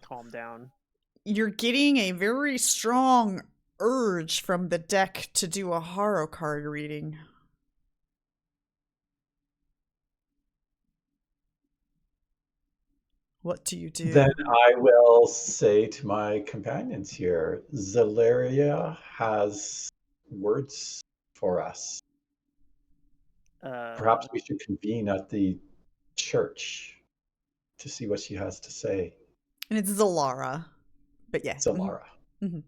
calm down. you're getting a very strong urge from the deck to do a Haro card reading. What do you do? Then I will say to my companions here, Zalaria has words for us. Perhaps we should convene at the church to see what she has to say. And it's Zalara. But yeah. Zalara. Mhm.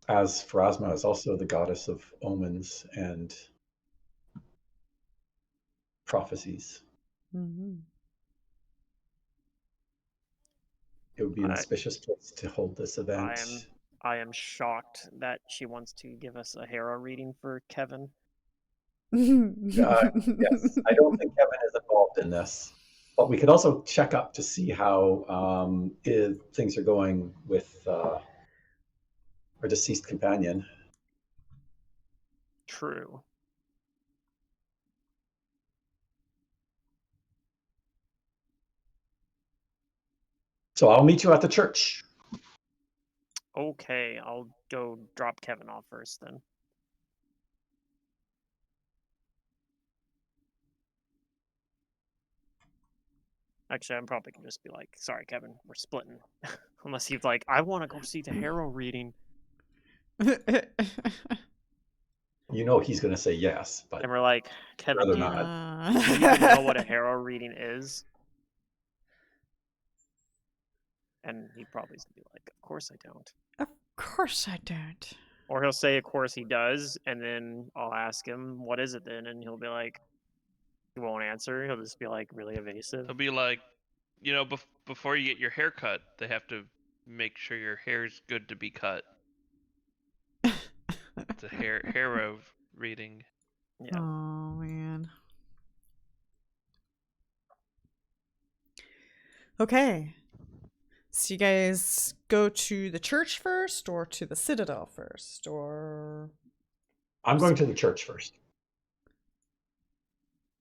As Pharasma is also the goddess of omens and prophecies. Mm-hmm. It would be an auspicious place to hold this event. I am shocked that she wants to give us a Hera reading for Kevin. Yes, I don't think Kevin is involved in this, but we could also check up to see how things are going with our deceased companion. True. So I'll meet you at the church. Okay, I'll go drop Kevin off first then. Actually, I'm probably gonna just be like, "Sorry, Kevin, we're splitting." Unless he's like, "I want to go see the Harrow reading." You know he's going to say yes, but And we're like, Kevin, rather do you, not. do you even know what a hero reading is? And he probably be like, of course I don't. Of course I don't. Or he'll say, of course he does, and then I'll ask him, what is it then? And he'll be like, he won't answer. He'll just be like really evasive. He'll be like, you know, before you get your hair cut, they have to make sure your hair's good to be cut. It's a hero reading. Yeah. Oh man. Okay. So you guys go to the church first or to the citadel first or I'm going to the church first.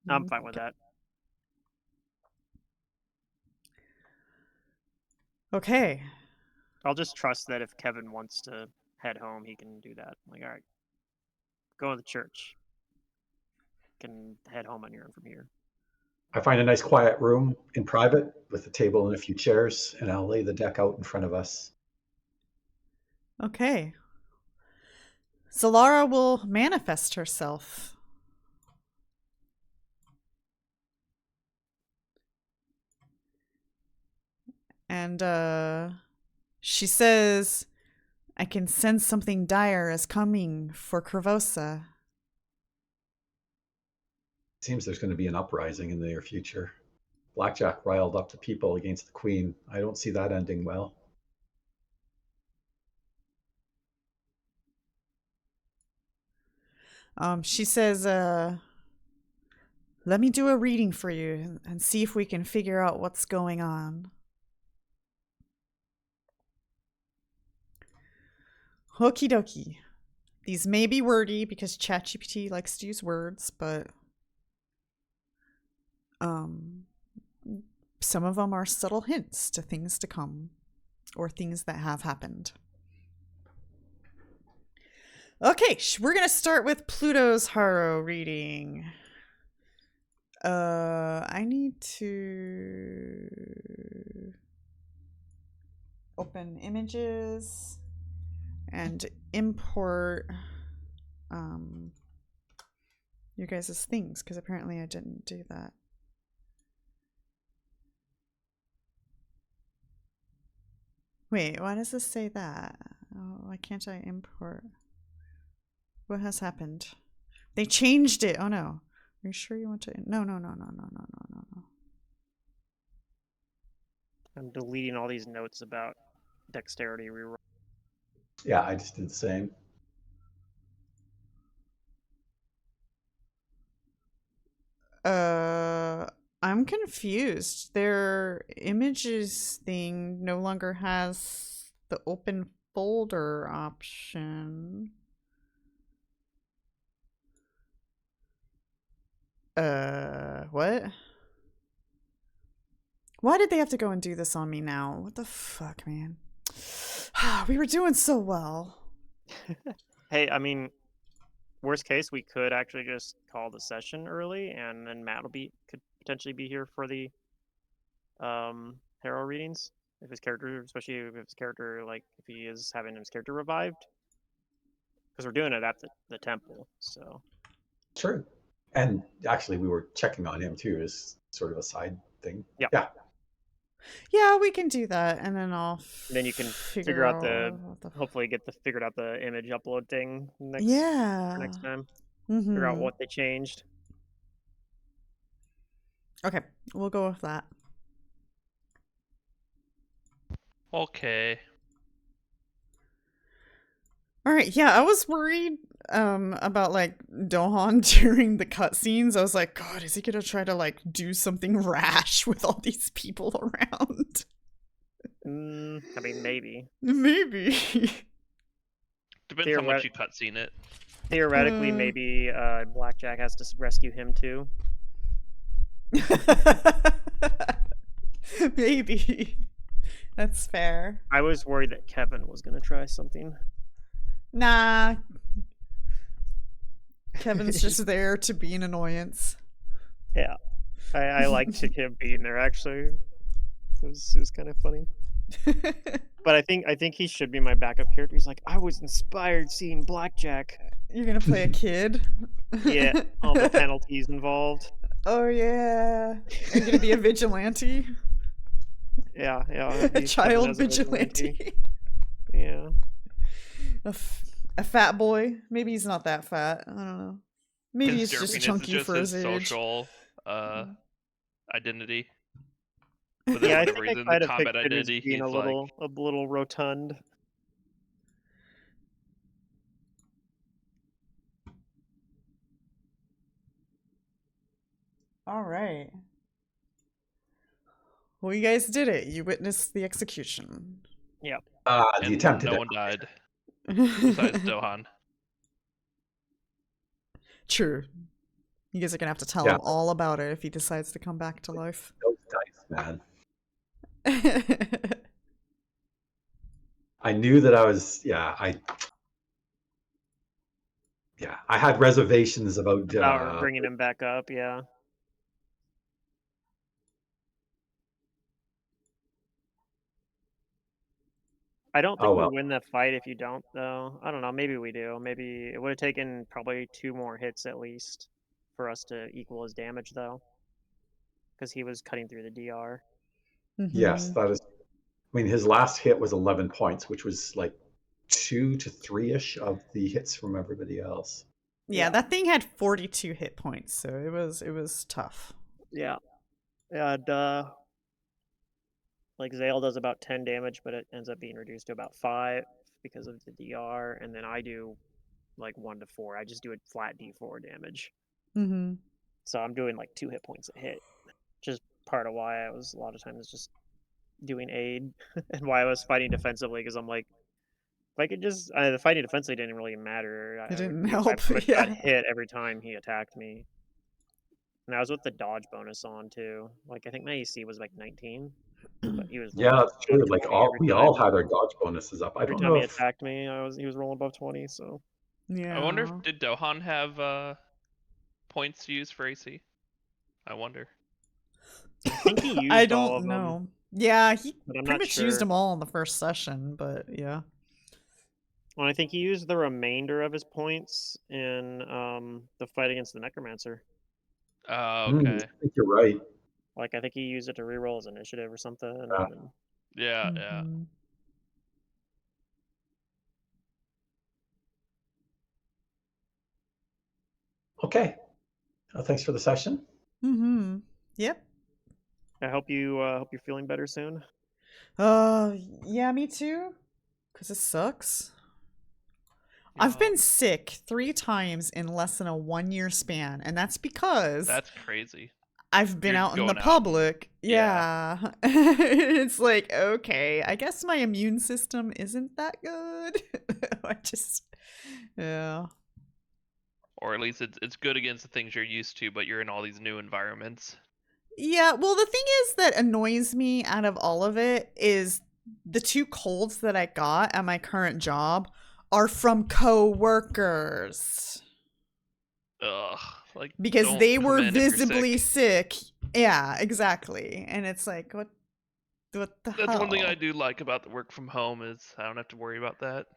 I'm fine with that. Okay. I'll just trust that if Kevin wants to head home, he can do that. Like, all right, go to the church. Can head home on your own from here. I find a nice quiet room in private with a table and a few chairs, and I'll lay the deck out in front of us. Okay. Zalara will manifest herself. And she says, I can sense something dire is coming for Korvosa. Seems there's going to be an uprising in the near future. Blackjack riled up the people against the queen. I don't see that ending well. She says, let me do a reading for you and see if we can figure out what's going on. Okie dokie. These may be wordy because ChatGPT likes to use words, but some of them are subtle hints to things to come or things that have happened. Okay, we're gonna start with Pluto's Haro reading. I need to open images and import you guys' things, because apparently I didn't do that. Wait, why does this say that? Oh, why can't I import? What has happened? They changed it. Oh no. Are you sure you want to? No. I'm deleting all these notes about dexterity reroll. Yeah, I just did the same. I'm confused. Their images thing no longer has the open folder option. What? Why did they have to go and do this on me now? What the fuck, man? We were doing so well. Hey, I mean, worst case, we could actually just call the session early, and then Matt could potentially be here for the hero readings if his character, especially if his character, like if he is having his character revived, because we're doing it at the temple. So Sure. And actually, we were checking on him too, as sort of a side thing. Yeah. Yeah, we can do that, and then I'll. Then you can figure out hopefully figured out the image upload thing next time. Figure out what they changed. Okay, we'll go with that. Okay. All right, yeah, I was worried about like Dohan during the cutscenes. I was like, God, is he gonna try to like do something rash with all these people around? I mean, maybe. Maybe. Depends how much you cutscene it. Theoretically, maybe Blackjack has to rescue him too. Maybe. That's fair. I was worried that Kevin was gonna try something. Nah. Kevin's just there to be an annoyance. Yeah. I liked him being there, actually. It was kind of funny. But I think he should be my backup character. He's like, I was inspired seeing Blackjack. You're gonna play a kid? Yeah, all the penalties involved. Oh yeah. Are you gonna be a vigilante? Yeah, I'll A be coming child as a vigilante. Yeah. A fat boy. Maybe he's not that fat. I don't know. Maybe His he's just derpiness chunky is just for his his age. social identity. For Yeah, I whatever think I reason, kind the of combat pictured as identity, being he's a little rotund. All right. Well, you guys did it. You witnessed the execution. Yeah. The attempt no at one died besides Dohan. True. You guys are gonna have to tell Yeah. him all about it if he decides to come back to life. those dice, man. I knew that I was. I had reservations about. About bringing him back up, yeah. I don't think well. we win the fight if you don't, though. I don't know. Maybe we do. Maybe it would have taken probably 2 more hits at least for us to equal his damage, though, because he was cutting through the DR. Yes, that is. I mean, his last hit was 11 points, which was like 2 to 3-ish of the hits from everybody else. Yeah, that thing had 42 hit points, so it was tough. Yeah. And like Xale does about 10 damage, but it ends up being reduced to about 5 because of the DR, and then I do like 1 to 4. I just do a flat D4 damage. Mm-hmm. So I'm doing like 2 hit points a hit. Just part of why I was a lot of times just doing aid and why I was fighting defensively, because I'm like, if I could just the fighting defensively didn't really matter. It didn't I help. pretty much Yeah. got hit every time he attacked me. And I was with the dodge bonus on too. Like I think my AC was like 19, but he was rolling Yeah, that's true. above Like 20 we all had our dodge bonuses up. I every don't time know he if attacked me. He was rolling above 20. So Yeah. I wonder if did Dohan have points to use for AC? I wonder. I think he used I all don't of them. know. Yeah, he But I'm pretty not much sure. used them all in the first session, but yeah. Well, I think he used the remainder of his points in the fight against the Necromancer. Oh, okay. I think you're right. Like I think he used it to reroll his initiative or something. And Yeah. Mhm. Okay. Thanks for the session. Mm-hmm. Yep. I hope you're feeling better soon. Yeah, me too. Because it sucks. Yeah. I've been sick 3 times in less than a 1-year span, and that's because That's crazy. I've been You're out in the going out public. and- Yeah. It's like, okay, I guess my immune system isn't that good. Yeah. Or at least it's good against the things you're used to, but you're in all these new environments. Yeah, well, the thing is that annoys me out of all of it is the 2 colds that I got at my current job are from co-workers. Ugh. Like Because don't they come were in if you're visibly sick. sick. Yeah, exactly. And it's like, what the hell? That's one thing I do like about the work from home is I don't have to worry about that.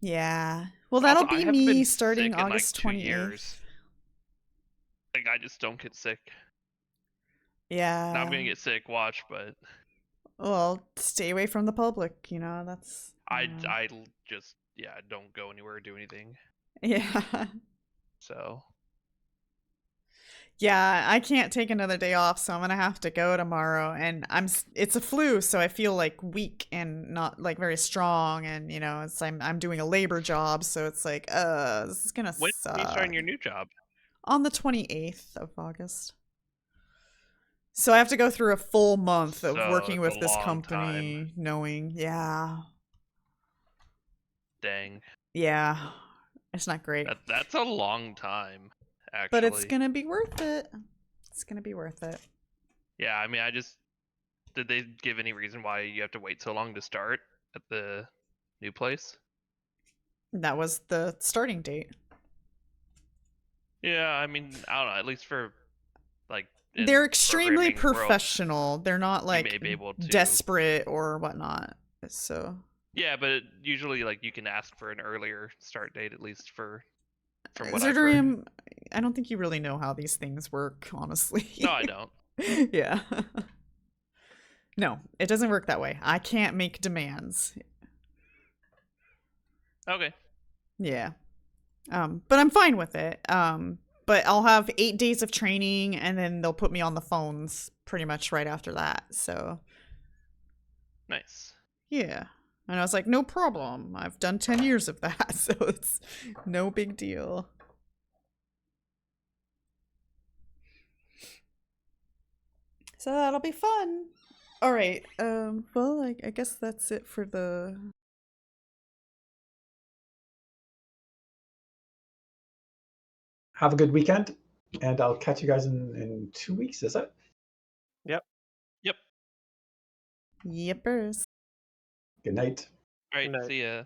Yeah. Well, Also, that'll I be haven't me been starting sick in, like, August 2 28th. years. Like I just don't get sick. Yeah. Now I'm gonna get sick, watch, but Well, stay away from the public, that's... I just don't go anywhere or do anything. Yeah. So Yeah, I can't take another day off, so I'm gonna have to go tomorrow. And it's a flu, so I feel like weak and not like very strong. And I'm doing a labor job, so it's like, this is gonna when suck. are you starting your new job? On the 28th of August. So I have to go through a full month of So working it's with a this long company, time. knowing, yeah, Dang. it's not great. That's a long time, actually. But it's gonna be worth it. It's gonna be worth it. Yeah, I mean, did they give any reason why you have to wait so long to start at the new place? That was the starting date. Yeah, I mean, I don't know. At least for like in They're extremely programming world, professional. They're not you like may be able to desperate or whatnot. So Yeah, but usually like you can ask for an earlier start date, at least from what I've heard. Zurdurium, I don't think you really know how these things work, honestly. No, I don't. Yeah. No, it doesn't work that way. I can't make demands. Okay. Yeah. But I'm fine with it. But I'll have 8 days of training and then they'll put me on the phones pretty much right after that. So Nice. yeah. And I was like, no problem. I've done 10 years of that, so it's no big deal. So that'll be fun. All right. Well, I guess that's it for the... Have a good weekend, and I'll catch you guys in 2 weeks, is it? Yep. Yep. Yippers. Good night. All right. Good night. See ya.